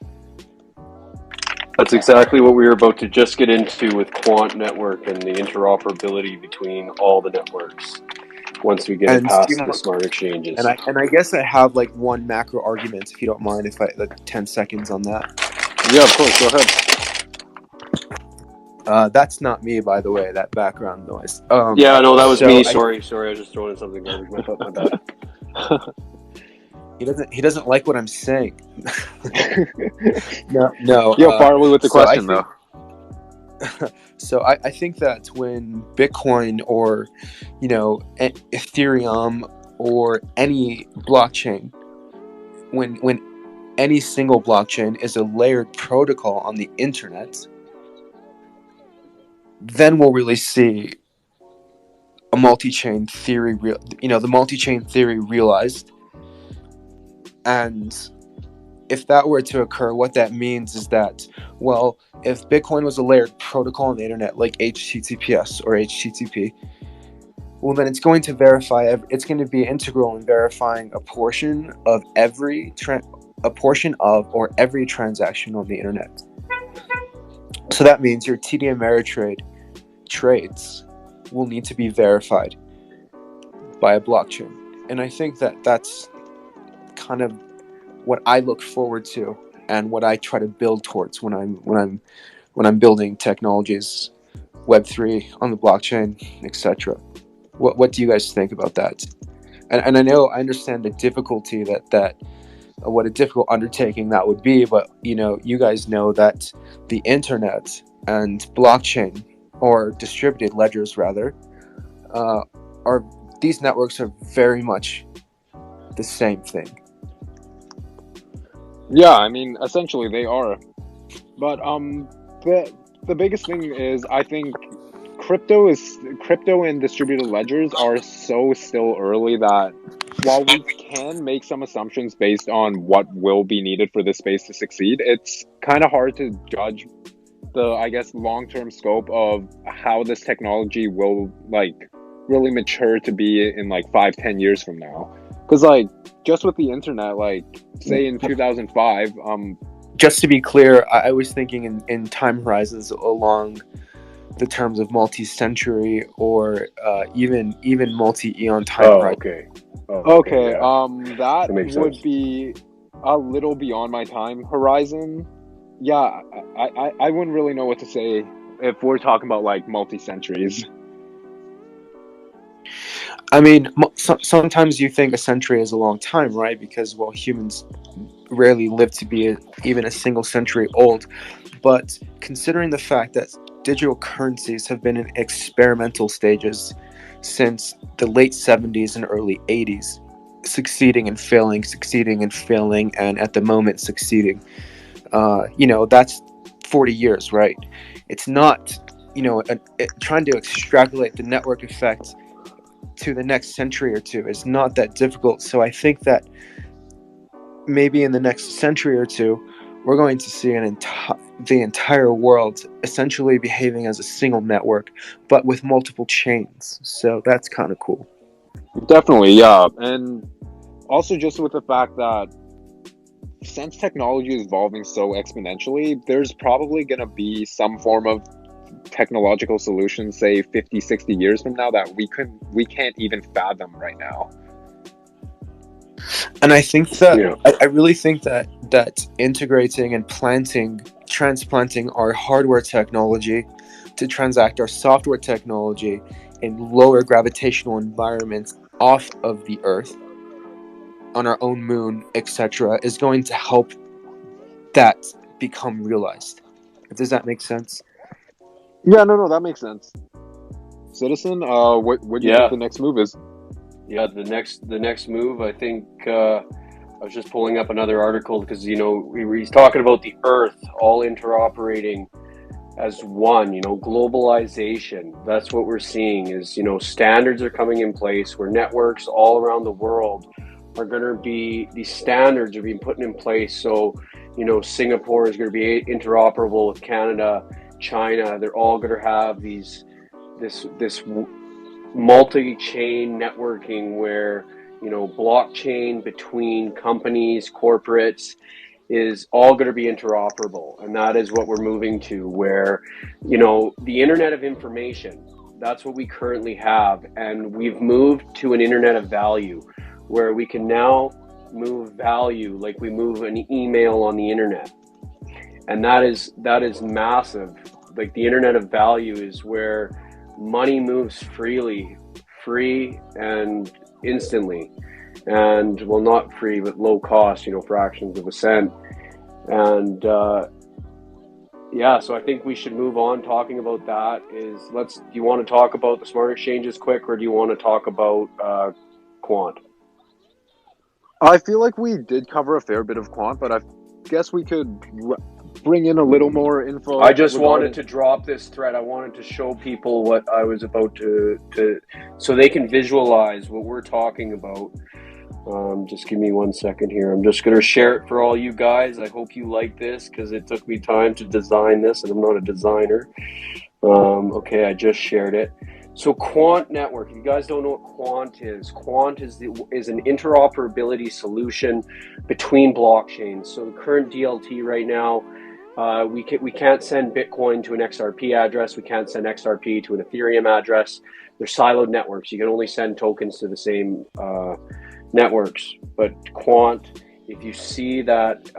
That's exactly what we were about to just get into with Quant Network and the interoperability between all the networks once we get past the smart exchanges. And I guess I have like one macro argument, if you don't mind, if I 10 seconds on that. Yeah, of course, go ahead. That's not me, by the way, that background noise. Yeah, no, that was so me. I, Sorry, I was just throwing in something garbage. My bad. he doesn't like what I'm saying. No. Yo, far away with the So question, though. So I think that when Bitcoin or, you know, Ethereum or any blockchain, when any single blockchain is a layered protocol on the internet, then we'll really see a multi-chain theory, the multi-chain theory realized. And if that were to occur, what that means is that, well, if Bitcoin was a layered protocol on the internet like HTTPS or HTTP, well, then it's going to it's going to be integral in verifying a portion of every or every transaction on the internet. So that means your TD Ameritrade trades will need to be verified by a blockchain. And I think that that's kind of what I look forward to and what I try to build towards when I'm building technologies, Web3 on the blockchain, etc. What do you guys think about that? And I understand the difficulty that what a difficult undertaking that would be, but you guys know that the internet and blockchain, or distributed ledgers rather, these networks are very much the same thing. Yeah, I mean, essentially they are. But the biggest thing is, I think crypto and distributed ledgers are so still early that while we can make some assumptions based on what will be needed for this space to succeed, it's kind of hard to judge the, I guess, long-term scope of how this technology will really mature to be in 5-10 years from now. Because just with the internet, say in 2005, just to be clear, I was thinking in time horizons along the terms of multi-century or even multi-eon time horizon. Okay. Yeah. That makes would sense. be a little beyond my time horizon. Yeah, I wouldn't really know what to say if we're talking about multi-centuries. I mean, sometimes you think a century is a long time, right? Because, well, humans rarely live to be even a single century old. But considering the fact that digital currencies have been in experimental stages since the late 70s and early 80s, succeeding and failing, and at the moment succeeding, that's 40 years, right? It's not, trying to extrapolate the network effect to the next century or two is not that difficult. So I think that maybe in the next century or two, we're going to see the entire world essentially behaving as a single network, but with multiple chains. So that's kind of cool. Definitely, yeah. And also just with the fact that since technology is evolving so exponentially, there's probably going to be some form of technological solution, say 50, 60 years from now, that we can't even fathom right now. And I think that I really think that integrating and transplanting our hardware technology to transact our software technology in lower gravitational environments off of the Earth, on our own moon, etc., is going to help that become realized. Does that make sense? Yeah, no, that makes sense. Citizen, what do you think the next move is? Yeah, the next move, I think, I was just pulling up another article because, he's talking about the Earth all interoperating as one, globalization. That's what we're seeing is, standards are coming in place where networks all around the world are going to be, these standards are being put in place. So, Singapore is going to be interoperable with Canada, China. They're all going to have this multi-chain networking where, blockchain between companies, corporates, is all going to be interoperable. And that is what we're moving to, where, the Internet of Information, that's what we currently have. And we've moved to an Internet of Value, where we can now move value like we move an email on the Internet. And that is massive. like the internet of value is where money moves free and instantly, and well, not free, but low cost, you know, fractions of a cent. And yeah, so I think we should move on talking about that. Do you want to talk about the smart exchanges quick, or do you want to talk about Quant? I feel like we did cover a fair bit of Quant, but I guess we could bring in a little more info. I just wanted to drop this thread. I wanted to show people what I was about to so they can visualize what we're talking about. Just give me 1 second here. I'm just going to share it for all you guys. I hope you like this because it took me time to design this, and I'm not a designer. Okay, I just shared it. So Quant Network, if you guys don't know what Quant is an interoperability solution between blockchains. So the current DLT right now, we can't send Bitcoin to an XRP address. We can't send XRP to an Ethereum address. They're siloed networks. You can only send tokens to the same networks. But Quant, if you see that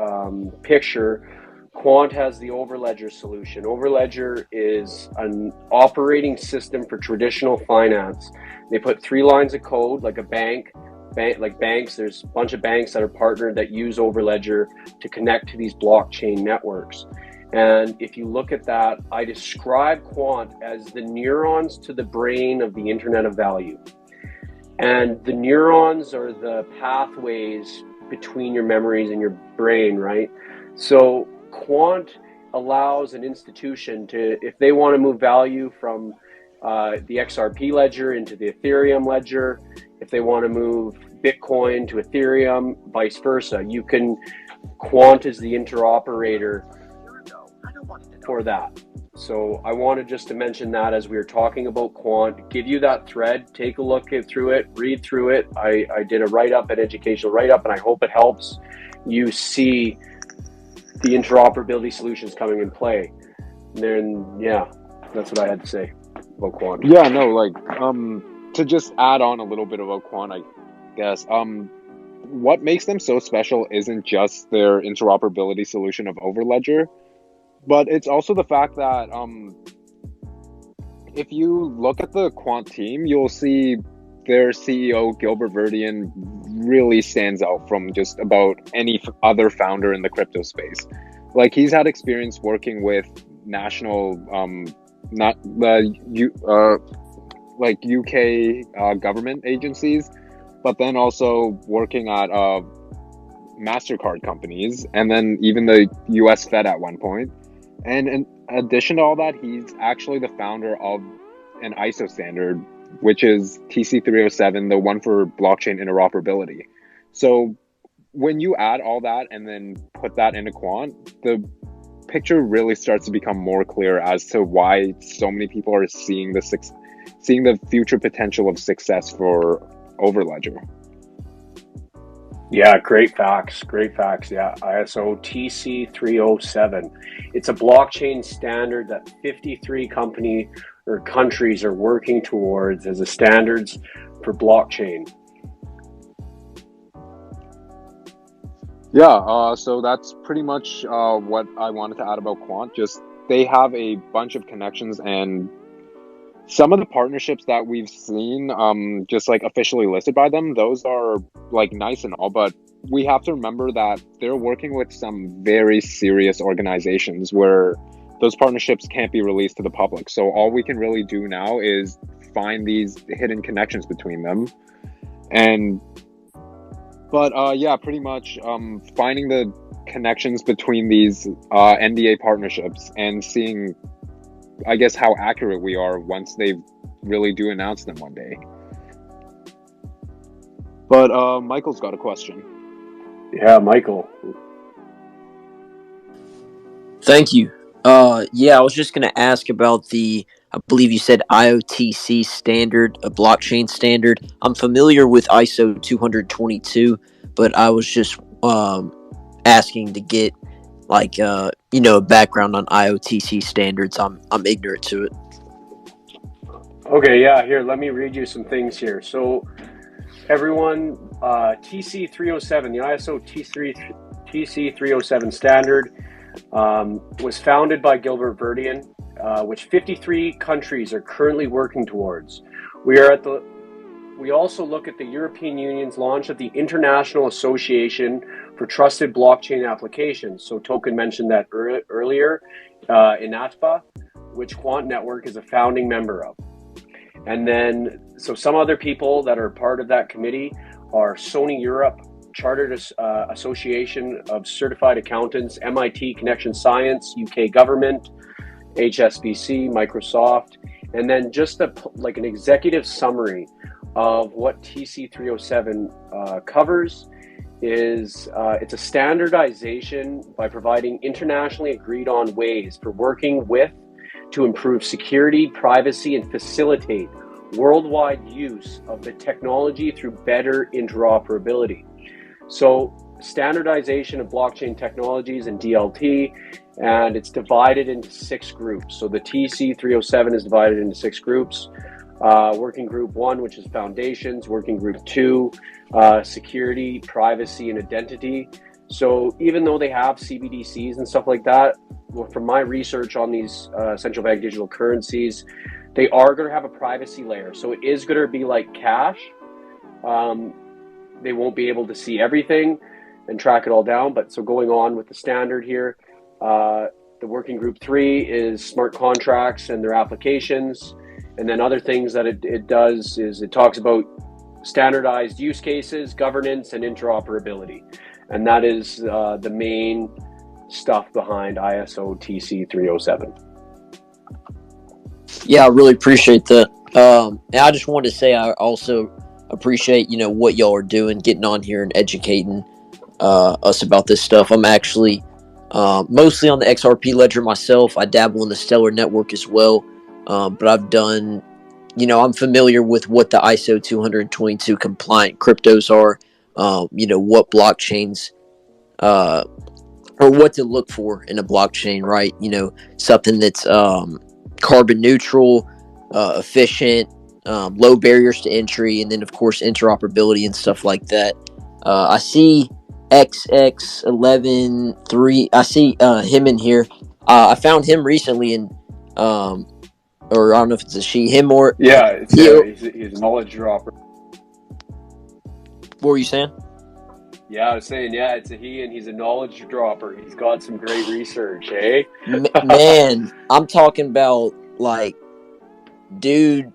picture, Quant has the Overledger solution. Overledger is an operating system for traditional finance. They put 3 lines of code, like a bank, like banks. There's a bunch of banks that are partnered that use Overledger to connect to these blockchain networks. And if you look at that, I describe Quant as the neurons to the brain of the Internet of Value. And the neurons are the pathways between your memories and your brain, right? So Quant allows an institution to, if they want to move value from the XRP ledger into the Ethereum ledger, if they want to move Bitcoin to Ethereum, vice versa, Quant is the interoperator for that. So I wanted just to mention that as we were talking about Quant, give you that thread, take a look through it, read through it. I did a write-up, an educational write-up, and I hope it helps you see the interoperability solutions coming in play. And then, yeah, that's what I had to say about Quant. Yeah, no, like, to just add on a little bit about Quant, I guess, what makes them so special isn't just their interoperability solution of Overledger, but it's also the fact that if you look at the Quant team, you'll see their CEO, Gilbert Verdian, really stands out from just about any other founder in the crypto space. Like, he's had experience working with national, like UK government agencies, but then also working at MasterCard companies, and then even the US Fed at one point. And in addition to all that, he's actually the founder of an ISO standard, which is TC307, the one for blockchain interoperability. So when you add all that and then put that into Quant, the picture really starts to become more clear as to why so many people are seeing the future potential of success for Overledger. Yeah, great facts. Yeah, ISO TC307. It's a blockchain standard that 53 countries are working towards as a standards for blockchain. Yeah, so that's pretty much what I wanted to add about Quant. Just they have a bunch of connections, and some of the partnerships that we've seen, just like officially listed by them, those are like nice and all, but we have to remember that they're working with some very serious organizations where those partnerships can't be released to the public. So all we can really do now is find these hidden connections between them. Yeah, pretty much finding the connections between these NDA partnerships and seeing, I guess, how accurate we are once they really do announce them one day. But Michael's got a question. Yeah, Michael. Thank you. Yeah, I was just going to ask about I believe you said IOTC standard, a blockchain standard. I'm familiar with ISO20022, but I was just asking to get a background on IOTC standards. I'm ignorant to it. Okay, yeah, here, let me read you some things here. So everyone, TC307, the ISO TC307 standard was founded by Gilbert Verdian which 53 countries are currently working towards. We also look at the European Union's launch of the International Association for Trusted Blockchain Applications. So Token mentioned that earlier, in ATPA, which Quant Network is a founding member of. And then, so some other people that are part of that committee are Sony Europe, Chartered Association of Certified Accountants, MIT Connection Science, UK Government, HSBC, Microsoft, and then just like an executive summary of what TC307 covers is it's a standardization by providing internationally agreed on ways for working with to improve security, privacy, and facilitate worldwide use of the technology through better interoperability. So standardization of blockchain technologies and DLT, and it's divided into 6 groups. So the TC307 is divided into 6 groups. Working group 1, which is foundations. Working group 2, security, privacy, and identity. So even though they have CBDCs and stuff like that, well, from my research on these central bank digital currencies, they are going to have a privacy layer. So it is going to be like cash. They won't be able to see everything and track it all down. But so going on with the standard here, the working group 3 is smart contracts and their applications. And then other things that it does is it talks about standardized use cases, governance, and interoperability. And that is the main stuff behind ISO TC307. Yeah, I really appreciate that. And I just wanted to say I also appreciate, what y'all are doing, getting on here and educating us about this stuff. I'm actually mostly on the XRP ledger myself. I dabble in the Steller network as well. But I've done, I'm familiar with what the ISO20022 compliant cryptos are, what blockchains, or what to look for in a blockchain, right? Something that's carbon neutral, efficient, low barriers to entry, and then, of course, interoperability and stuff like that. I see XX113. I see him in here. I found him recently in or I don't know if it's a she, him, or yeah, he's a knowledge dropper. What were you saying? Yeah, I was saying, it's a he, and he's a knowledge dropper. He's got some great research, eh? Man, I'm talking about dude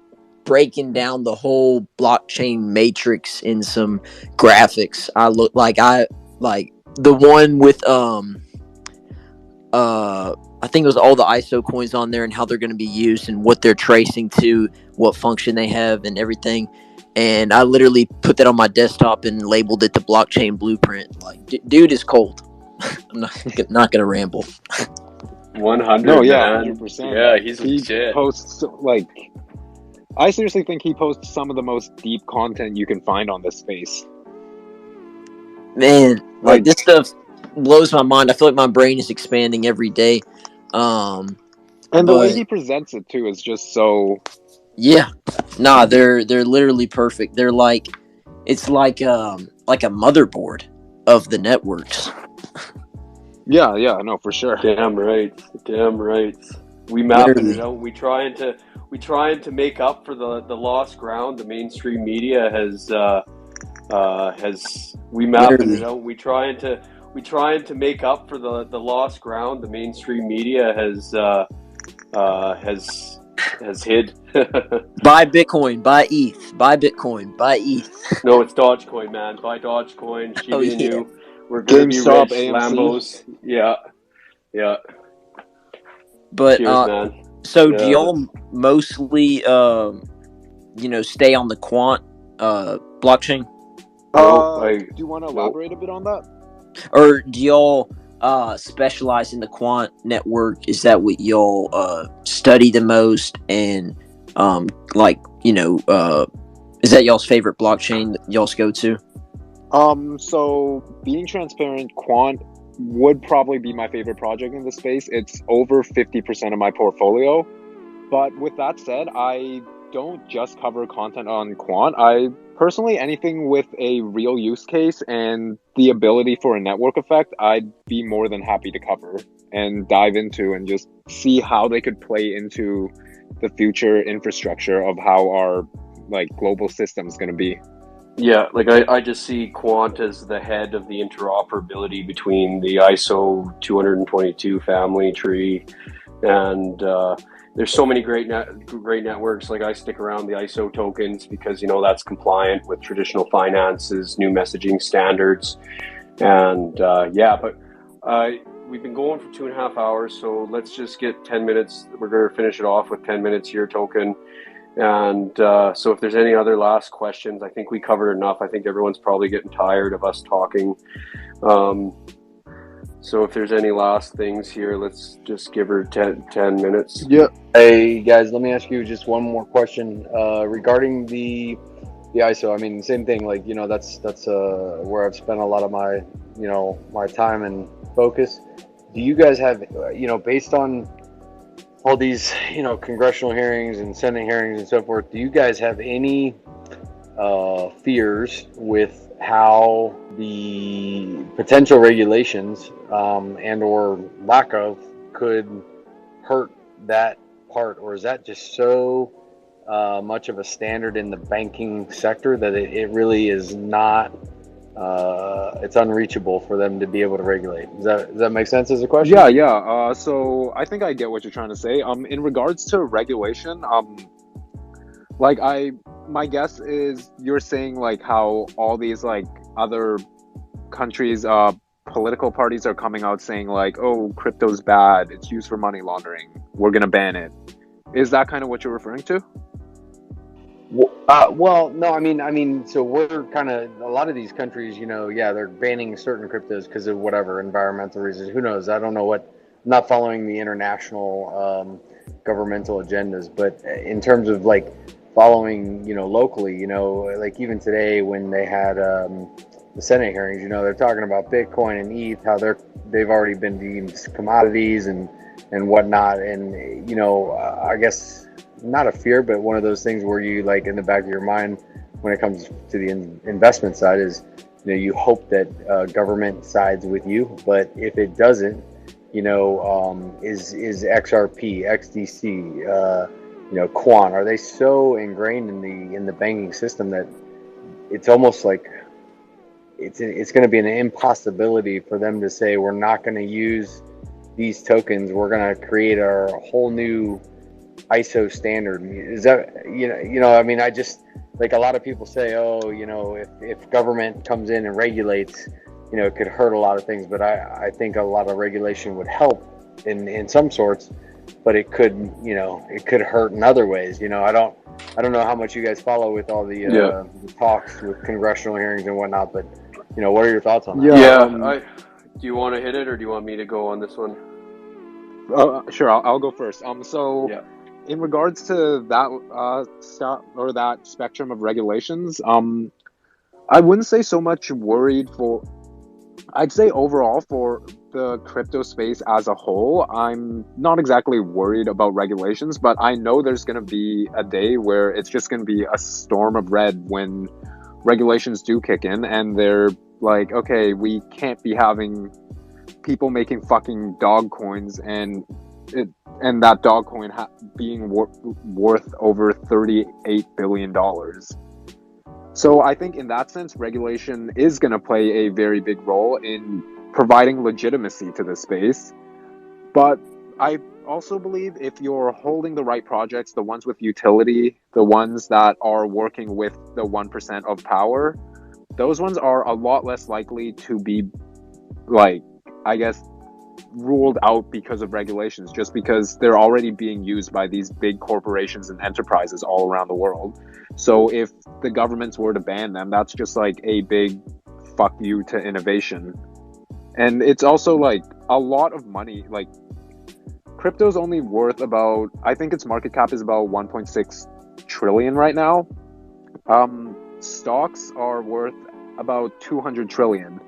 breaking down the whole blockchain matrix in some graphics. I the one with I think it was all the ISO coins on there and how they're going to be used and what they're tracing to, what function they have, and everything. And I literally put that on my desktop and labeled it the blockchain blueprint. Dude is cold. I'm not going to ramble. 100. No, yeah, man. 100%. Yeah, he legit. Posts I seriously think he posts some of the most deep content you can find on this space. Man, this stuff blows my mind. I feel like my brain is expanding every day. And the way he presents it too is just so. Yeah, nah, they're literally perfect. They're it's like a motherboard of the networks. Yeah, no, for sure. Damn right. We mapping it out. We trying to make up for the lost ground. The mainstream media has we mapping it out. We trying to make up for the lost ground. The mainstream media has hid. Buy Bitcoin, buy ETH, buy Bitcoin, buy ETH. No, it's Dogecoin, man. Buy Dogecoin. Shiba Inu. We're gonna be rich. Lambos. Yeah. But cheers, man. So do y'all mostly stay on the Quant blockchain? Do you want to elaborate a bit on that? Or do y'all specialize in the Quant network? Is that what y'all study the most? And is that y'all's favorite blockchain that y'all's go to? So being transparent, Quant would probably be my favorite project in the space. It's over 50% of my portfolio. But with that said, I don't just cover content on Quant. I personally, anything with a real use case and the ability for a network effect, I'd be more than happy to cover. and dive into and just see how they could play into the future infrastructure of how our like global system is going to be. Yeah, like I just see Quant as the head of the interoperability between the ISO20022 family tree, and there's so many great networks. Like I stick around the ISO tokens because that's compliant with traditional finances, new messaging standards, and but we've been going for 2.5 hours, so let's just get 10 minutes. We're going to finish it off with 10 minutes here, Token. And so if there's any other last questions, I think we covered enough. I think everyone's probably getting tired of us talking. So if there's any last things here, let's just give her 10 minutes. Yeah. Hey guys, let me ask you just one more question regarding the ISO. I mean, same thing. Like that's where I've spent a lot of my my time and focus. Do you guys have based on all these congressional hearings and Senate hearings and so forth, do you guys have any fears with how the potential regulations and or lack of could hurt that part, or is that just so much of a standard in the banking sector that it really is not it's unreachable for them to be able to regulate? Does that make sense as a question? Yeah. So I think I get what you're trying to say. In regards to regulation, my guess is you're saying like how all these like other countries, political parties are coming out saying like, oh, crypto's bad, it's used for money laundering, we're gonna ban it. Is that kind of what you're referring to? Well, no, I mean, so we're kind of, a lot of these countries, they're banning certain cryptos because of whatever environmental reasons. Who knows? I don't know I'm not following the international governmental agendas, but in terms of like following, locally, like even today when they had the Senate hearings, they're talking about Bitcoin and ETH, how they've already been deemed commodities and whatnot, and I guess not a fear, but one of those things where you like in the back of your mind when it comes to the investment side is you hope that government sides with you, but if it doesn't, is XRP, XDC, Quant, are they so ingrained in the banking system that it's almost like it's going to be an impossibility for them to say we're not going to use these tokens, we're going to create a whole new ISO standard? Is that I mean, I just, like, a lot of people say, oh, if government comes in and regulates, it could hurt a lot of things, but I think a lot of regulation would help in some sorts, but it could hurt in other ways. I don't know how much you guys follow with all the talks with congressional hearings and whatnot, but what are your thoughts on that? Do you want to hit it, or do you want me to go on this one? Sure, I'll go first. In regards to that that spectrum of regulations, I wouldn't say so much worried for. I'd say overall for the crypto space as a whole, I'm not exactly worried about regulations, but I know there's going to be a day where it's just going to be a storm of red when regulations do kick in, and they're like, okay, we can't be having people making fucking dog coins and that dog coin being worth over $38 billion. So I think in that sense, regulation is going to play a very big role in providing legitimacy to the space. But I also believe if you're holding the right projects, the ones with utility, the ones that are working with the 1% of power, those ones are a lot less likely to be, like, I guess, ruled out because of regulations, just because they're already being used by these big corporations and enterprises all around the world. So if the governments were to ban them, that's just like a big fuck you to innovation. And it's also like a lot of money. Like, crypto's only worth about, I think its market cap is about 1.6 trillion right now. Stocks are worth about 200 trillion.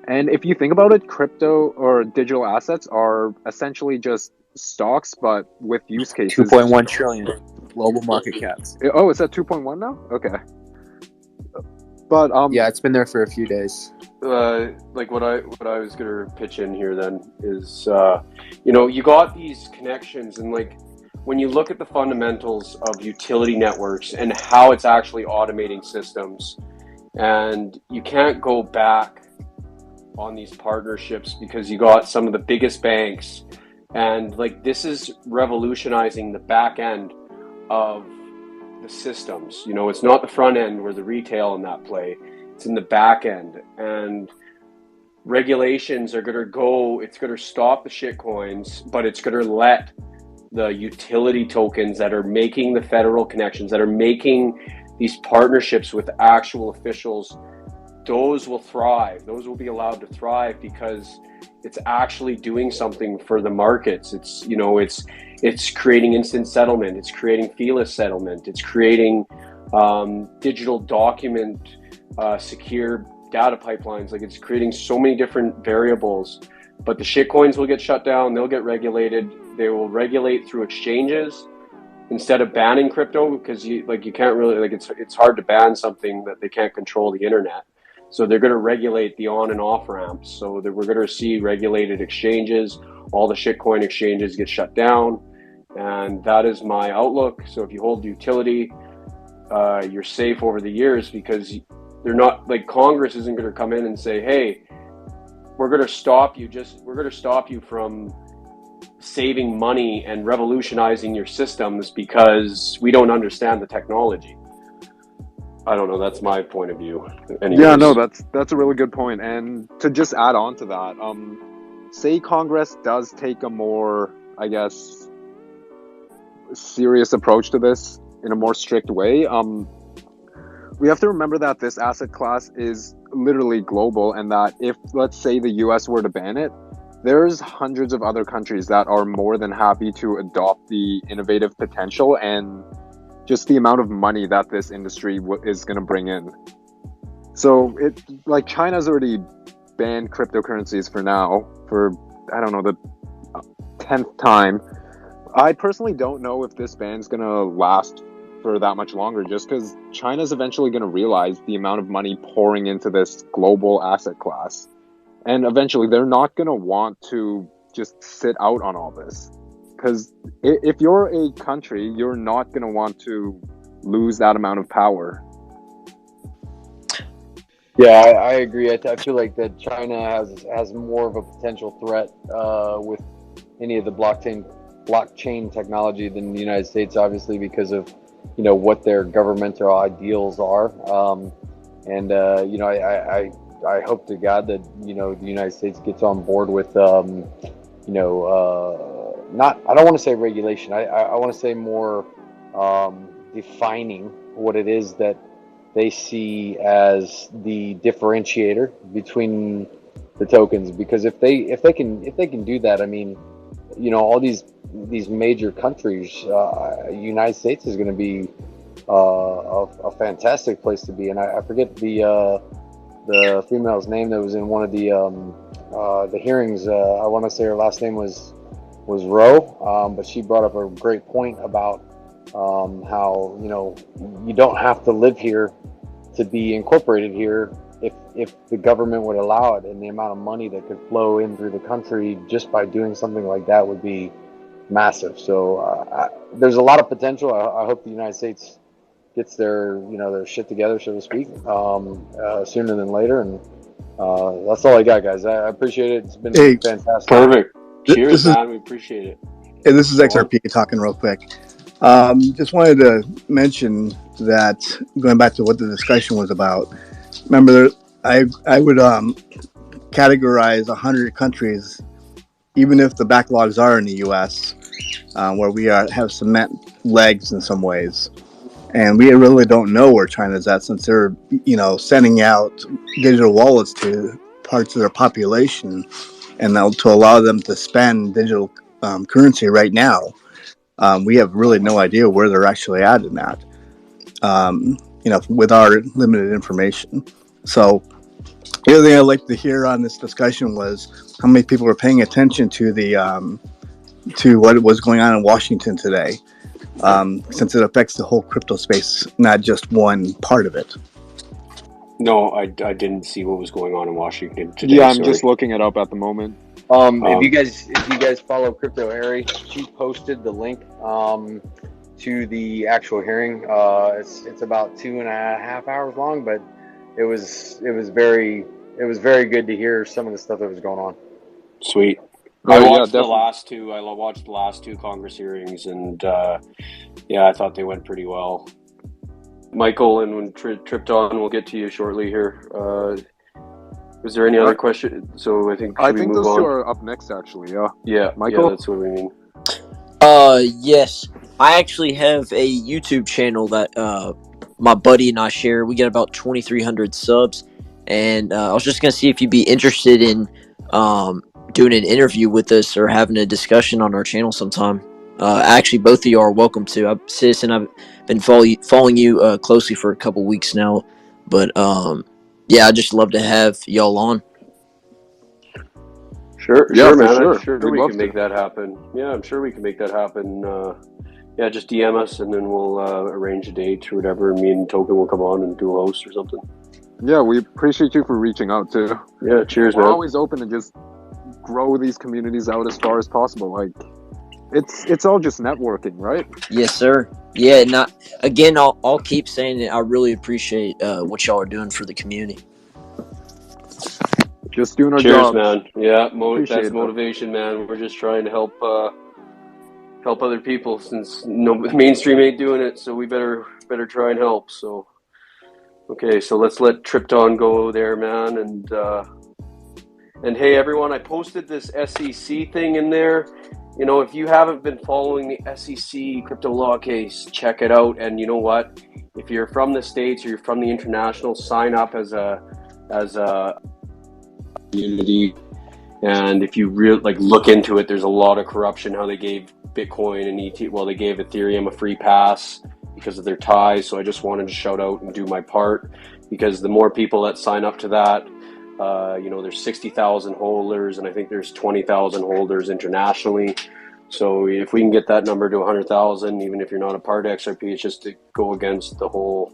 And if you think about it, crypto or digital assets are essentially just stocks, but with use cases. 2.1 trillion global market caps. Oh, it's at 2.1 now? Okay. But yeah, it's been there for a few days. like what I was gonna pitch in here then is, you got these connections, and like when you look at the fundamentals of utility networks and how it's actually automating systems, and you can't go back on these partnerships because you got some of the biggest banks, and like this is revolutionizing the back end of the systems. It's not the front end where the retail and that play, it's in the back end. And regulations are it's going to stop the shit coins, but it's going to let the utility tokens that are making the federal connections, that are making these partnerships with actual officials, those will thrive. Those will be allowed to thrive because it's actually doing something for the markets. It's creating instant settlement. It's creating feeless settlement. It's creating digital document secure data pipelines. Like, it's creating so many different variables. But the shitcoins will get shut down. They'll get regulated. They will regulate through exchanges instead of banning crypto, because you can't really, it's hard to ban something that they can't control the internet. So they're going to regulate the on and off ramps. So that we're going to see regulated exchanges. All the shitcoin exchanges get shut down, and that is my outlook. So if you hold utility, you're safe over the years, because they're not, like, Congress isn't going to come in and say, hey, we're going to stop you from saving money and revolutionizing your systems because we don't understand the technology. I don't know. That's my point of view. Anyways. Yeah, no, that's a really good point. And to just add on to that, say Congress does take a more, I guess, serious approach to this in a more strict way. We have to remember that this asset class is literally global, and that if, let's say, the US were to ban it, there's hundreds of other countries that are more than happy to adopt the innovative potential and just the amount of money that this industry is going to bring in. So China's already banned cryptocurrencies for now, for, I don't know, the 10th time. I personally don't know if this ban's going to last for that much longer, just because China's eventually going to realize the amount of money pouring into this global asset class. And eventually they're not going to want to just sit out on all this. Because if you're a country, you're not going to want to lose that amount of power. Yeah, I agree. I feel like that China has more of a potential threat with any of the blockchain technology than the United States, obviously, because of what their governmental ideals are. I hope to God that the United States gets on board with not, I don't want to say regulation. I want to say more defining what it is that they see as the differentiator between the tokens. Because if they can do that, I mean, all these major countries, United States is going to be a fantastic place to be. And I forget the female's name that was in one of the hearings. I want to say her last name was Roe, but she brought up a great point about how you don't have to live here to be incorporated here if the government would allow it, and the amount of money that could flow in through the country just by doing something like that would be massive. So there's a lot of potential. I hope the United States gets their shit together, so to speak, sooner than later. And that's all I got, guys. I appreciate it. It's been fantastic. Perfect. Cheers, man. We appreciate it. Hey, this is XRP talking real quick. Just wanted to mention that, going back to what the discussion was about, remember, I would categorize 100 countries, even if the backlogs are in the U.S., where we have cement legs in some ways. And we really don't know where China's at, since they're, sending out digital wallets to parts of their population, and to allow them to spend digital currency right now. We have really no idea where they're actually at in that, with our limited information. So the other thing I'd like to hear on this discussion was how many people are paying attention to to what was going on in Washington today, since it affects the whole crypto space, not just one part of it. No, I didn't see what was going on in Washington today. Yeah, I'm sorry. just looking it up at the moment. If you guys follow Crypto Harry, she posted the link to the actual hearing. It's about 2.5 hours long, but it was very good to hear some of the stuff that was going on. Sweet. Oh, I yeah, watched the definitely. last two. I watched the last two Congress hearings, and yeah, I thought they went pretty well. Michael, and when Tripton, we'll get to you shortly here. Was there any other question? So I think should we move those on? two are up next, actually. Yeah. Yeah, Michael? Yeah, that's what we mean. Yes. I actually have a YouTube channel that my buddy and I share. We get about 2,300 subs, and I was just gonna see if you'd be interested in doing an interview with us or having a discussion on our channel sometime. Actually, both of you are welcome to. Citizen, I've been following you closely for a couple weeks now, but yeah, I'd just love to have y'all on. Sure, Yeah, man. for I'm sure We'd we love can to. make that happen. Yeah, I'm sure we can make that happen. Yeah, just DM us, and then we'll arrange a date or whatever. Me and Token will come on and do a host or something. Yeah, we appreciate you for reaching out, too. Yeah, cheers, We're man. always open to just grow these communities out as far as possible. Like, it's all just networking, right? Yes, sir. Yeah, not again. I'll keep saying it. I really appreciate what y'all are doing for the community. Just doing our Cheers, jobs. man. Yeah, Appreciate that's it. motivation, man. We're just trying to help other people, since no mainstream ain't doing it. So we better try and help. So okay, so let's let Tripton go there, man. And hey, everyone, I posted this SEC thing in there. You know, if you haven't been following the SEC crypto law case, check it out. And you know what? If you're from the States or you're from the international, sign up as a community. And if you look into it, there's a lot of corruption. How they gave Bitcoin and they gave Ethereum a free pass because of their ties. So I just wanted to shout out and do my part, because the more people that sign up to that, you know, there's 60,000 holders, and I think there's 20,000 holders internationally. So if we can get that number to 100,000, even if you're not a part of XRP, it's just to go against the whole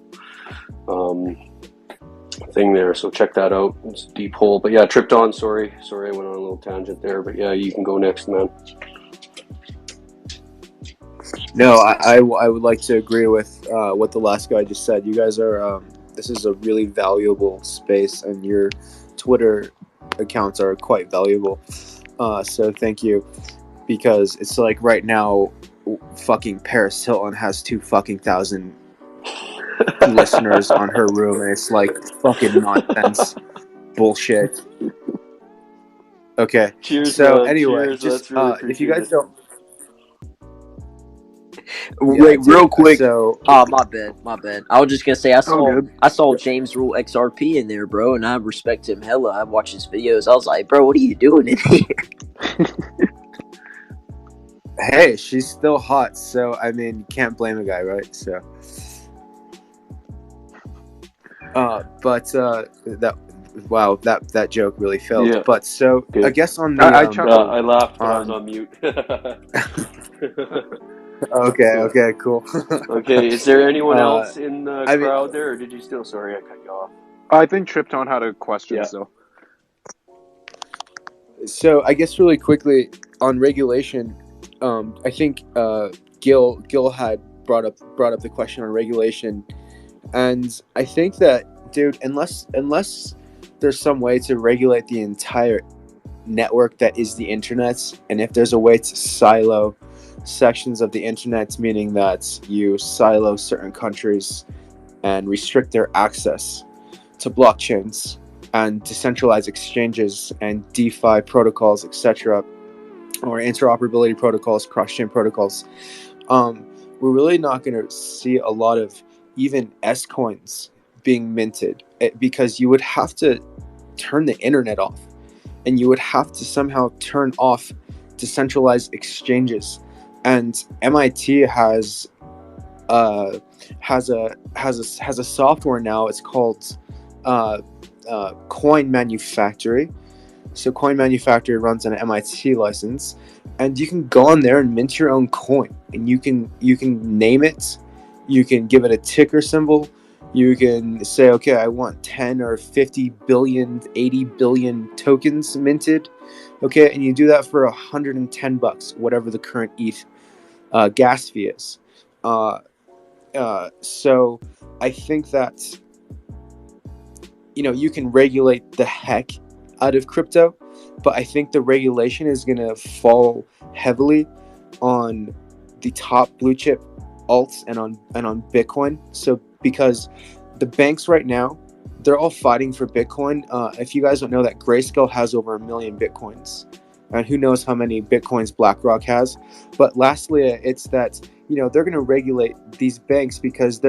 thing there. So check that out. It's a deep hole. But yeah, tripped on. Sorry, I went on a little tangent there. But yeah, you can go next, man. No, I would like to agree with what the last guy just said. You guys are this is a really valuable space, and your Twitter accounts are quite valuable. So thank you, because it's like right now, fucking Paris Hilton has 2,000 listeners on her room, and it's like fucking nonsense bullshit. Okay. Cheers, so man. anyway, Cheers. just That's really if you guys appreciated. don't. Wait, real quick. So my bad. I was just gonna say I saw James Rule XRP in there, bro, and I respect him hella. I watched his videos. I was like, bro, what are you doing in here? Hey, she's still hot, so I mean, you can't blame a guy, right? So, that joke really failed. Yeah. But so Good. I guess on the I laughed, but I was on mute. Okay, cool. Okay, is there anyone else in the crowd there, or did you still? Sorry, I cut you off. I think Tripton had a question, So I guess really quickly on regulation, I think Gil had brought up the question on regulation, and I think that, dude, unless there's some way to regulate the entire network that is the internet, and if there's a way to silo sections of the internet, meaning that you silo certain countries and restrict their access to blockchains and decentralized exchanges and DeFi protocols, etc., or interoperability protocols, cross-chain protocols, we're really not going to see a lot of even S coins being minted, because you would have to turn the internet off, and you would have to somehow turn off decentralized exchanges. And MIT has a software now. It's called Coin Manufactory. So Coin Manufactory runs on an MIT license, and you can go on there and mint your own coin, and you can name it, you can give it a ticker symbol, You can say, okay, I want 10 or 50 billion, 80 billion tokens minted. Okay, and you do that for $110, whatever the current ETH gas fee is. So I think that, you can regulate the heck out of crypto, but I think the regulation is going to fall heavily on the top blue chip alts and on Bitcoin. So because the banks right now, they're all fighting for Bitcoin. If you guys don't know that, Grayscale has over 1 million Bitcoins, and who knows how many Bitcoins BlackRock has. But lastly, it's that they're going to regulate these banks because the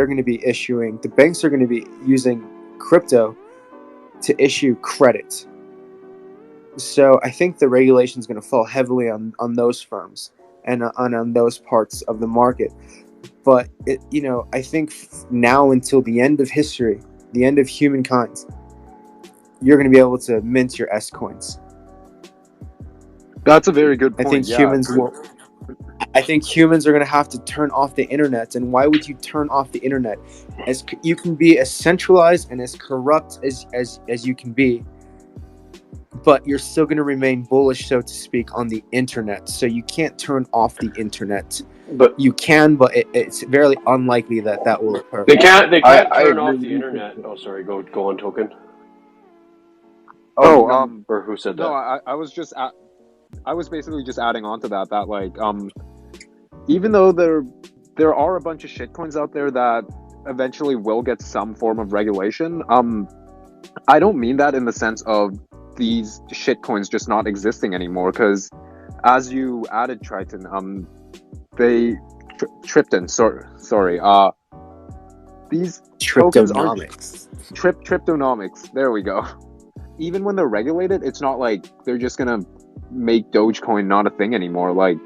banks are going to be using crypto to issue credit. So I think the regulation is going to fall heavily on those firms and on those parts of the market. But I think now until the end of history, the end of humankind, you're going to be able to mint your S coins. That's a very good point. I think humans are going to have to turn off the internet. And why would you turn off the internet? As you can be as centralized and as corrupt as you can be, but you're still going to remain bullish, so to speak, on the internet. So you can't turn off the internet. But you can, but it's very unlikely that will occur. They can't turn off the internet. Oh, sorry. Go on, Token. Or who said that? No, I was just I was basically just adding on to that like even though there are a bunch of shitcoins out there that eventually will get some form of regulation, I don't mean that in the sense of these shitcoins just not existing anymore, because as you added, Triton, these Tryptonomics. Tryptonomics, there we go. Even when they're regulated, it's not like they're just gonna make Dogecoin not a thing anymore. Like,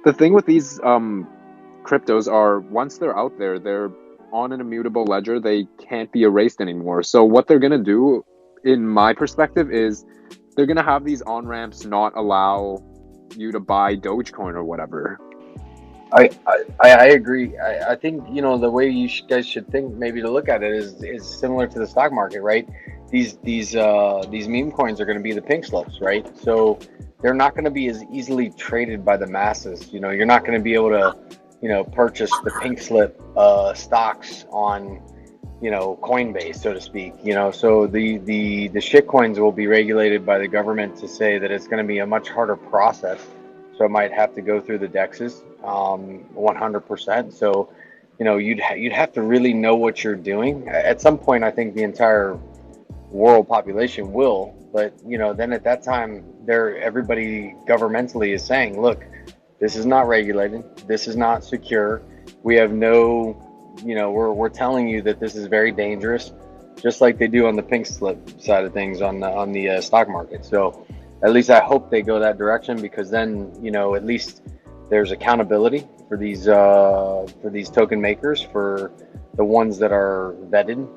the thing with these cryptos are, once they're out there, they're on an immutable ledger, they can't be erased anymore. So what they're gonna do, in my perspective, is they're gonna have these on-ramps not allow you to buy Dogecoin or whatever. I agree. I think the way you guys should think maybe to look at it is similar to the stock market, right? These meme coins are going to be the pink slips, right? So they're not going to be as easily traded by the masses. You're not going to be able to purchase the pink slip stocks on Coinbase, so to speak. So the shit coins will be regulated by the government to say that it's going to be a much harder process. So it might have to go through the DEXs 100%. So you'd have to really know what you're doing. At some point, I think the entire world population will, but then at that time, everybody governmentally is saying, look, this is not regulated, this is not secure, we have no, we're telling you that this is very dangerous, just like they do on the pink slip side of things on the stock market. So at least I hope they go that direction, because then at least there's accountability for these token makers, for the ones that are vetted,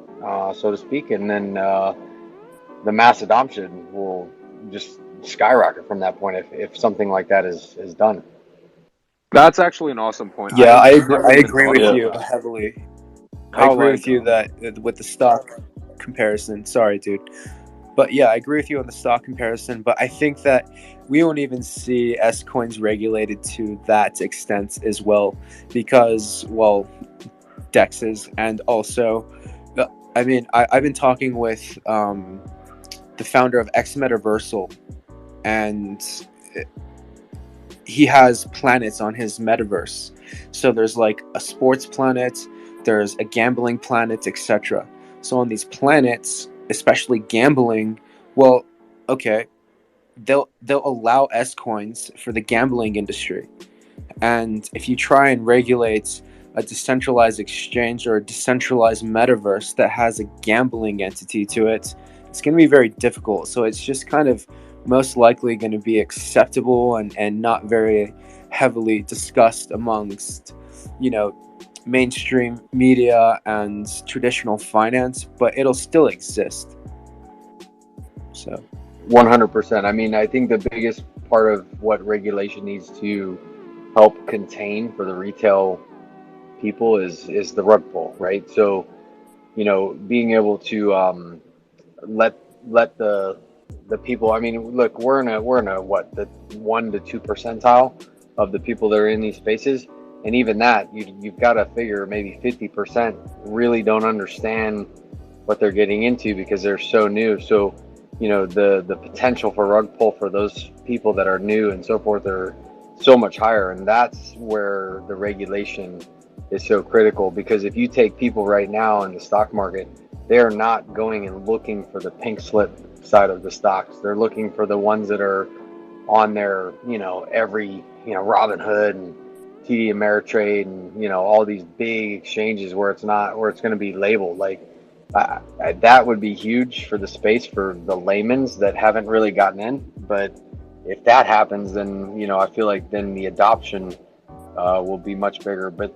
so to speak, and then the mass adoption will just skyrocket from that point if something like that is done. That's actually an awesome point. Yeah, I agree with you heavily. I agree with you that with the stock comparison. Sorry, dude. But yeah, I agree with you on the stock comparison. But I think that we won't even see S coins regulated to that extent as well, because, well, DEXs, and also, I mean, I've been talking with the founder of X Metaversal, and he has planets on his metaverse. So there's like a sports planet, there's a gambling planet, etc. So on these planets, especially gambling, well, okay, they'll allow S coins for the gambling industry. And if you try and regulate a decentralized exchange or a decentralized metaverse that has a gambling entity to it, it's going to be very difficult. So it's just kind of most likely going to be acceptable and not very heavily discussed amongst, mainstream media and traditional finance, but it'll still exist. So 100%. I mean, I think the biggest part of what regulation needs to help contain for the retail people is the rug pull, right? So being able to let the people. I mean, look, we're in a what, the 1 to 2 percentile of the people that are in these spaces, and even that, you've got to figure maybe 50% really don't understand what they're getting into because they're so new. So, the potential for rug pull for those people that are new and so forth are so much higher, and that's where the regulation is so critical. Because if you take people right now in the stock market, they're not going and looking for the pink slip side of the stocks. They're looking for the ones that are on their, every, Robinhood and TD Ameritrade and, all these big exchanges where it's going to be labeled. Like, that would be huge for the space for the layman's that haven't really gotten in. But if that happens, then, I feel like then the adoption will be much bigger. But,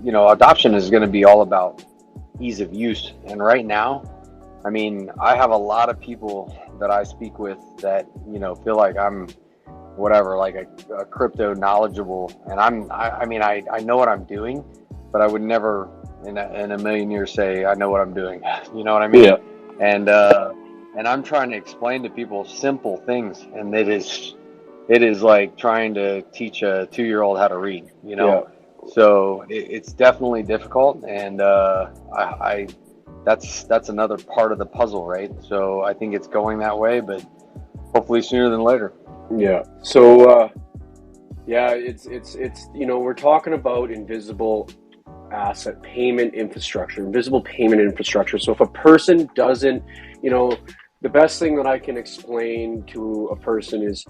adoption is going to be all about ease of use. And right now, I mean, I have a lot of people that I speak with that, feel like I'm whatever, like a crypto knowledgeable. And I mean, I know what I'm doing, but I would never in a million years say I know what I'm doing. You know what I mean? Yeah. And I'm trying to explain to people simple things, and it is like trying to teach a 2-year-old how to read, Yeah. So it's definitely difficult, and that's another part of the puzzle, right? So I think it's going that way, but hopefully sooner than later. Yeah. So it's we're talking about invisible asset payment infrastructure, invisible payment infrastructure. So if a person doesn't, the best thing that I can explain to a person is,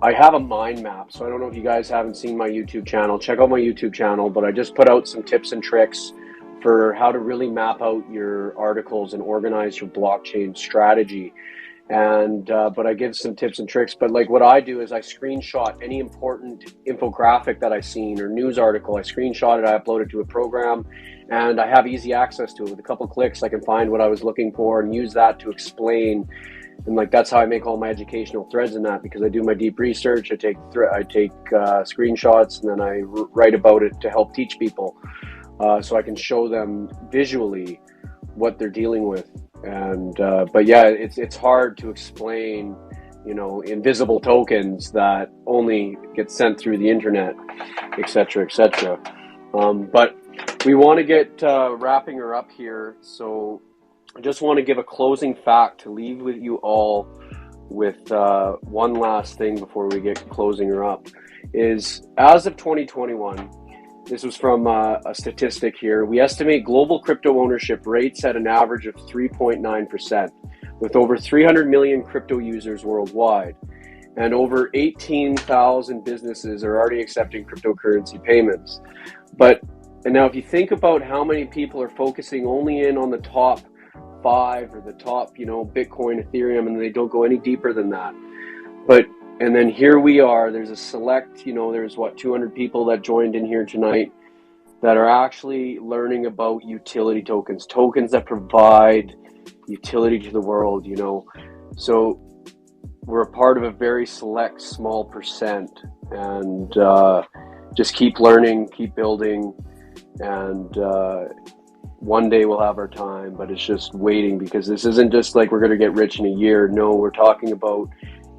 I have a mind map. So I don't know if you guys haven't seen my YouTube channel. Check out my YouTube channel, but I just put out some tips and tricks for how to really map out your articles and organize your blockchain strategy. And but I give some tips and tricks. But like what I do is I screenshot any important infographic that I've seen or news article. I screenshot it, I upload it to a program, and I have easy access to it. With a couple clicks, I can find what I was looking for and use that to explain. And like that's how I make all my educational threads in that, because I do my deep research. I take screenshots, and then I write about it to help teach people, so I can show them visually what they're dealing with. And but yeah, it's hard to explain, invisible tokens that only get sent through the internet, etc., etc. But we want to get wrapping her up here, so I just want to give a closing fact to leave with you all with one last thing before we get closing her up. Is as of 2021. This was from a statistic here. We estimate global crypto ownership rates at an average of 3.9%, with over 300 million crypto users worldwide. And over 18,000 businesses are already accepting cryptocurrency payments. And now if you think about how many people are focusing only in on the top 5 or the top, Bitcoin, Ethereum, and they don't go any deeper than that. And then here we are, there's a select, there's 200 people that joined in here tonight that are actually learning about utility tokens that provide utility to the world, So we're a part of a very select, small percent, and just keep learning, keep building, and one day we'll have our time, but it's just waiting, because this isn't just like we're going to get rich in a year. No, we're talking about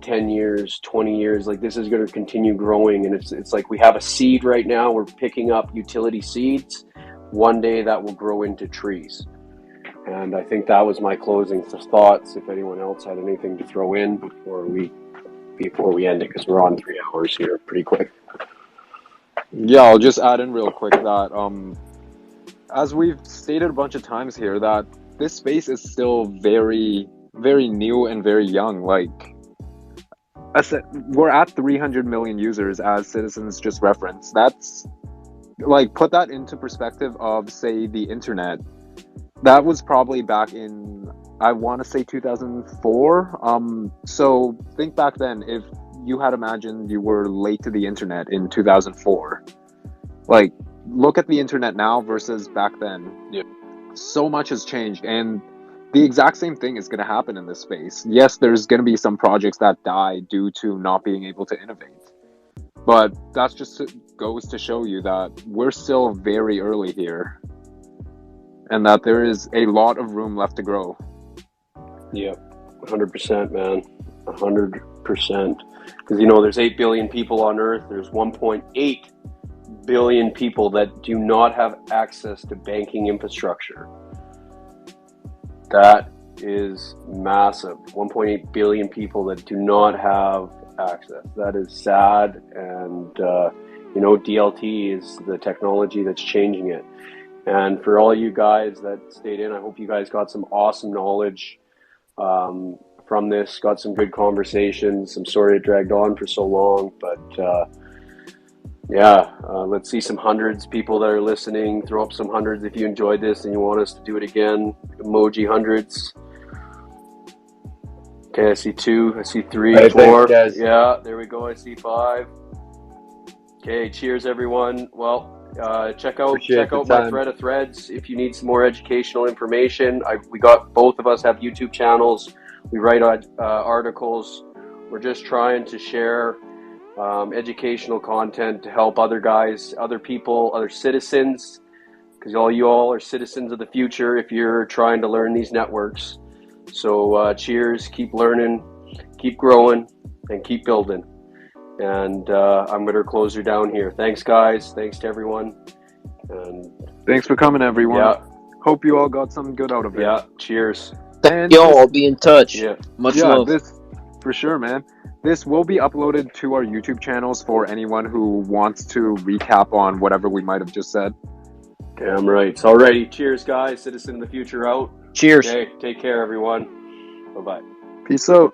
10 years, 20 years, like this is going to continue growing. And it's like we have a seed right now. We're picking up utility seeds. One day that will grow into trees. And I think that was my closing thoughts. If anyone else had anything to throw in before we end it, because we're on 3 hours here pretty quick. Yeah, I'll just add in real quick that as we've stated a bunch of times here, that this space is still very, very new and very young. Like, we're at 300 million users, as Citizens just referenced. That's like, put that into perspective of, say, the internet. That was probably back in, I want to say 2004. So think back then, if you had imagined you were late to the internet in 2004, like, look at the internet now versus back then. Yeah. So much has changed, and the exact same thing is going to happen in this space. Yes, there's going to be some projects that die due to not being able to innovate. But that just goes to show you that we're still very early here. and that there is a lot of room left to grow. Yeah, 100%, man. 100%. Because, you know, there's 8 billion people on Earth. There's 1.8 billion people that do not have access to banking infrastructure. That is massive. 1.8 billion people that do not have access. That is sad. And, you know, DLT is the technology that's changing it. And for all you guys that stayed in, I hope you guys got some awesome knowledge from this, got some good conversations. I'm sorry it dragged on for so long, but let's see some hundreds people that are listening. Throw up some hundreds if you enjoyed this and you want us to do it again. Emoji hundreds. Okay, I see 2, I see 3, Hey, 4. thanks, guys. Yeah, there we go. I see 5. Okay, cheers, everyone. Well, check out my thread of threads if you need some more educational information. Both of us have YouTube channels. We write articles. We're just trying to share educational content to help other guys, other people, other citizens, because you all are citizens of the future if you're trying to learn these networks. So cheers, keep learning, keep growing, and keep building. And I'm going to close her down here. Thanks, guys. Thanks to everyone. And thanks for coming, everyone. Yeah. Hope you all got some good out of it. Yeah. Cheers. And Yo, I'll be in touch. Yeah. Much love. This, for sure, man. This will be uploaded to our YouTube channels for anyone who wants to recap on whatever we might have just said. Damn right. Alrighty. Cheers, guys. Citizen of the future out. Cheers. Okay. Take care, everyone. Bye-bye. Peace out.